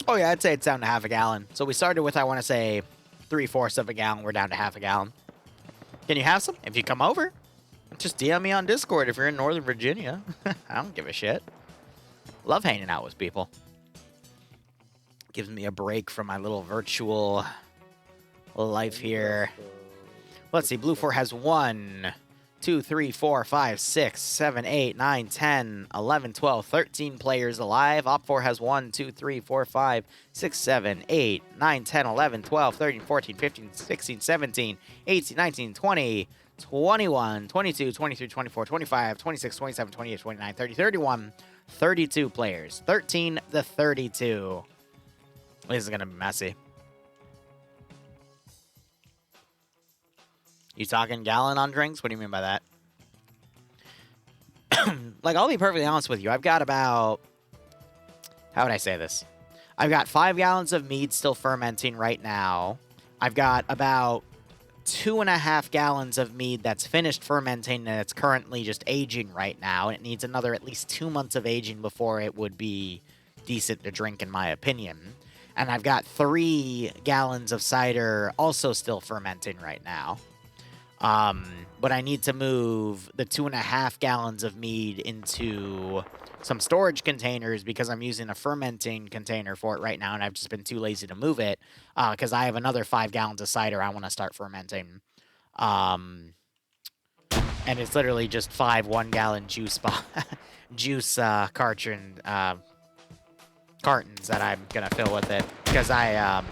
Oh yeah, I'd say it's down to half a gallon. So we started with, I want to say, 3/4 of a gallon. We're down to half a gallon. Can you have some? If you come over, just DM me on Discord if you're in Northern Virginia. I don't give a shit. Love hanging out with people. Gives me a break from my little virtual life here. Let's see. Blue 4 has 1, 2, 3, 4, 5, 6, 7, 8, 9, 10, 11, 12, 13 players alive. Op 4 has 1, 2, 3, 4, 5, 6, 7, 8, 9, 10, 11, 12, 13, 14, 15, 16, 17, 18, 19, 20, 21, 22, 23, 24, 25, 26, 27, 28, 29, 30, 31, 32 players. 13 to 32. This is going to be messy. You talking gallon on drinks? What do you mean by that? Like, I'll be perfectly honest with you. I've got about... How would I say this? I've got 5 gallons of mead still fermenting right now. I've got about 2.5 gallons of mead that's finished fermenting and it's currently just aging right now. It needs another at least 2 months of aging before it would be decent to drink, in my opinion. And I've got 3 gallons of cider also still fermenting right now. But I need to move the 2.5 gallons of mead into some storage containers because I'm using a fermenting container for it right now, and I've just been too lazy to move it because I have another 5 gallons of cider I want to start fermenting. And And it's literally just 5 1-gallon juice cartons that I'm gonna fill with it, because I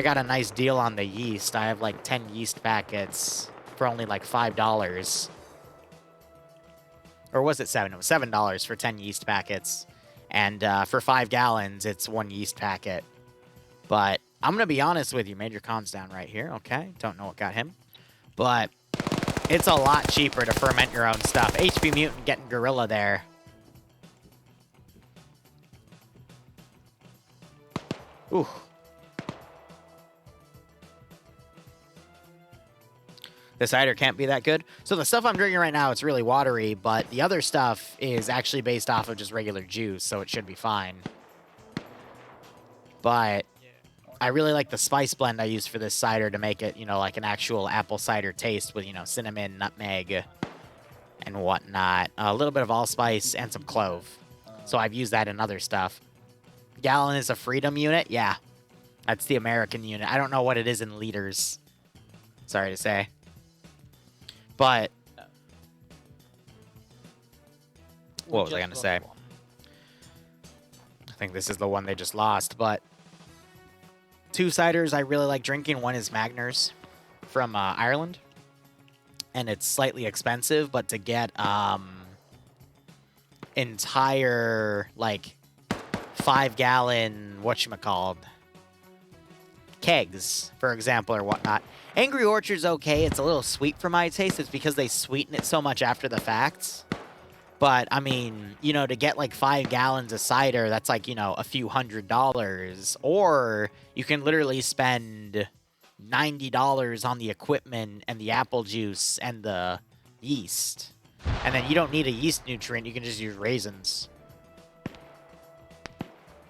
got a nice deal on the yeast. I have like 10 yeast packets for only like $5. Or was it 7? It was $7 for 10 yeast packets. And for 5 gallons, it's 1 yeast packet. But I'm going to be honest with you. Major Con's down right here. Okay. Don't know what got him. But it's a lot cheaper to ferment your own stuff. HP Mutant getting Gorilla there. Ooh. The cider can't be that good. So the stuff I'm drinking right now, it's really watery, but the other stuff is actually based off of just regular juice, so it should be fine. But I really like the spice blend I used for this cider to make it, you know, like an actual apple cider taste with, you know, cinnamon, nutmeg, and whatnot. A little bit of allspice and some clove. So I've used that in other stuff. Gallon is a Freedom unit? Yeah. That's the American unit. I don't know what it is in liters. Sorry to say. But what was I going to say? I think this is the one they just lost, but 2 ciders I really like drinking. One is Magners from Ireland, and it's slightly expensive, but to get entire, like, 5-gallon, whatchamacallit, kegs, for example, or whatnot. Angry Orchard's okay. It's a little sweet for my taste. It's because they sweeten it so much after the fact. But, I mean, you know, to get like 5 gallons of cider, that's like, you know, a few $100s. Or you can literally spend $90 on the equipment and the apple juice and the yeast. And then you don't need a yeast nutrient. You can just use raisins.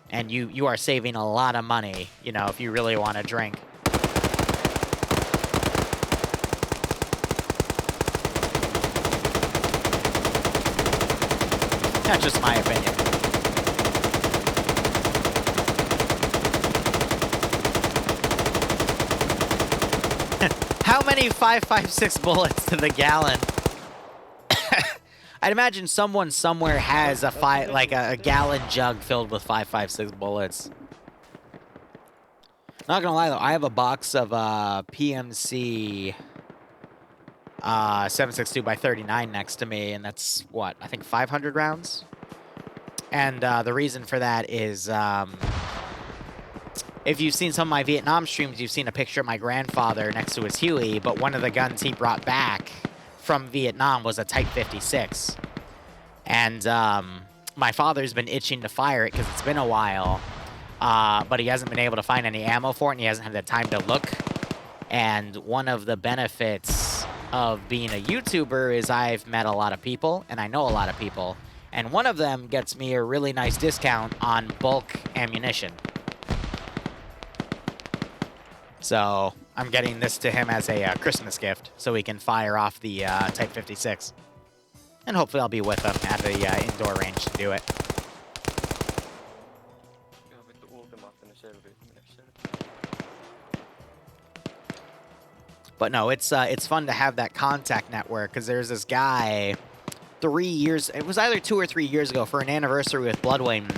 And you are saving a lot of money, you know, if you really want to drink. That's just my opinion. How many 5.56 bullets to the gallon? I'd imagine someone somewhere has a gallon jug filled with 5.56 bullets. Not gonna lie though, I have a box of PMC 7.62x39 next to me, and that's what, I think 500 rounds. And the reason for that is, if you've seen some of my Vietnam streams, you've seen a picture of my grandfather next to his Huey, but one of the guns he brought back from Vietnam was a Type 56. And my father's been itching to fire it because it's been a while, but he hasn't been able to find any ammo for it, and he hasn't had the time to look. And one of the benefits of being a YouTuber is I've met a lot of people, and I know a lot of people, and one of them gets me a really nice discount on bulk ammunition. So I'm getting this to him as a Christmas gift, so he can fire off the Type 56. And hopefully I'll be with him at the indoor range to do it. But no, it's fun to have that contact network, because there's this guy 3 years, it was either 2 or 3 years ago, for an anniversary with Bloodwing.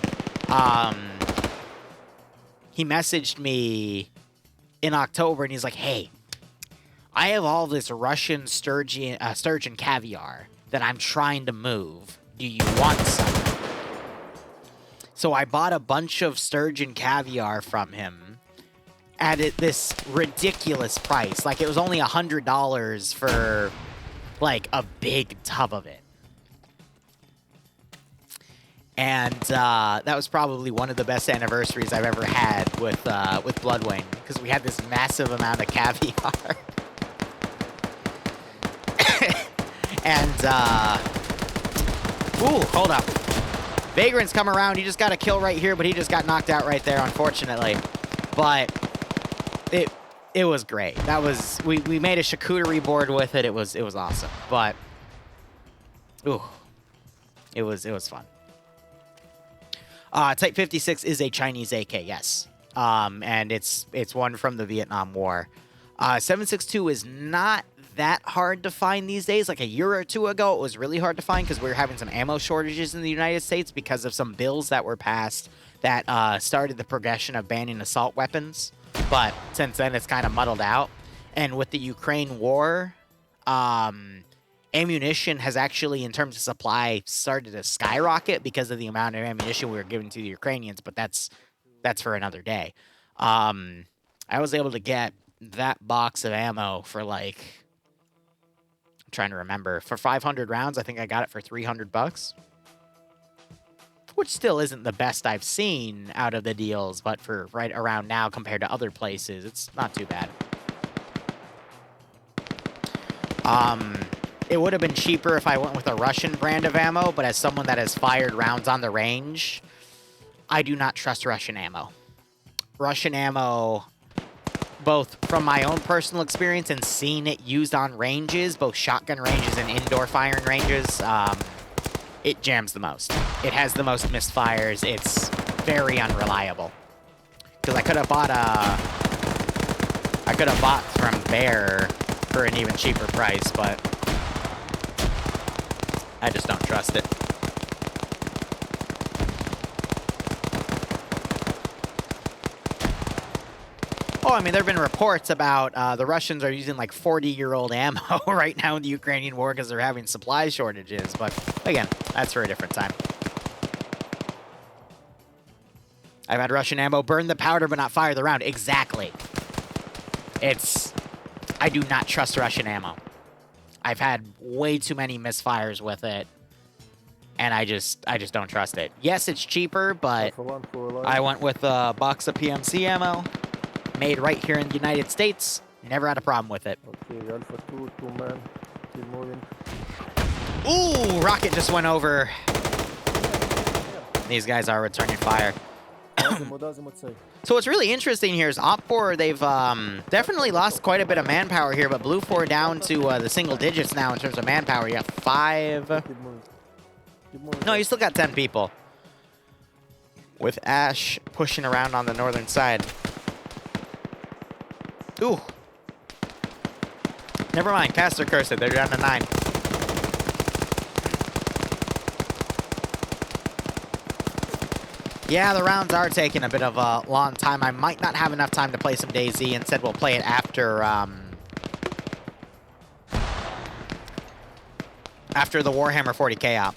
He messaged me in October, and he's like, hey, I have all this Russian sturgeon caviar that I'm trying to move. Do you want some? So I bought a bunch of sturgeon caviar from him at this ridiculous price. Like, it was only $100 for, like, a big tub of it. And that was probably one of the best anniversaries I've ever had with Bloodwing, because we had this massive amount of caviar. And, ooh, hold up. Vagrant's come around. He just got a kill right here, but he just got knocked out right there, unfortunately. But it was great. That was, we made a charcuterie board with it. It was awesome. But, ooh, it was fun. Type 56 is a Chinese AK, yes. And it's one from the Vietnam War. 7.62 is not that hard to find these days. Like a year or two ago, it was really hard to find because we were having some ammo shortages in the United States because of some bills that were passed that started the progression of banning assault weapons. But since then, it's kind of muddled out. And with the Ukraine war, ammunition has actually, in terms of supply, started to skyrocket because of the amount of ammunition we were giving to the Ukrainians. But that's for another day. I was able to get that box of ammo for like, I'm trying to remember, for 500 rounds. I think I got it for $300, which still isn't the best I've seen out of the deals, but for right around now compared to other places, it's not too bad. It would have been cheaper if I went with a Russian brand of ammo, but as someone that has fired rounds on the range, I do not trust Russian ammo. Russian ammo, both from my own personal experience and seeing it used on ranges, both shotgun ranges and indoor firing ranges, it jams the most. It has the most misfires. It's very unreliable. Because I could have bought from Bear for an even cheaper price, but I just don't trust it. Oh, I mean, there have been reports about the Russians are using like 40-year-old ammo right now in the Ukrainian war because they're having supply shortages. But again, that's for a different time. I've had Russian ammo burn the powder but not fire the round. Exactly. I do not trust Russian ammo. I've had way too many misfires with it, and I just don't trust it. Yes, it's cheaper, but I went with a box of PMC ammo. Made right here in the United States. Never had a problem with it.
Okay, Alpha 2, 2 man. Keep moving.
Ooh, rocket just went over. These guys are returning fire. So what's really interesting here is Op4, they've definitely lost quite a bit of manpower here, but Blue 4 down to the single digits now in terms of manpower. You got 5.
Keep moving. Keep moving.
No, you still got 10 people. With Ash pushing around on the northern side. Ooh. Never mind. Cast or curse it. They're down to 9. Yeah, the rounds are taking a bit of a long time. I might not have enough time to play some DayZ. Instead, we'll play it after the Warhammer 40k op.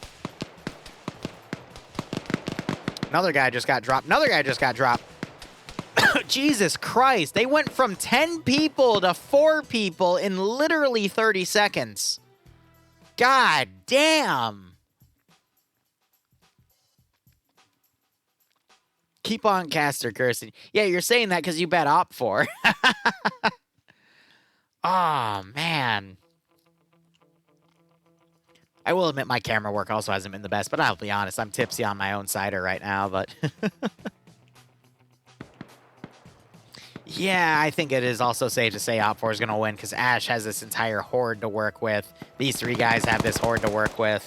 Another guy just got dropped. Another guy just got dropped. Jesus Christ. They went from 10 people to 4 people in literally 30 seconds. God damn. Keep on caster cursing. Yeah, you're saying that because you bet Op4. Oh, man. I will admit my camera work also hasn't been the best, but I'll be honest, I'm tipsy on my own cider right now, but... Yeah, I think it is also safe to say Op4 is going to win because Ash has this entire horde to work with. These 3 guys have this horde to work with.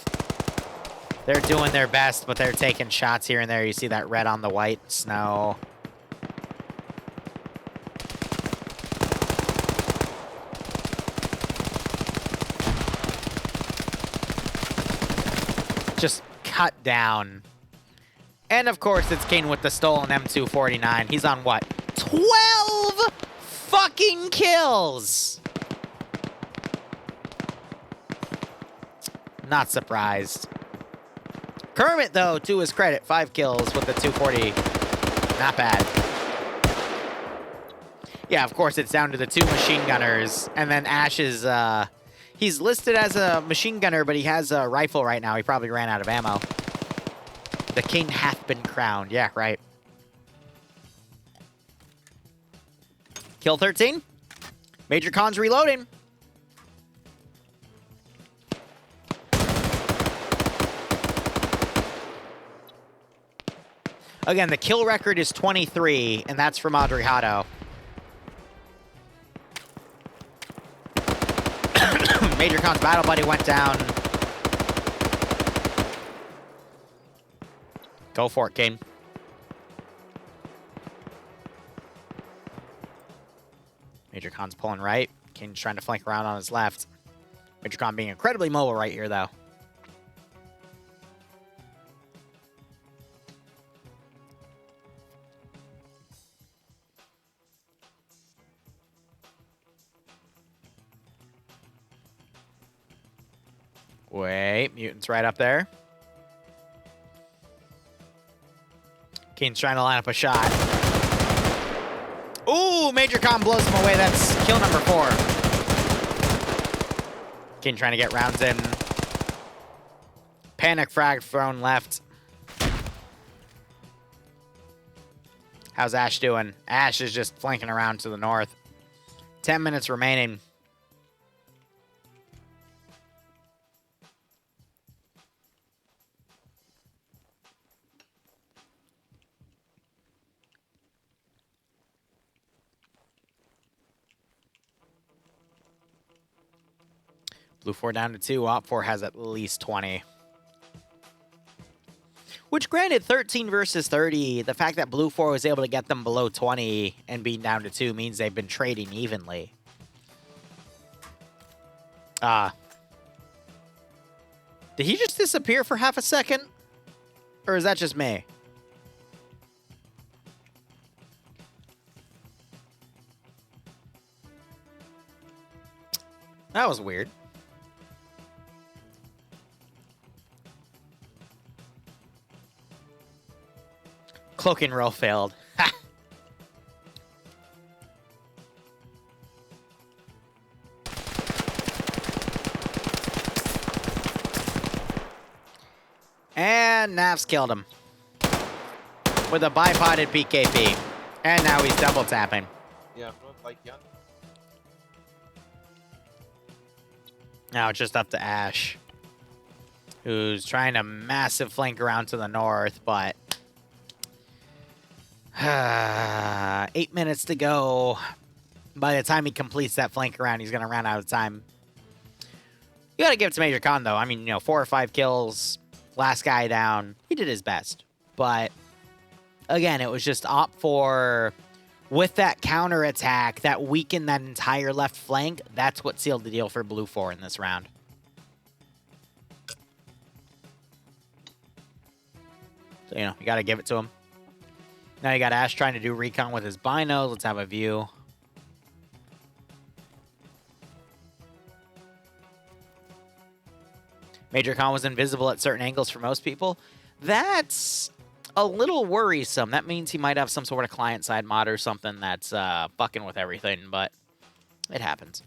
They're doing their best, but they're taking shots here and there. You see that red on the white snow. Just cut down. And of course, it's King with the stolen M249. He's on what? 12 fucking kills! Not surprised. Kermit, though, to his credit, 5 kills with the 240. Not bad. Yeah, of course, it's down to the 2 machine gunners. And then Ash is, he's listed as a machine gunner, but he has a rifle right now. He probably ran out of ammo. The king hath been crowned. Yeah, right. Kill 13. Major Khan's reloading. Again, the kill record is 23, and that's from Adriano. Major Khan's battle buddy went down. Go for it, Kane. Major Khan's pulling right. King's trying to flank around on his left. Major Con being incredibly mobile right here, though. Wait, Mutant's right up there. Keen's trying to line up a shot. Ooh, Major Con blows him away. That's kill number 4. Keen trying to get rounds in. Panic frag thrown left. How's Ash doing? Ash is just flanking around to the north. 10 minutes remaining. Blue 4 down to 2. Op 4 has at least 20. Which, granted, 13 versus 30, the fact that Blue 4 was able to get them below 20 and being down to 2 means they've been trading evenly. Did he just disappear for half a second? Or is that just me? That was weird. Cloak and roll failed. Ha! And Navs killed him. With a bipoded PKP. And now he's double tapping.
Yeah, like young.
Now it's just up to Ash. Who's trying to massive flank around to the north, but 8 minutes to go. By the time he completes that flank around, he's going to run out of time. You got to give it to Major Con, though. I mean, 4 or 5 kills. Last guy down. He did his best. But, again, it was just opt for, with that counter attack that weakened that entire left flank. That's what sealed the deal for Blue 4 in this round. So, you got to give it to him. Now you got Ash trying to do recon with his binos. Let's have a view. Major Con was invisible at certain angles for most people. That's a little worrisome. That means he might have some sort of client-side mod or something that's fucking with everything, but it happens.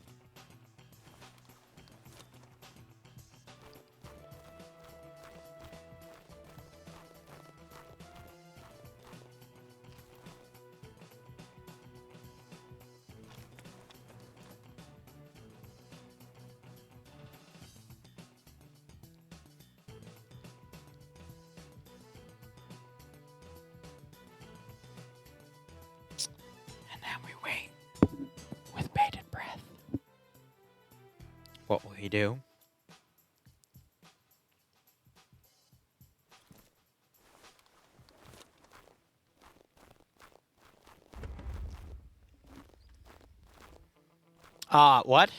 What will he do? What?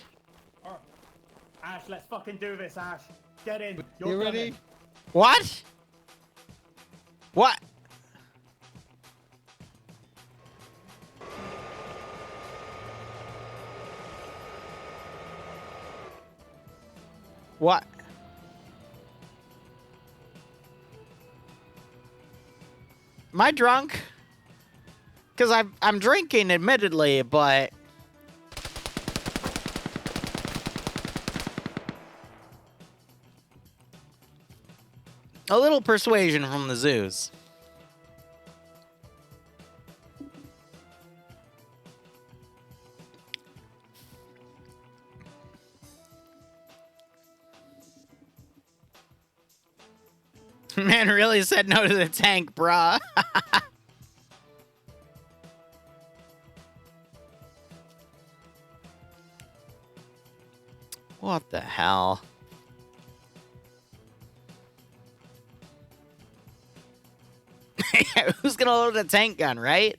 Ash, let's fucking do this, Ash. Get in.
You ready?
What? What? What? Am I drunk? Because I'm drinking, admittedly, but... a little persuasion from the zoos. Man really said no to the tank, bruh. What the hell? Who's gonna load a tank gun, right?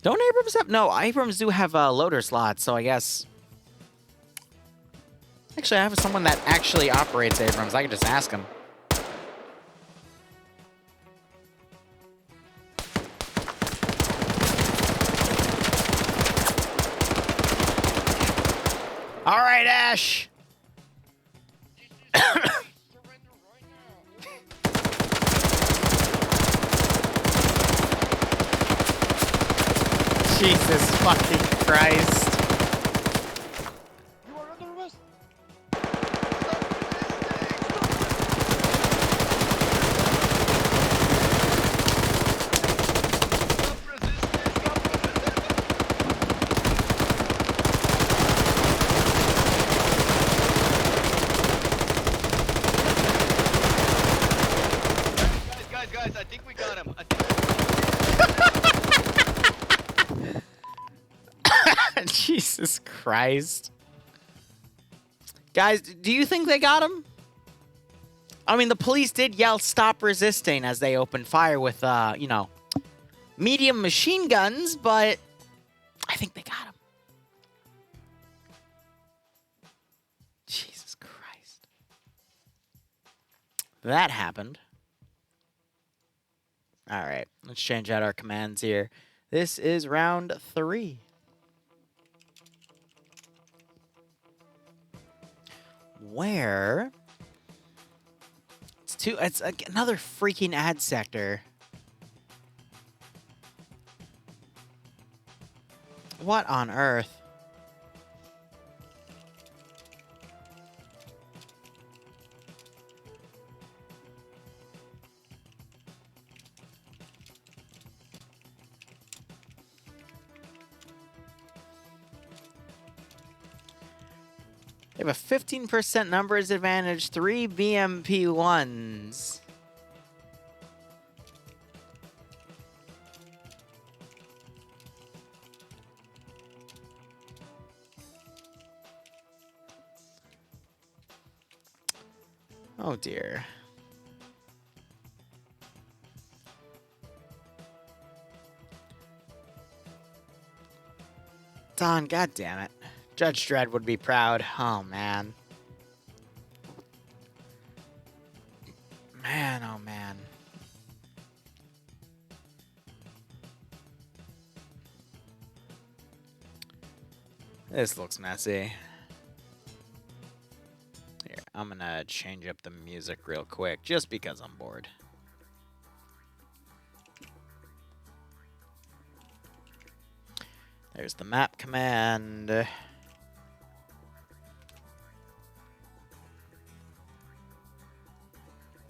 Don't Abrams have... No, Abrams do have loader slots, so I guess... Actually, I have someone that actually operates Abrams. I can just ask him. All right, Ash. Jesus fucking Christ.
You are under arrest. Guys, I think we got him.
Jesus Christ. Guys, do you think they got him? I mean, the police did yell, "Stop resisting," as they opened fire with, you know, medium machine guns, but I think they got him. Jesus Christ. That happened. All right, let's change out our commands here. This is round 3. Where it's another freaking ad sector. What on earth? They have a 15% numbers advantage, 3 BMP1s. Oh dear. Don, goddammit. Judge Dredd would be proud. Oh, man. Man, oh, man. This looks messy. Here, I'm gonna change up the music real quick, just because I'm bored. There's the map command.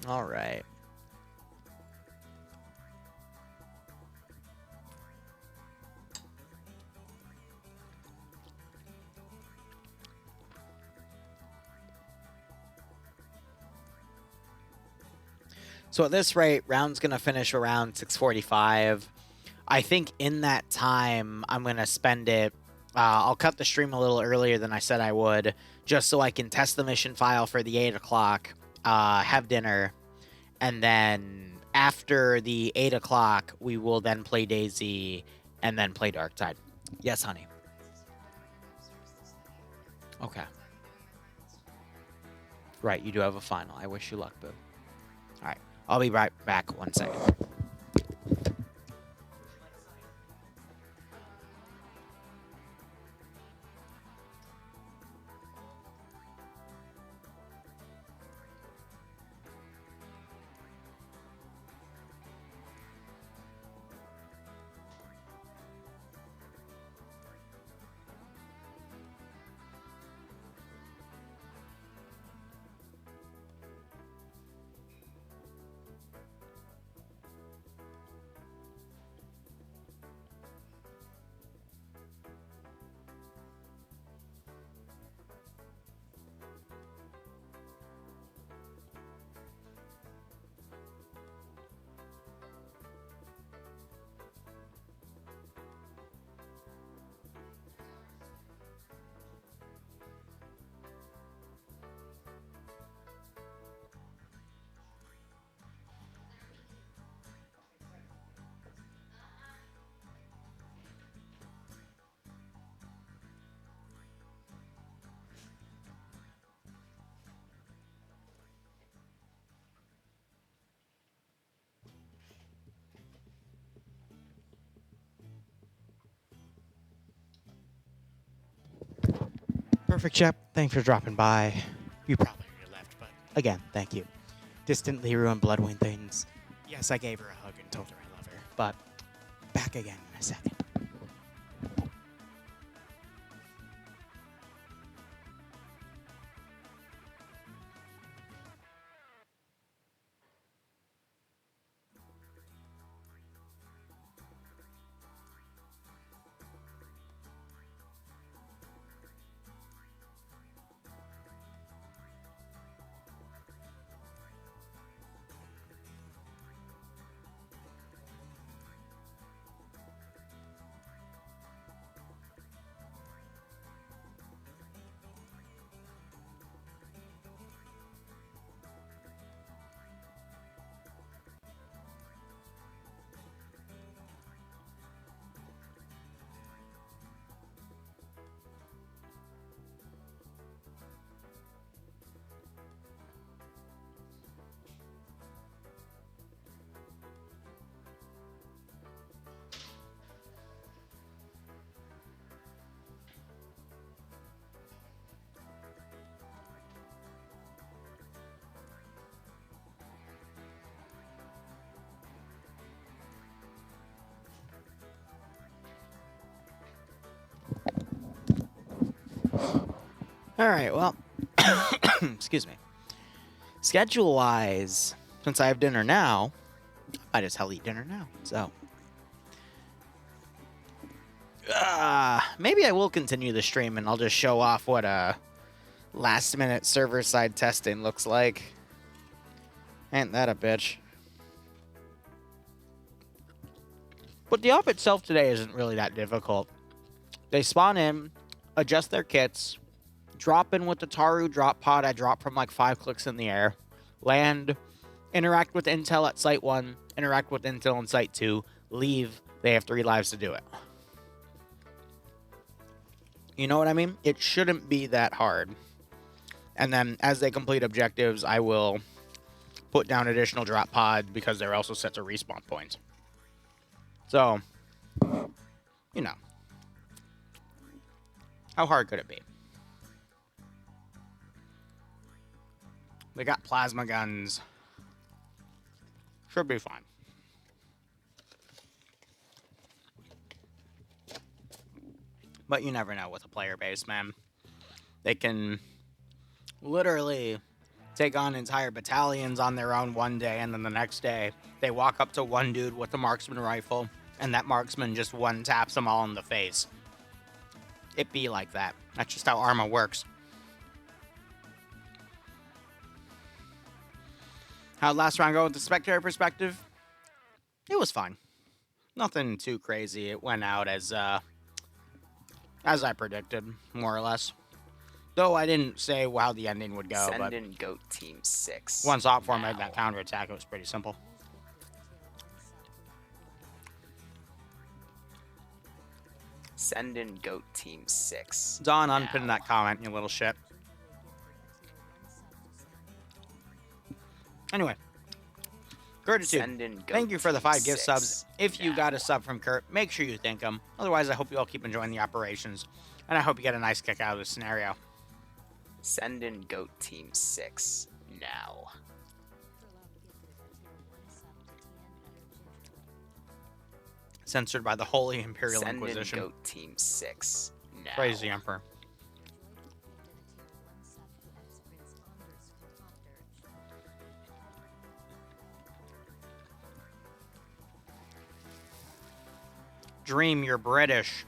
All right. So at this rate, round's going to finish around 6:45. I think in that time, I'm going to spend it... I'll cut the stream a little earlier than I said I would, just so I can test the mission file for the 8 o'clock, have dinner, and then after the 8 o'clock, we will then play DayZ and then play Darktide. Yes, honey. Okay. Right, you do have a final. I wish you luck, boo. All right, I'll be right back 1 second. Perfect Chep, thanks for dropping by. You probably already left, but again, thank you. Distant Liru and Bloodwing things. Yes, I gave her a hug and told her I love her, but back again in a second. All right, well, excuse me. Schedule-wise, since I have dinner now, I just hell eat dinner now. So, maybe I will continue the stream and I'll just show off what last-minute server-side testing looks like. Ain't that a bitch? But the op itself today isn't really that difficult. They spawn in, adjust their kits, drop in with the Taru drop pod I drop from like 5 clicks in the air, land, interact with intel at Site 1, interact with intel in Site 2, leave. They have 3 lives to do it. You know what I mean? It shouldn't be that hard. And then as they complete objectives, I will put down additional drop pod because they're also set to respawn points. So, you know. How hard could it be? They got plasma guns. Should be fine. But you never know with a player base, man. They can literally take on entire battalions on their own one day, and then the next day, they walk up to one dude with a marksman rifle, and that marksman just one-taps them all in the face. It be like that. That's just how Arma works. How'd last round go with the spectator perspective? It was fine. Nothing too crazy. It went out as I predicted, more or less. Though I didn't say how the ending would go.
Send in Goat Team 6.
Once Op 4 made that counterattack, it was pretty simple.
Send in Goat Team 6.
Don, unpin that comment, you little shit. Anyway, Gratitude, thank you for the 5 gift subs. If you got a sub from Kurt, make sure you thank him. Otherwise, I hope you all keep enjoying the operations. And I hope you get a nice kick out of this scenario.
Send in Goat Team 6 now.
Censored by the Holy Imperial
Send
Inquisition.
In Goat Team 6 now.
Praise the Emperor. Dream, you're British.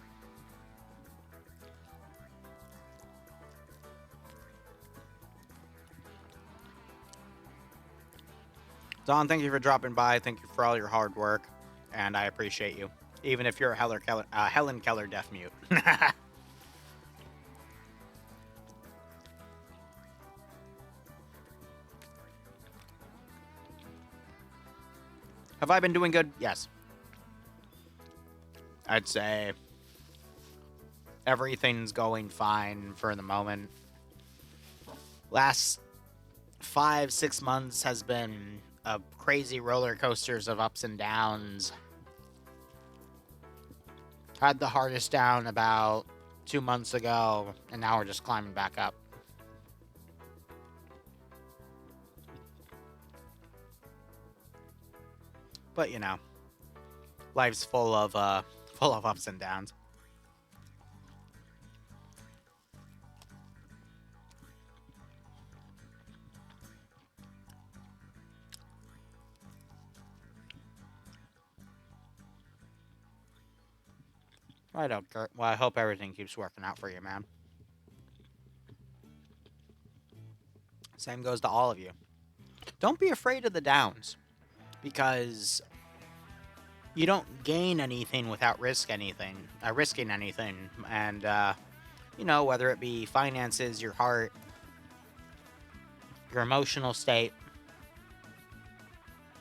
Don, thank you for dropping by. Thank you for all your hard work. And I appreciate you. Even if you're a Helen Keller deaf mute. Have I been doing good? Yes. I'd say everything's going fine for the moment. Last 5-6 months has been a crazy roller coasters of ups and downs. Had the hardest down about 2 months ago, and now we're just climbing back up. But, you know, life's full of ups and downs. Right up, Kurt. Well, I hope everything keeps working out for you, man. Same goes to all of you. Don't be afraid of the downs, because you don't gain anything without risking anything. And, you know, whether it be finances, your heart, your emotional state,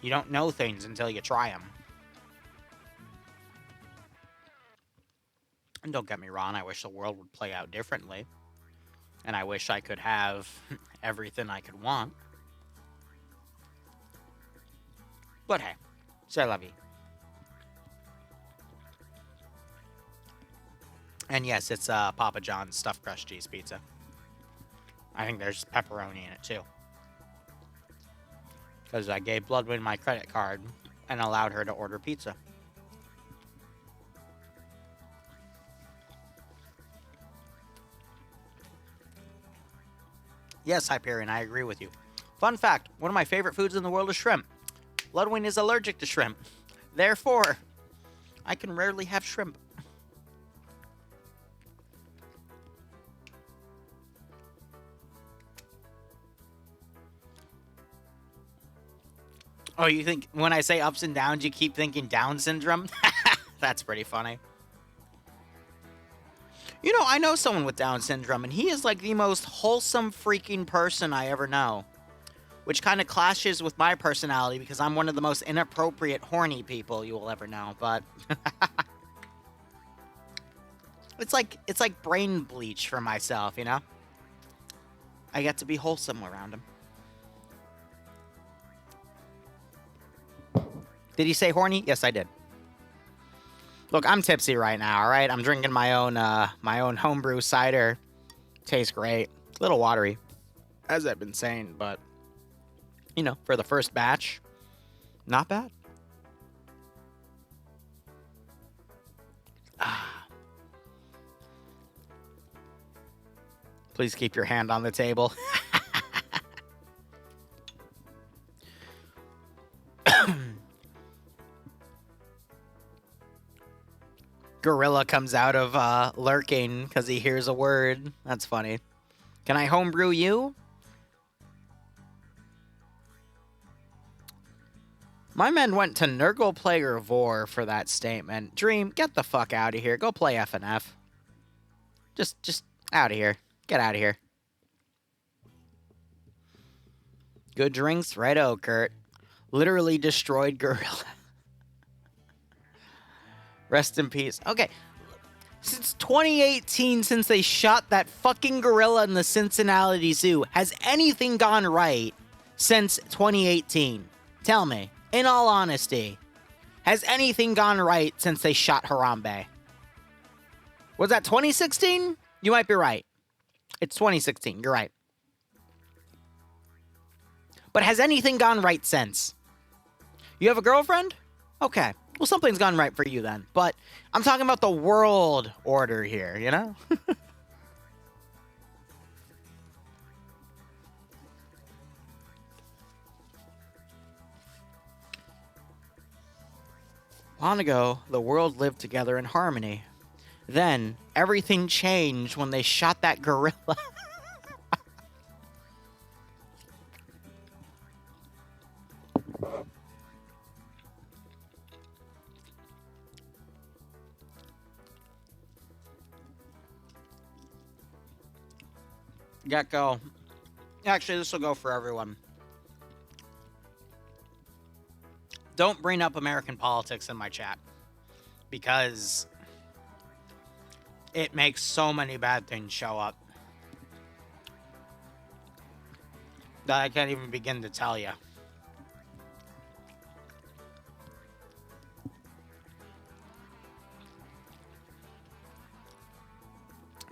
you don't know things until you try them. And don't get me wrong, I wish the world would play out differently. And I wish I could have everything I could want. But hey, c'est la vie. And yes, it's Papa John's stuffed crust cheese pizza. I think there's pepperoni in it too. Because I gave Bloodwind my credit card and allowed her to order pizza. Yes, Hyperion, I agree with you. Fun fact, one of my favorite foods in the world is shrimp. Bloodwind is allergic to shrimp. Therefore, I can rarely have shrimp. Oh, you think when I say ups and downs, you keep thinking Down syndrome? That's pretty funny. You know, I know someone with Down syndrome, and he is like the most wholesome freaking person I ever know. Which kind of clashes with my personality, because I'm one of the most inappropriate, horny people you will ever know, but... It's like brain bleach for myself, you know? I get to be wholesome around him. Did he say horny? Yes, I did. Look, I'm tipsy right now, all right? I'm drinking my own homebrew cider. Tastes great. A little watery, as I've been saying, but, you know, for the first batch, not bad. Please keep your hand on the table. Gorilla comes out of lurking because he hears a word. That's funny. Can I homebrew you? My men went to Nurgle Player Vor for that statement. Dream, get the fuck out of here. Go play FNF. Just out of here. Get out of here. Good drinks? Righto, Kurt. Literally destroyed Gorilla. Rest in peace. Okay. Since 2018, since they shot that fucking gorilla in the Cincinnati Zoo, has anything gone right since 2018? Tell me. In all honesty. Has anything gone right since they shot Harambe? Was that 2016? You might be right. It's 2016. You're right. But has anything gone right since? You have a girlfriend? Okay. Well, something's gone right for you then. But I'm talking about the world order here, you know? Long ago, the world lived together in harmony. Then, everything changed when they shot that gorilla. Gecko. Actually, this will go for everyone. Don't bring up American politics in my chat, because it makes so many bad things show up that I can't even begin to tell you.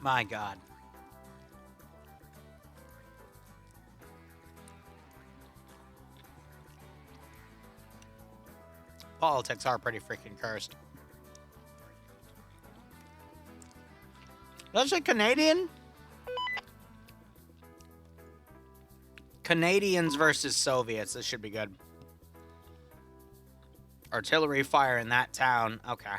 My God. Politics are pretty freaking cursed. That's a Canadian? Canadians versus Soviets. This should be good. Artillery fire in that town. Okay.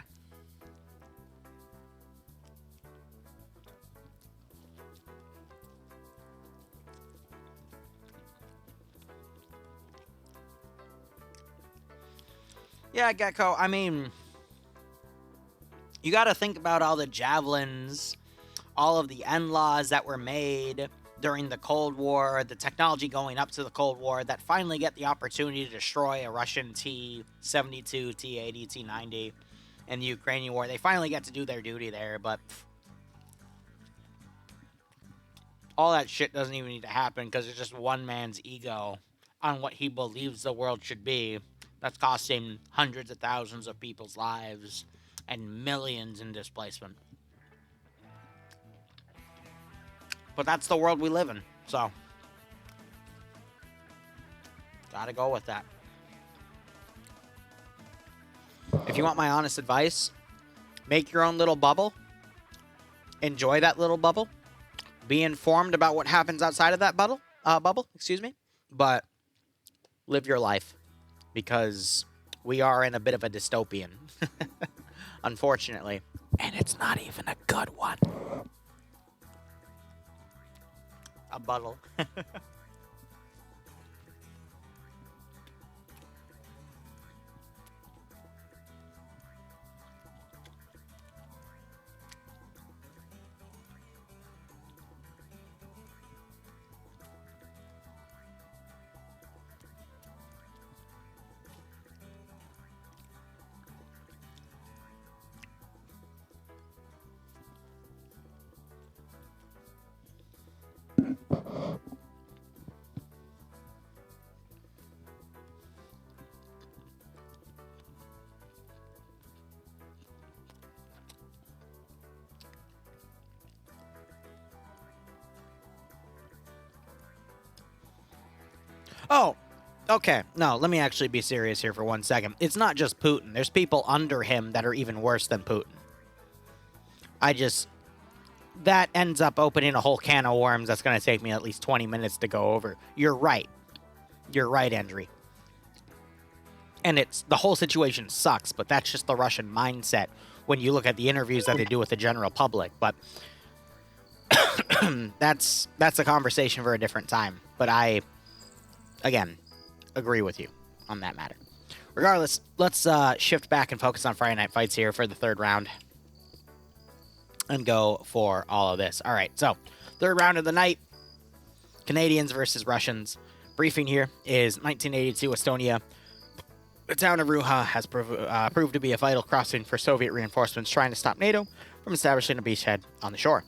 Yeah, Gecko, I mean, you got to think about all the javelins, all of the NLAWs that were made during the Cold War, the technology going up to the Cold War that finally get the opportunity to destroy a Russian T-72, T-80, T-90 in the Ukrainian war. They finally get to do their duty there, but all that shit doesn't even need to happen because it's just one man's ego on what he believes the world should be. That's costing hundreds of thousands of people's lives and millions in displacement. But that's the world we live in, so gotta go with that. If you want my honest advice, make your own little bubble. Enjoy that little bubble. Be informed about what happens outside of that bubble, but live your life. Because we are in a bit of a dystopian, unfortunately. And it's not even a good one. A bubble. Oh, okay. No, let me actually be serious here for 1 second. It's not just Putin. There's people under him that are even worse than Putin. That ends up opening a whole can of worms that's going to take me at least 20 minutes to go over. You're right. You're right, Andrew. And the whole situation sucks, but that's just the Russian mindset when you look at the interviews that they do with the general public. But that's a conversation for a different time. But I, again, agree with you on that matter. Regardless, let's shift back and focus on Friday Night Fights here for the third round. And go for all of this. All right, so third round of the night, Canadians versus Russians. Briefing here is 1982 Estonia. The town of Ruha has proved to be a vital crossing for Soviet reinforcements trying to stop NATO from establishing a beachhead on the shore.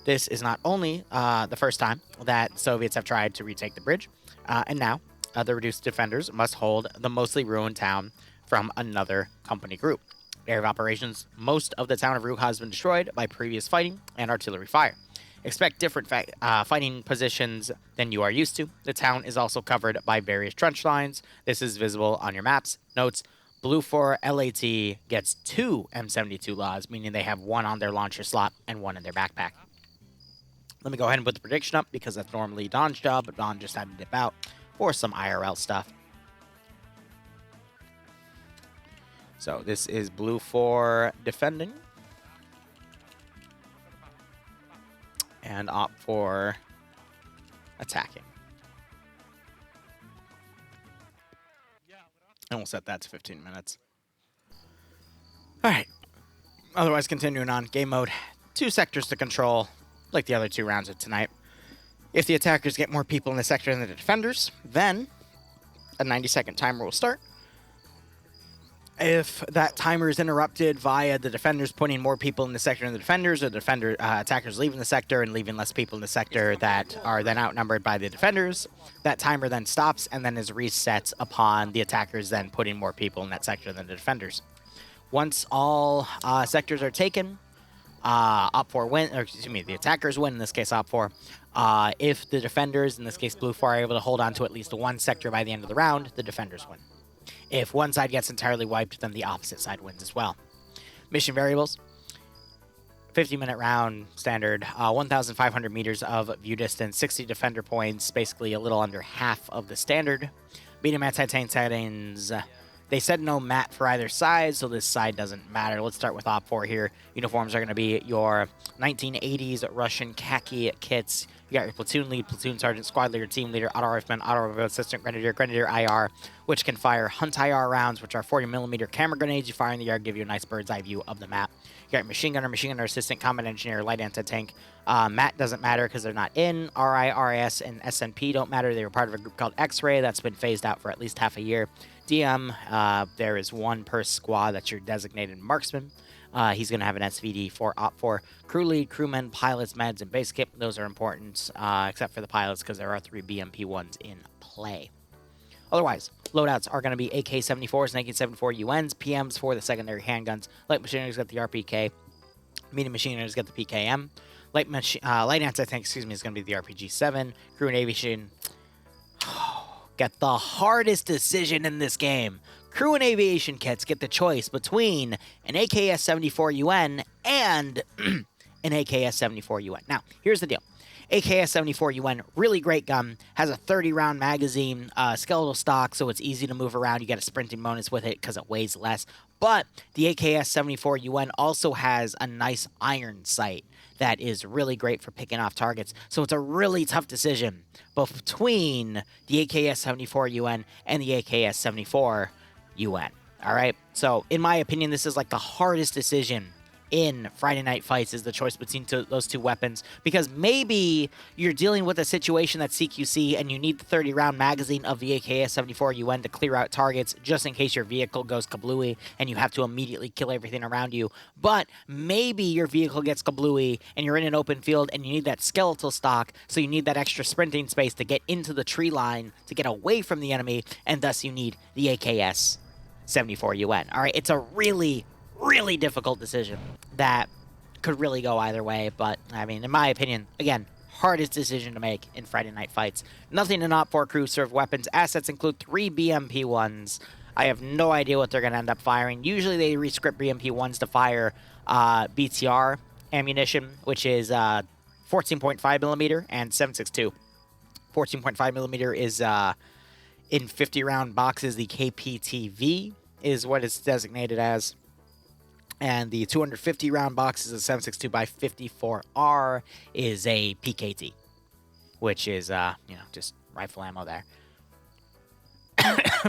This is not only the first time that Soviets have tried to retake the bridge, and now the reduced defenders must hold the mostly ruined town from another company group. Area of operations, most of the town of Ruha has been destroyed by previous fighting and artillery fire. Expect different fighting positions than you are used to. The town is also covered by various trench lines. This is visible on your maps. Notes, Blue 4 LAT gets 2 M72 laws, meaning they have 1 on their launcher slot and 1 in their backpack. Let me go ahead and put the prediction up because that's normally Don's job, but Don just had to dip out for some IRL stuff. So this is Blue 4 defending. And Op 4 attacking. And we'll set that to 15 minutes. Alright. Otherwise, continuing on. Game mode. 2 sectors to control, like the other 2 rounds of tonight. If the attackers get more people in the sector than the defenders, then a 90-second timer will start. If that timer is interrupted via the defenders putting more people in the sector than the defenders, or the attackers leaving the sector and leaving less people in the sector that are then outnumbered by the defenders, that timer then stops and then is reset upon the attackers then putting more people in that sector than the defenders. Once all sectors are taken, Op 4 win, or excuse me, the attackers win, in this case Op 4. If the defenders, in this case Blue 4, are able to hold on to at least one sector by the end of the round, the defenders win. If one side gets entirely wiped, then the opposite side wins as well. Mission variables. 50-minute round, standard, 1,500 meters of view distance, 60 defender points, basically a little under half of the standard. Medium anti-tank settings. They said no mat for either side, so this side doesn't matter. Let's start with Op 4 here. Uniforms are going to be your 1980s Russian khaki kits. You got your platoon lead, platoon sergeant, squad leader, team leader, auto rifleman, auto rifleman, assistant grenadier, grenadier IR, which can fire hunt IR rounds, which are 40mm camera grenades. You fire in the air, give you a nice bird's eye view of the map. You got your machine gunner, assistant, combat engineer, light anti-tank. MAT doesn't matter because they're not in. RI, RIS, and SNP don't matter. They were part of a group called X-Ray that's been phased out for at least half a year. DM, there is one per squad. That's your designated marksman. He's going to have an SVD for Op 4. Crew lead, crewmen, pilots, meds, and base kit. Those are important, except for the pilots because there are 3 BMP-1s in play. Otherwise, loadouts are going to be AK-74s and AK-74 UNs, PMs for the secondary handguns. Light machineers get the RPK. Medium machineers get the PKM. Light anti-tank, excuse me, is going to be the RPG-7. Crew and aviation get the hardest decision in this game. Crew and aviation kits get the choice between an AKS-74 UN and an AKS-74 UN. Now, here's the deal. AKS-74 UN, really great gun, has a 30-round magazine, skeletal stock, so it's easy to move around. You get a sprinting bonus with it because it weighs less. But the AKS-74 UN also has a nice iron sight that is really great for picking off targets. So it's a really tough decision between the AKS-74 UN and the AKS-74 UN. All right? So, in my opinion, this is like the hardest decision in Friday Night Fights, is the choice between those two weapons, because maybe you're dealing with a situation that's CQC and you need the 30-round magazine of the AKS-74 UN to clear out targets just in case your vehicle goes kablooey and you have to immediately kill everything around you. But maybe your vehicle gets kablooey and you're in an open field and you need that skeletal stock, so you need that extra sprinting space to get into the tree line to get away from the enemy, and thus you need the AKS-74 UN. All right, it's a really difficult decision that could really go either way, but I mean, in my opinion, again, hardest decision to make in Friday Night Fights. Nothing in Op 4 crew serve weapons. Assets include 3 BMP-1s. I have no idea what they're going to end up firing. Usually they rescript BMP-1s to fire BTR ammunition, which is 14.5mm and 7.62. 14.5mm is in 50-round boxes. The KPTV is what it's designated as. And the 250-round boxes of 7.62 by 54R is a PKT, which is, just rifle ammo there.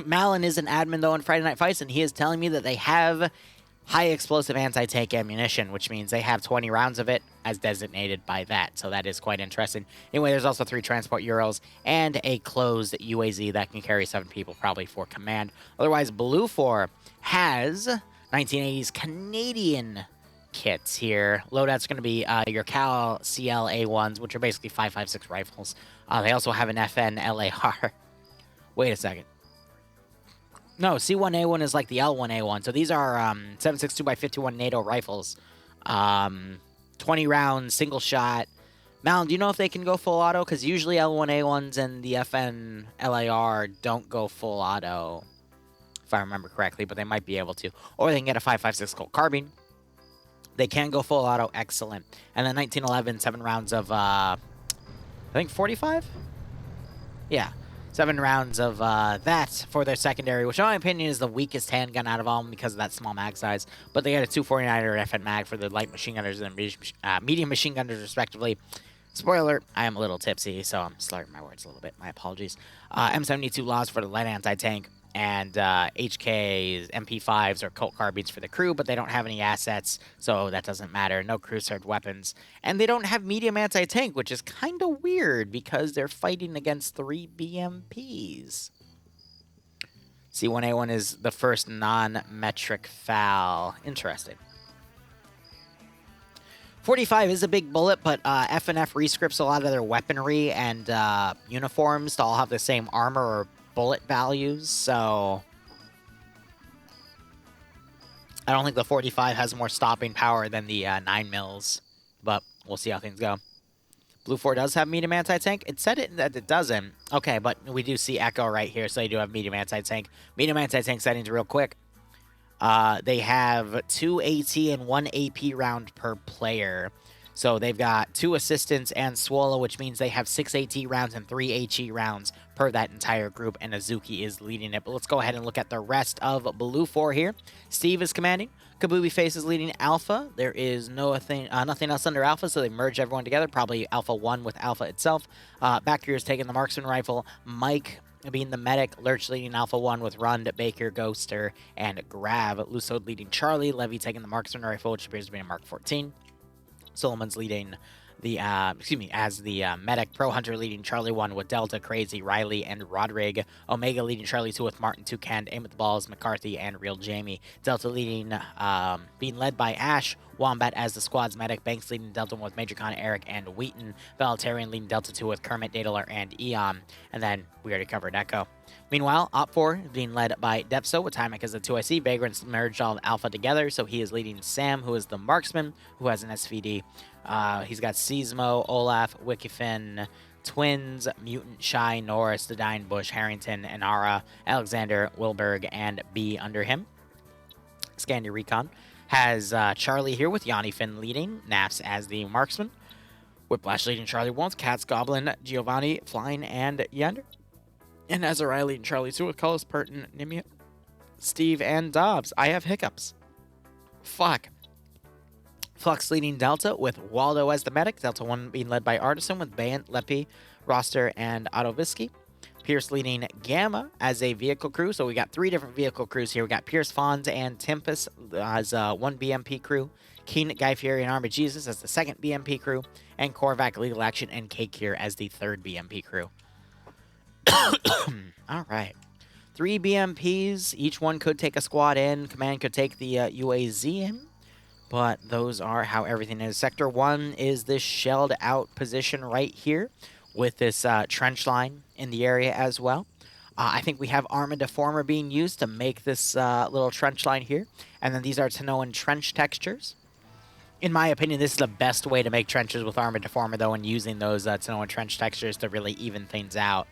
Malin is an admin, though, in Friday Night Fights, and he is telling me that they have high explosive anti-tank ammunition, which means they have 20 rounds of it as designated by that. So that is quite interesting. Anyway, there's also 3 transport Urals and a closed UAZ that can carry 7 people, probably for command. Otherwise, Blue 4 has 1980s Canadian kits here. Loadout's going to be your Cal CL A1s, which are basically 5.56 rifles. They also have an FN LAR. Wait a second. No, C1A1 is like the L1A1. So these are 7.62 by 51 NATO rifles. 20 rounds, single shot. Malin, do you know if they can go full auto? Because usually L1A1s and the FN LAR don't go full auto, if I remember correctly, but they might be able to. Or they can get a 5.56 Colt carbine. They can go full auto, excellent. And then 1911, 7 rounds of, I think 45? Yeah, 7 rounds of that for their secondary, which in my opinion is the weakest handgun out of all of them because of that small mag size. But they get a 249er FN mag for the light machine gunners and medium machine gunners, respectively. Spoiler, I am a little tipsy, so I'm slurring my words a little bit. My apologies. M72 laws for the light anti-tank. And HK's MP5s or Colt carbines for the crew, but they don't have any assets, so that doesn't matter. No crew-served weapons. And they don't have medium anti-tank, which is kind of weird because they're fighting against 3 BMPs. C1A1 is the first non-metric FAL. Interesting. 45 is a big bullet, but FNF rescripts a lot of their weaponry and uniforms to all have the same armor or bullet values, so I don't think the 45 has more stopping power than the 9 mils, but we'll see how things go. Blue 4 does have medium anti-tank. It said that it doesn't. Okay, but we do see Echo right here, so they do have medium anti-tank. Medium anti-tank settings real quick. They have 2 AT and 1 AP round per player. So they've got 2 assistants and Swallow, which means they have 6 AT rounds and 3 HE rounds per that entire group, and Azuki is leading it. But let's go ahead and look at the rest of Blue 4 here. Steve is commanding. Kabubi Face is leading Alpha. There is nothing else under Alpha, so they merge everyone together. Probably Alpha 1 with Alpha itself. Back here is taking the Marksman Rifle. Mike being the medic. Lurch leading Alpha 1 with Rund, Baker, Ghoster, and Grav. Lusod leading Charlie. Levy taking the Marksman Rifle, which appears to be a Mark 14. Solomon's leading the, as the medic. Pro Hunter leading Charlie 1 with Delta, Crazy, Riley, and Rodrig. Omega leading Charlie 2 with Martin, Toucan, Aim at the Balls, McCarthy, and Real Jamie. Delta leading, being led by Ash. Wombat as the squad's medic. Banks leading Delta 1 with Major Con, Eric, and Wheaton. Vegetarian leading Delta 2 with Kermit, Daedalus, and Eon. And then we already covered Echo. Meanwhile, Op 4 is being led by Depso with Tymek as the 2IC. Vagrant's merged all of Alpha together, so he is leading Sam, who is the marksman, who has an SVD. He's got Seismo, Olaf, Wikifin, Twins, Mutant, Shy, Norris, Dedine, Bush, Harrington, Inara, Alexander, Wilberg, and B under him. Scandy Recon has Charlie here with Yanni Finn leading, Naps as the marksman, Whiplash leading Charlie 1, Cats, Goblin, Giovanni, Flying, and Yender. And Azariah leading Charlie 2 with Cullis, Pertin, Nimia, Steve, and Dobbs. I have hiccups. Fuck. Flux leading Delta with Waldo as the medic. Delta 1 being led by Artisan with Bayant, Lepi, Roster, and Otovisky. Pierce leading Gamma as a vehicle crew. So we got 3 different vehicle crews here. We got Pierce, Fonz, and Tempest as 1 BMP crew. Keen, Guy Fieri, and Armored Jesus as the 2nd BMP crew. And Korvac, Legal Action, and Cake here as the 3rd BMP crew. All right. 3 BMPs. Each one could take a squad in. Command could take the UAZ in. But those are how everything is. Sector 1 is this shelled out position right here with this trench line in the area as well. I think we have Arma Deformer being used to make this little trench line here. And then these are Tanoan trench textures. In my opinion, this is the best way to make trenches with Arma Deformer, though, and using those Tanoan trench textures to really even things out.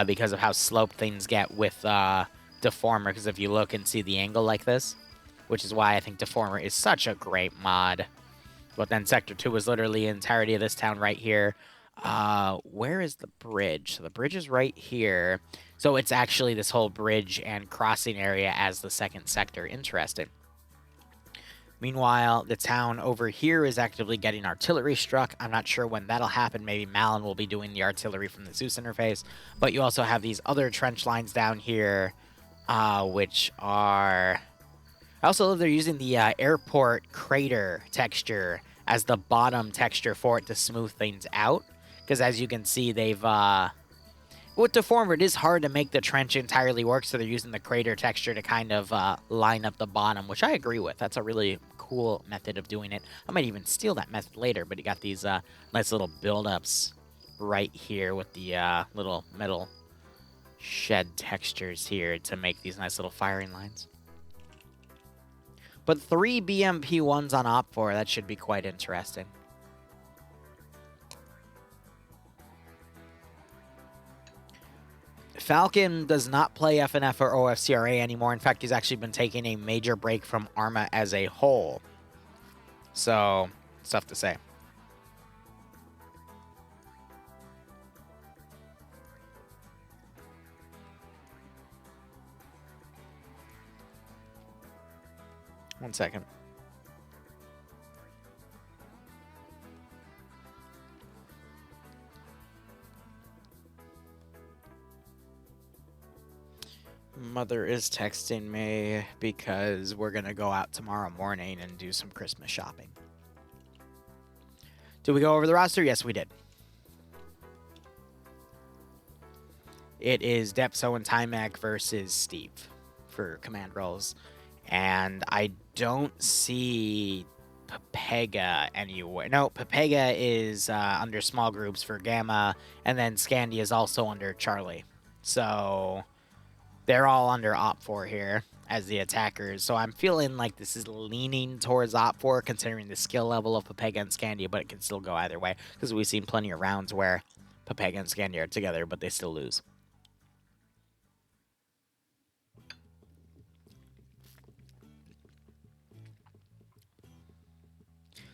Because of how sloped things get with Deformer. Because if you look and see the angle like this, which is why I think Deformer is such a great mod. But then Sector 2 is literally the entirety of this town right here. Where is the bridge? So the bridge is right here. So it's actually this whole bridge and crossing area as the 2nd sector. Interesting. Meanwhile, the town over here is actively getting artillery struck. I'm not sure when that'll happen. Maybe Malin will be doing the artillery from the Zeus interface. But you also have these other trench lines down here, which are... I also love they're using the airport crater texture as the bottom texture for it to smooth things out. Because as you can see, they've... with Deformer, it is hard to make the trench entirely work, so they're using the crater texture to kind of line up the bottom, which I agree with. That's a really cool method of doing it. I might even steal that method later, but you got these nice little build-ups right here with the little metal shed textures here to make these nice little firing lines. But 3 BMP-1s on Op 4, that should be quite interesting. Falcon does not play FNF or OFCRA anymore. In fact, he's actually been taking a major break from Arma as a whole. So, stuff to say. One second. Mother is texting me because we're going to go out tomorrow morning and do some Christmas shopping. Did we go over the roster? Yes, we did. It is Depso and Tymek versus Steve for command roles. And I don't see Pepega anywhere. No, Pepega is under small groups for Gamma, and then Scandy is also under Charlie. So they're all under Op 4 here. as the attackers. So I'm feeling like this is leaning towards Op 4, considering the skill level of Papega and Scandia, but it can still go either way, because we've seen plenty of rounds where Papega and Scandia are together, but they still lose.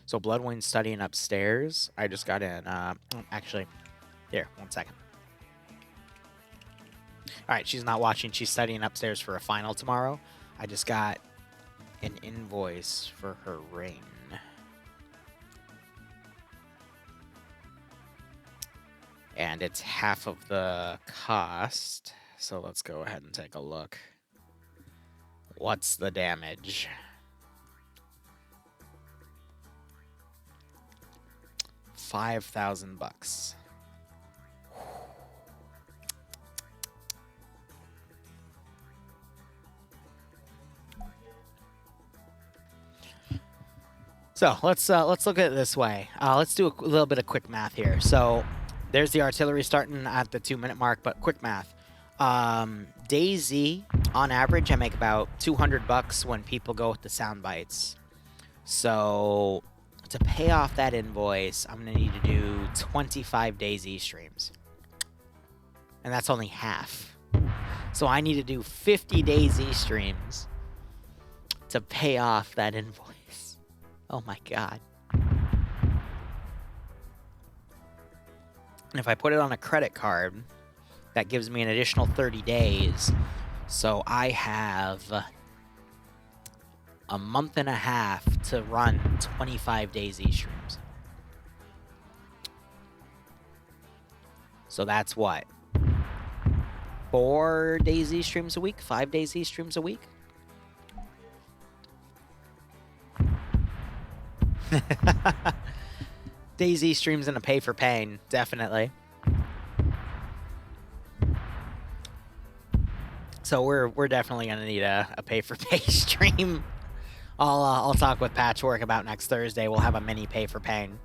So Bloodwind's studying upstairs. I just got in. Actually, here, 1 second. All right, she's not watching. She's studying upstairs for a final tomorrow. I just got an invoice for her ring. And it's half of the cost. So let's go ahead and take a look. What's the damage? $5,000. So let's look at it this way. Let's do a little bit of quick math here. So there's the artillery starting at the 2-minute mark, but quick math. DayZ, on average, I make about $200 when people go with the sound bites. So to pay off that invoice, I'm gonna need to do 25 DayZ streams, and that's only half. So I need to do 50 DayZ streams to pay off that invoice. Oh my god. And if I put it on a credit card, that gives me an additional 30 days. So I have a month and a half to run 25 DayZ streams. So that's what? 4 DayZ streams a week? 5 DayZ streams a week? DayZ streams and a pay for pain, definitely. So we're definitely gonna need a pay for pay stream. I'll talk with Patchwork about next Thursday. We'll have a mini pay for pain.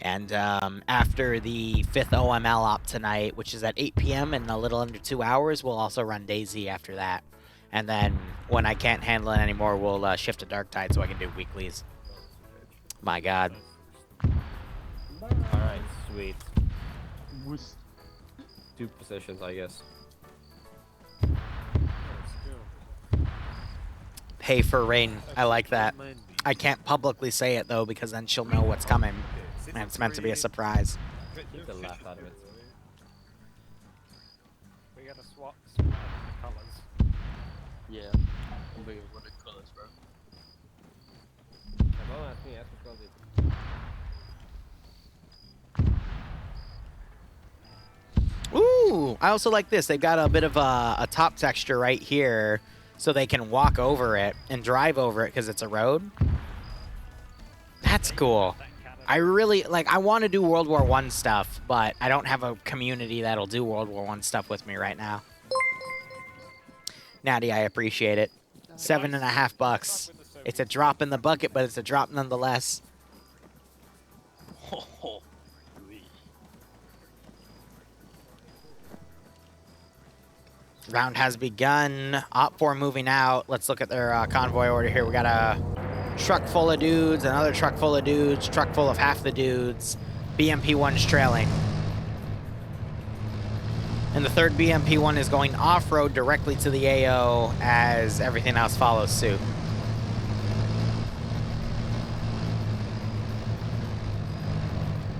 And after the 5th OML op tonight, which is at 8 p.m. in a little under 2 hours, we'll also run DayZ after that. And then when I can't handle it anymore, we'll shift to Dark Tide so I can do weeklies. My god.
Alright, sweet. Two positions, I guess.
Pay for rain. I like that. I can't publicly say it, though, because then she'll know what's coming. And it's meant to be a surprise.
Keep the laugh out of it.
We gotta swap the colors.
Yeah. What are colors, bro?
Don't ask me, ask the colors.
Ooh, I also like this. They've got a bit of a top texture right here, so they can walk over it and drive over it because it's a road. That's cool. I really, like, I want to do World War I stuff, but I don't have a community that'll do World War I stuff with me right now. Natty, I appreciate it. $7.50. It's a drop in the bucket, but it's a drop nonetheless. Round has begun. Op 4 moving out. Let's look at their convoy order here. We got a truck full of dudes, another truck full of dudes, truck full of half the dudes. BMP-1's trailing. And the third BMP-1 is going off-road directly to the AO as everything else follows suit.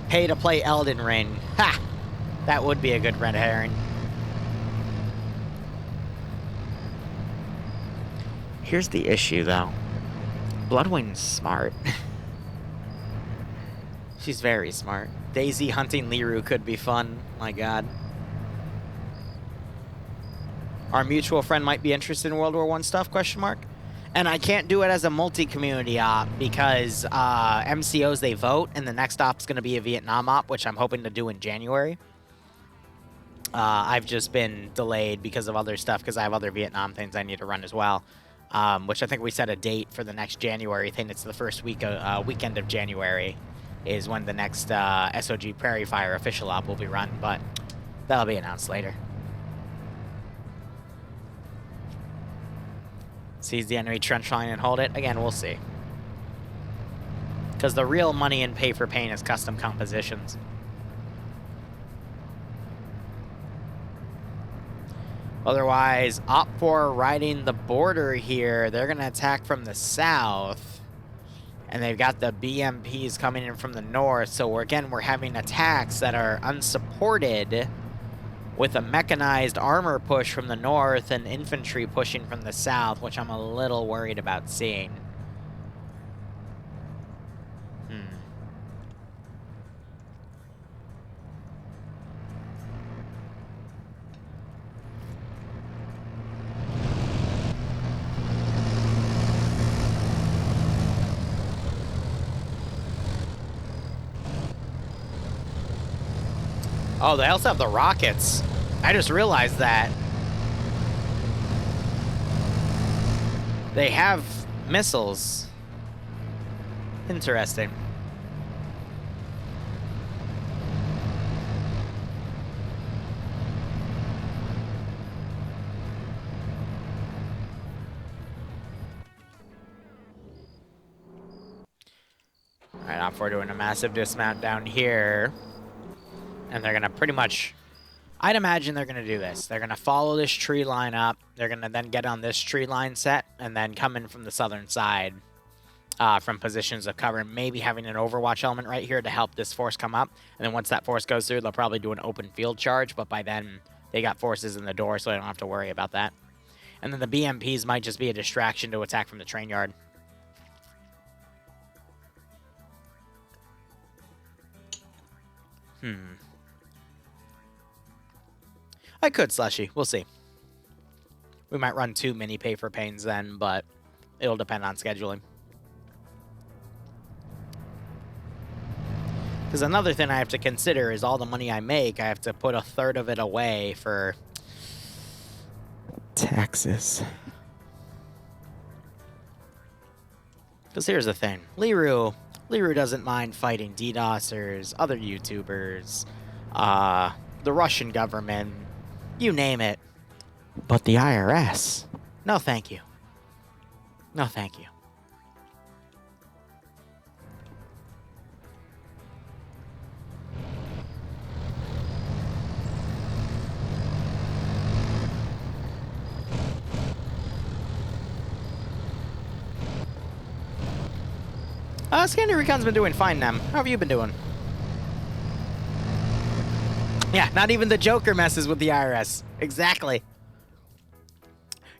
Pay to play Elden Ring. Ha! That would be a good red herring. Here's the issue, though. Bloodwind's smart. She's very smart. DayZ hunting Liru could be fun. My god. Our mutual friend might be interested in World War I stuff, question mark? And I can't do it as a multi-community op because MCOs, they vote, and the next op's going to be a Vietnam op, which I'm hoping to do in January. I've just been delayed because of other stuff, because I have other Vietnam things I need to run as well. Which I think we set a date for the next January thing. It's the first weekend of January is when the next SOG Prairie Fire official op will be run, but that'll be announced later. Seize the enemy trench line and hold it. Again, we'll see. Because the real money in pay for pain is custom compositions. Otherwise, Op4 riding the border here. They're going to attack from the south. And they've got the BMPs coming in from the north. So we're having attacks that are unsupported with a mechanized armor push from the north and infantry pushing from the south, which I'm a little worried about seeing. Oh, they also have the rockets. I just realized that. They have missiles. Interesting. Alright, Op4 doing a massive dismount down here. And they're going to pretty much... I'd imagine they're going to do this. They're going to follow this tree line up. They're going to then get on this tree line set and then come in from the southern side from positions of cover. Maybe having an overwatch element right here to help this force come up. And then once that force goes through, they'll probably do an open field charge. But by then, they got forces in the door, so they don't have to worry about that. And then the BMPs might just be a distraction to attack from the train yard. I could, Slushy. We'll see. We might run 2 mini pay for pains then, but it'll depend on scheduling. Because another thing I have to consider is all the money I make, I have to put a third of it away for taxes. Because here's the thing. Liru doesn't mind fighting DDoSers, other YouTubers, the Russian government, you name it. But the IRS, no thank you. No thank you. Scanner Recon's been doing fine, Nem. How have you been doing? Yeah, not even the Joker messes with the IRS. Exactly.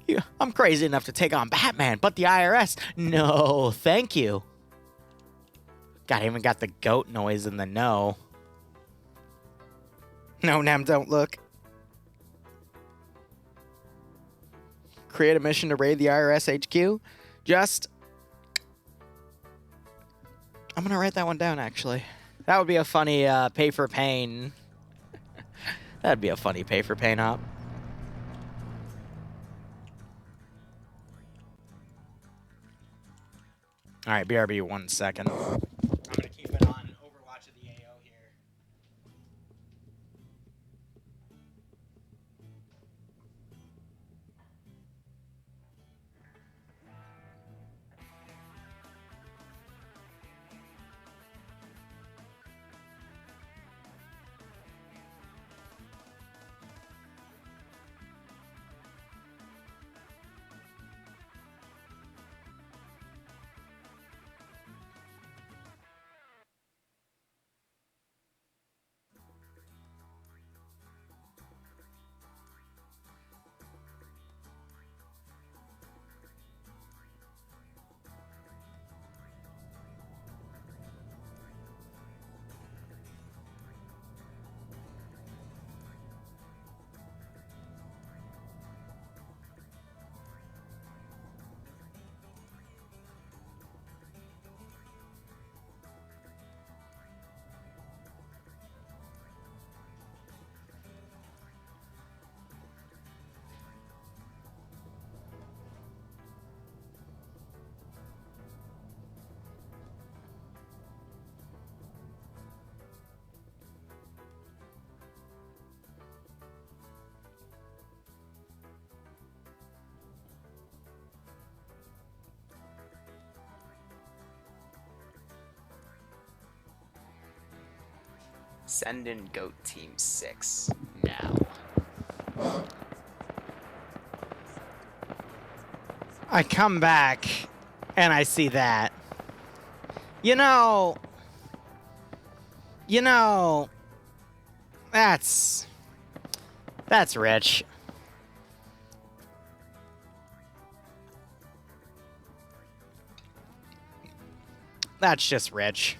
Yeah, I'm crazy enough to take on Batman, but the IRS, no, thank you. God, I even got the goat noise in the no. No, Nem, don't look. Create a mission to raid the IRS HQ. I'm going to write that one down, actually. That would be a funny pay for pain. That'd be a funny pay for pain op. All right, BRB, 1 second. I'm going to keep it on Overwatch of the AO here.
Send in Goat Team 6 now.
I come back, and I see that. You know, that's rich. That's just rich.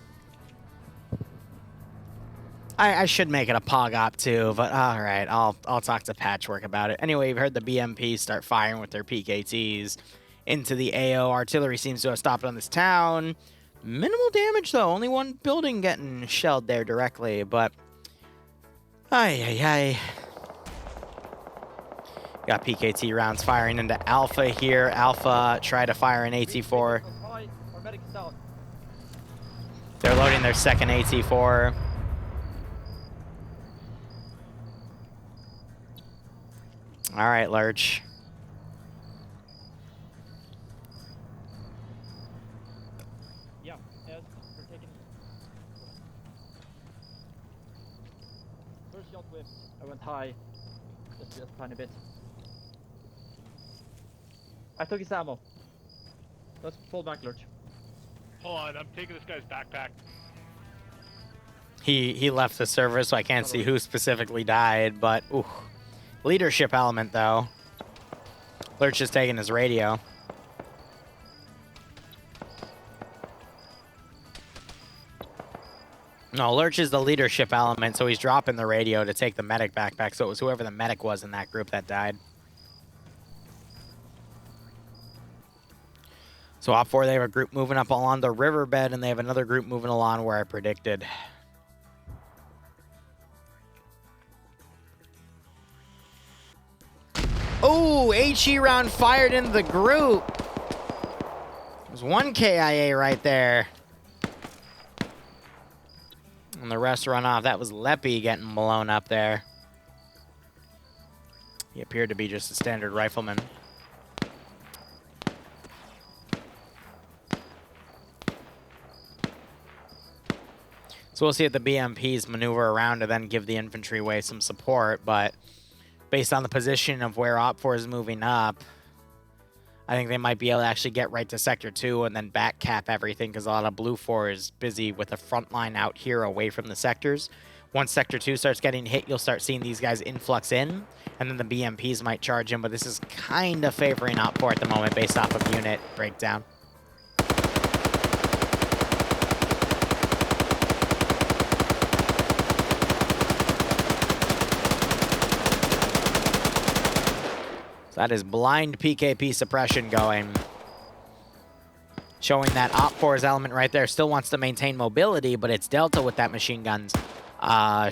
I should make it a pog op too, but all right, I'll talk to Patchwork about it. Anyway, you've heard the BMP start firing with their PKTs into the AO. Artillery seems to have stopped on this town. Minimal damage though, only one building getting shelled there directly, but ay. Got PKT rounds firing into Alpha here. Alpha tried to fire an AT4. They're loading their second AT4. All right, Lurch.
Yeah, yes, we're taking. First shot whip. I went high. Just a tiny bit. I took his ammo. Let's fall back, Lurch.
Hold on, I'm taking this guy's backpack.
He left the server, so I can't see who specifically died, but ooh. Leadership element, though. Lurch is taking his radio. No, Lurch is the leadership element, so he's dropping the radio to take the medic backpack, so it was whoever the medic was in that group that died. So Op 4, they have a group moving up along the riverbed, and they have another group moving along where I predicted. Oh, HE round fired into the group. There's one KIA right there. And the rest run off. That was Leppy getting blown up there. He appeared to be just a standard rifleman. So we'll see if the BMPs maneuver around to then give the infantry way some support, but based on the position of where Op 4 is moving up, I think they might be able to actually get right to Sector 2 and then back cap everything because a lot of Blue 4 is busy with the front line out here away from the sectors. Once Sector 2 starts getting hit, you'll start seeing these guys influx in, and then the BMPs might charge in, but this is kind of favoring Op 4 at the moment based off of unit breakdown. That is blind PKP suppression going. Showing that Op 4's element right there still wants to maintain mobility, but it's Delta with that machine guns.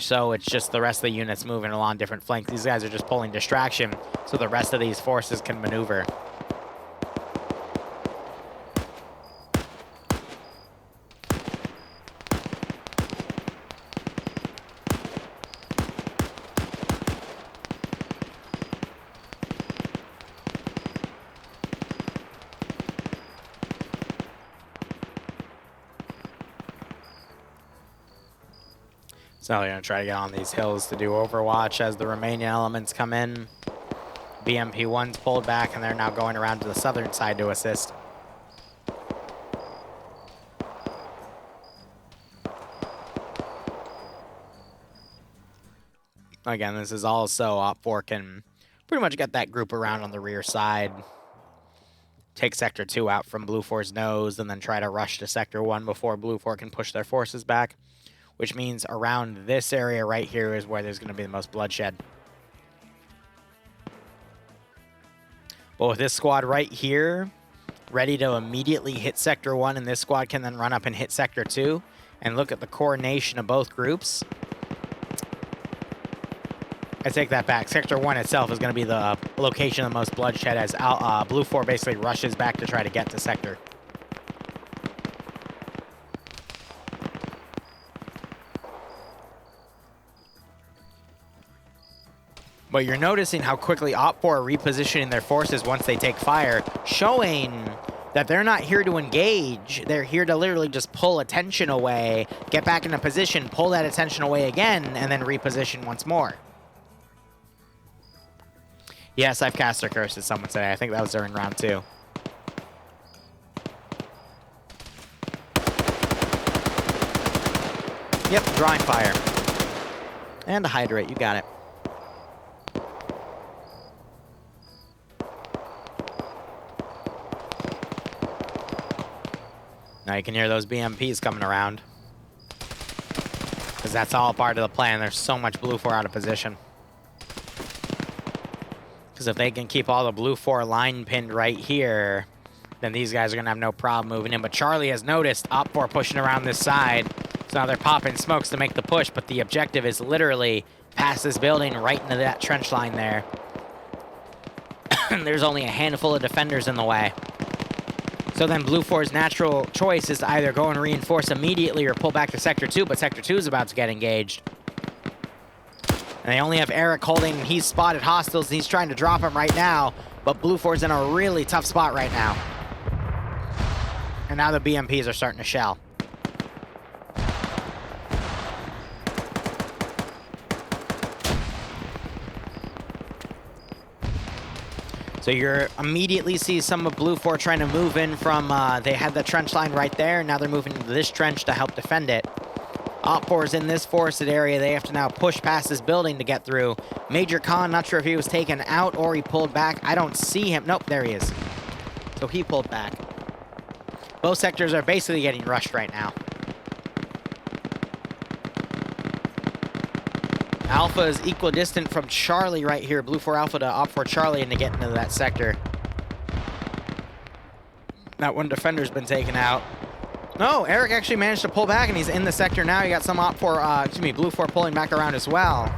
So it's just the rest of the units moving along different flanks. These guys are just pulling distraction so the rest of these forces can maneuver. So they're going to try to get on these hills to do Overwatch as the remaining elements come in. BMP-1's pulled back, and they're now going around to the southern side to assist. Again, this is also Op 4 can pretty much get that group around on the rear side. Take Sector 2 out from Blue 4's nose, and then try to rush to Sector 1 before Blue 4 can push their forces back. Which means around this area right here is where there's going to be the most bloodshed. But with this squad right here, ready to immediately hit Sector 1, and this squad can then run up and hit Sector 2, and look at the coordination of both groups. I take that back. Sector 1 itself is going to be the location of the most bloodshed as Blue 4 basically rushes back to try to get to Sector. But you're noticing how quickly Op 4 are repositioning their forces once they take fire, showing that they're not here to engage. They're here to literally just pull attention away, get back into position, pull that attention away again, and then reposition once more. Yes, I've cast a curse, as someone said. I think that was during round 2. Yep, drawing fire. And a hydrate, you got it. Now you can hear those BMPs coming around. Because that's all part of the plan. There's so much blue 4 out of position. Because if they can keep all the blue 4 line pinned right here, then these guys are going to have no problem moving in. But Charlie has noticed Op 4 pushing around this side. So now they're popping smokes to make the push. But the objective is literally past this building right into that trench line there. There's only a handful of defenders in the way. So then Blue 4's natural choice is to either go and reinforce immediately or pull back to Sector 2, but Sector 2 is about to get engaged. And they only have Eric holding, he's spotted hostiles, and he's trying to drop him right now, but Blue 4's in a really tough spot right now. And now the BMPs are starting to shell. So you immediately see some of Blue 4 trying to move in from, they had the trench line right there, now they're moving into this trench to help defend it. Op 4 is in this forested area, they have to now push past this building to get through. Major Khan, not sure if he was taken out or he pulled back. I don't see him, nope, there he is. So he pulled back. Both sectors are basically getting rushed right now. Alpha is equidistant from Charlie right here. Blue 4 Alpha to Op 4 Charlie and to get into that sector. That one defender's been taken out. No, Eric actually managed to pull back and he's in the sector now. You got some Blue 4 pulling back around as well.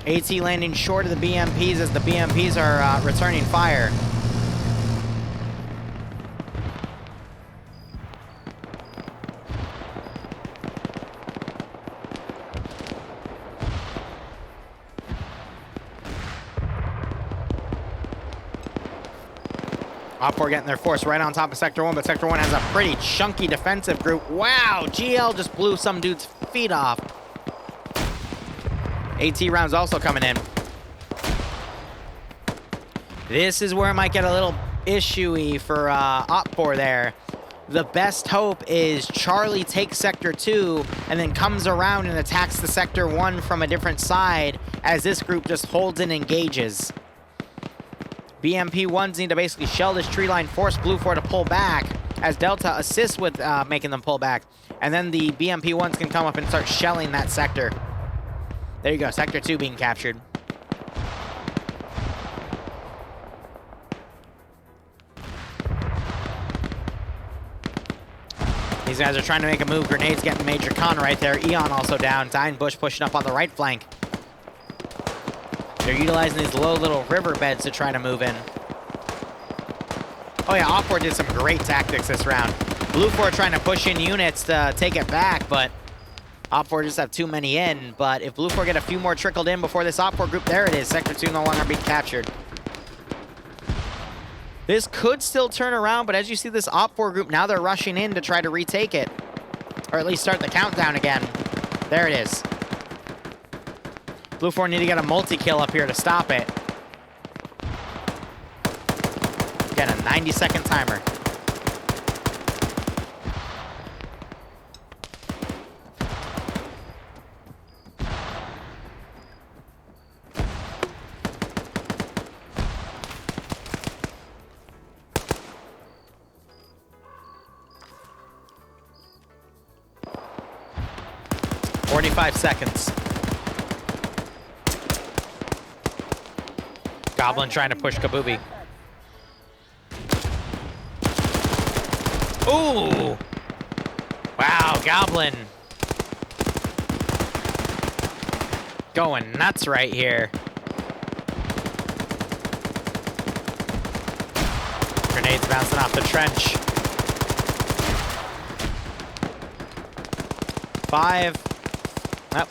AT landing short of the BMPs as the BMPs are returning fire. Op 4 getting their force right on top of Sector 1, but Sector 1 has a pretty chunky defensive group. Wow, GL just blew some dude's feet off. AT rounds also coming in. This is where it might get a little issue-y for Op 4 there. The best hope is Charlie takes Sector 2 and then comes around and attacks the Sector 1 from a different side as this group just holds and engages. BMP 1s need to basically shell this tree line, force Blue 4 to pull back as Delta assists with making them pull back. And then the BMP 1s can come up and start shelling that sector. There you go, Sector 2 being captured. These guys are trying to make a move. Grenades getting Major Khan right there. Eon also down. Dying Bush pushing up on the right flank. They're utilizing these low little riverbeds to try to move in. Oh yeah, Op 4 did some great tactics this round. Blue 4 trying to push in units to take it back, but Op 4 just have too many in. But if Blue 4 get a few more trickled in before this Op 4 group, there it is. Sector 2 no longer being captured. This could still turn around, but as you see this Op 4 group, now they're rushing in to try to retake it. Or at least start the countdown again. There it is. Blue 4 need to get a multi-kill up here to stop it. Get a 90-second timer. "45 seconds. Goblin trying to push Kabubi. Ooh! Wow, Goblin. Going nuts right here. Grenades bouncing off the trench. 5. Oh,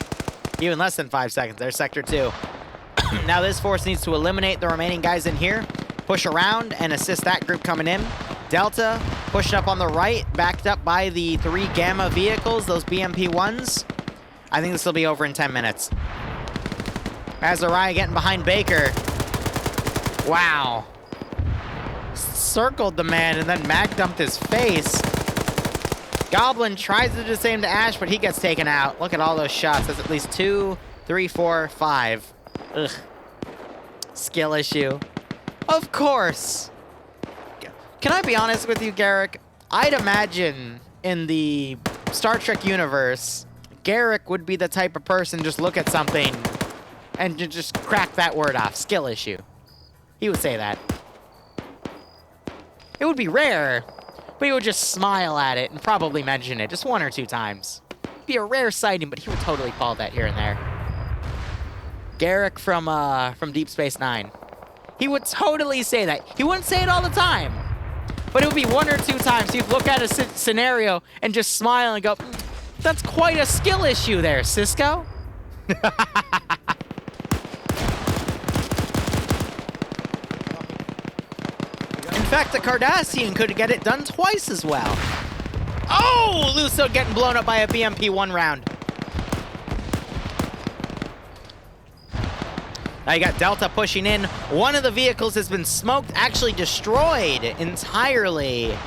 even less than 5 seconds. There's Sector 2. Now this force needs to eliminate the remaining guys in here, push around, and assist that group coming in. Delta pushing up on the right, backed up by the 3 Gamma vehicles, those BMP-1s. I think this will be over in 10 minutes. Azariah getting behind Baker. Wow. Circled the man and then mag dumped his face. Goblin tries to do the same to Ash, but he gets taken out. Look at all those shots. That's at least 2, 3, 4, 5. Ugh. Skill issue. Of course. Can I be honest with you, Garrick? I'd imagine in the Star Trek universe, Garrick would be the type of person just look at something and just crack that word off. Skill issue. He would say that. It would be rare, but he would just smile at it and probably mention it just 1 or 2 times. Be a rare sighting, but he would totally call that here and there. Garrick from Deep Space Nine. He would totally say that. He wouldn't say it all the time, but it would be 1 or 2 times. He'd look at a scenario and just smile and go, "That's quite a skill issue there, Cisco." In fact, the Cardassian could get it done twice as well. Oh, Luso getting blown up by a BMP-1 round. Now you got Delta pushing in. One of the vehicles has been smoked, actually destroyed entirely,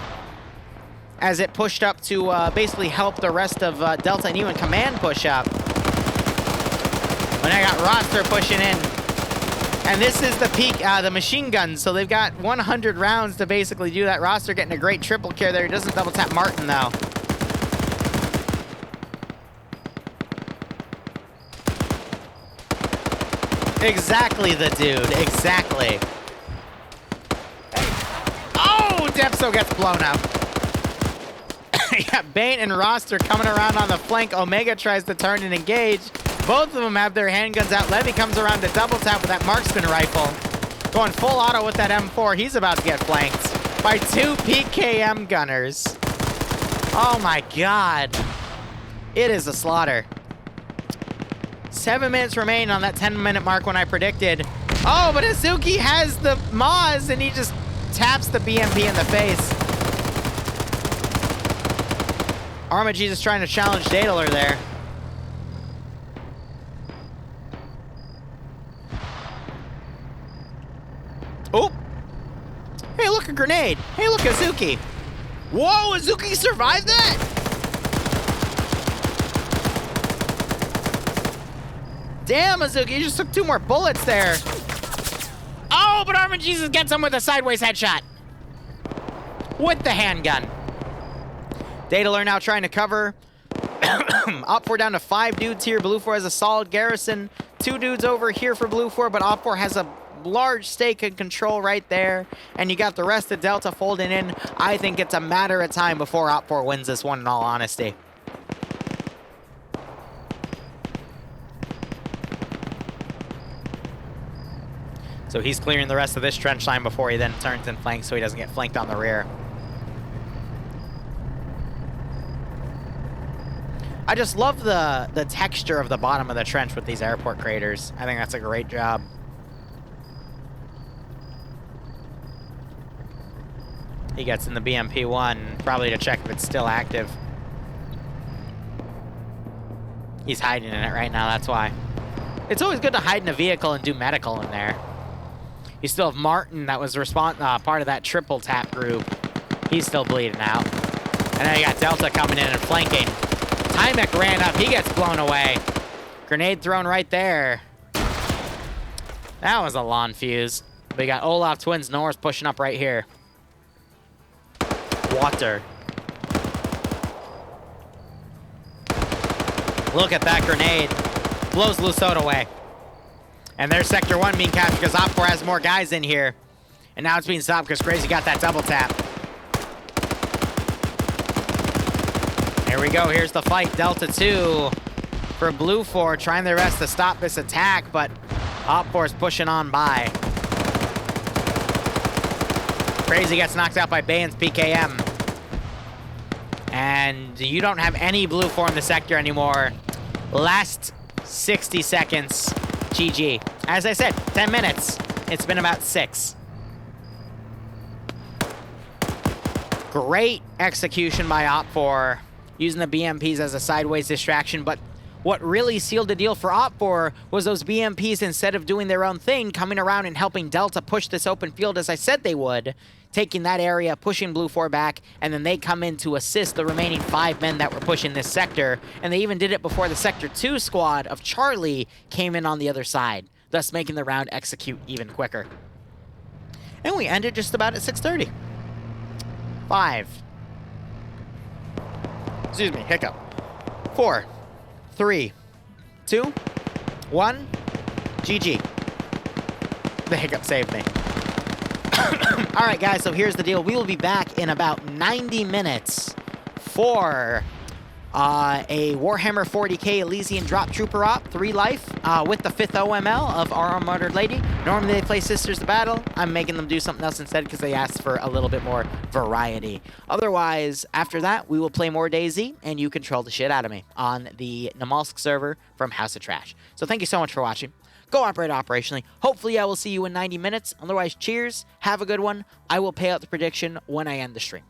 as it pushed up to basically help the rest of Delta and even Command push up. And I got Roster pushing in. And this is the peak, the machine guns, so they've got 100 rounds to basically do that. Roster getting a great triple kill there. He doesn't double tap Martin, though. Exactly the dude, exactly. Oh, Depso gets blown up. You got Bane and Roster coming around on the flank. Omega tries to turn and engage. Both of them have their handguns out. Levy comes around to double tap with that marksman rifle. Going full auto with that M4. He's about to get flanked by 2 PKM gunners. Oh my god. It is a slaughter. 7 minutes remain on that 10-minute mark when I predicted. Oh, but Azuki has the Maz and he just taps the BMP in the face. Armageddon trying to challenge Daedalur there. Oh! Hey, look, a grenade. Hey, look, Azuki. Whoa, Azuki survived that? Damn, Azuki, you just took 2 more bullets there. Oh, but Armageddon gets him with a sideways headshot. With the handgun. Daedalur now trying to cover. Op 4 down to 5 dudes here. Blue 4 has a solid garrison. 2 dudes over here for Blue 4, but Op 4 has a large stake in control right there. And you got the rest of Delta folding in. I think it's a matter of time before Op 4 wins this one, in all honesty. So he's clearing the rest of this trench line before he then turns and flanks so he doesn't get flanked on the rear. I just love the texture of the bottom of the trench with these airport craters. I think that's a great job. He gets in the BMP-1, probably to check if it's still active. He's hiding in it right now, that's why. It's always good to hide in a vehicle and do medical in there. You still have Martin that was part of that triple tap group. He's still bleeding out. And then you got Delta coming in and flanking. Tymek ran up, he gets blown away. Grenade thrown right there. That was a lawn fuse. We got Olaf Twins North pushing up right here. Water. Look at that grenade. Blows Lusot away. And there's Sector 1 being captured because Op 4 has more guys in here. And now it's being stopped because Crazy got that double tap. Here we go, here's the fight. Delta 2 for Blue 4 trying their best to stop this attack, but Op 4 is pushing on by. Crazy gets knocked out by Bane's PKM. And you don't have any Blue 4 in the sector anymore. Last 60 seconds. GG. As I said, 10 minutes. It's been about 6. Great execution by Op4, using the BMPs as a sideways distraction, but what really sealed the deal for Op4 was those BMPs, instead of doing their own thing, coming around and helping Delta push this open field as I said they would, taking that area, pushing Blue 4 back, and then they come in to assist the remaining 5 men that were pushing this sector, and they even did it before the Sector 2 squad of Charlie came in on the other side, thus making the round execute even quicker. And we ended just about at 6:30. 5. Excuse me, hiccup. 4, 3, 2, 1. GG. The hiccup saved me. All right, guys, so here's the deal. We will be back in about 90 minutes for a Warhammer 40k Elysian Drop Trooper Op, 3 life, with the 5th OML of our Unmurdered Lady. Normally they play Sisters of Battle. I'm making them do something else instead because they asked for a little bit more variety. Otherwise, after that, we will play more DayZ, and you control the shit out of me on the Namalsk server from House of Trash. So thank you so much for watching. Go operate operationally. Hopefully I will see you in 90 minutes. Otherwise, cheers. Have a good one. I will pay out the prediction when I end the stream.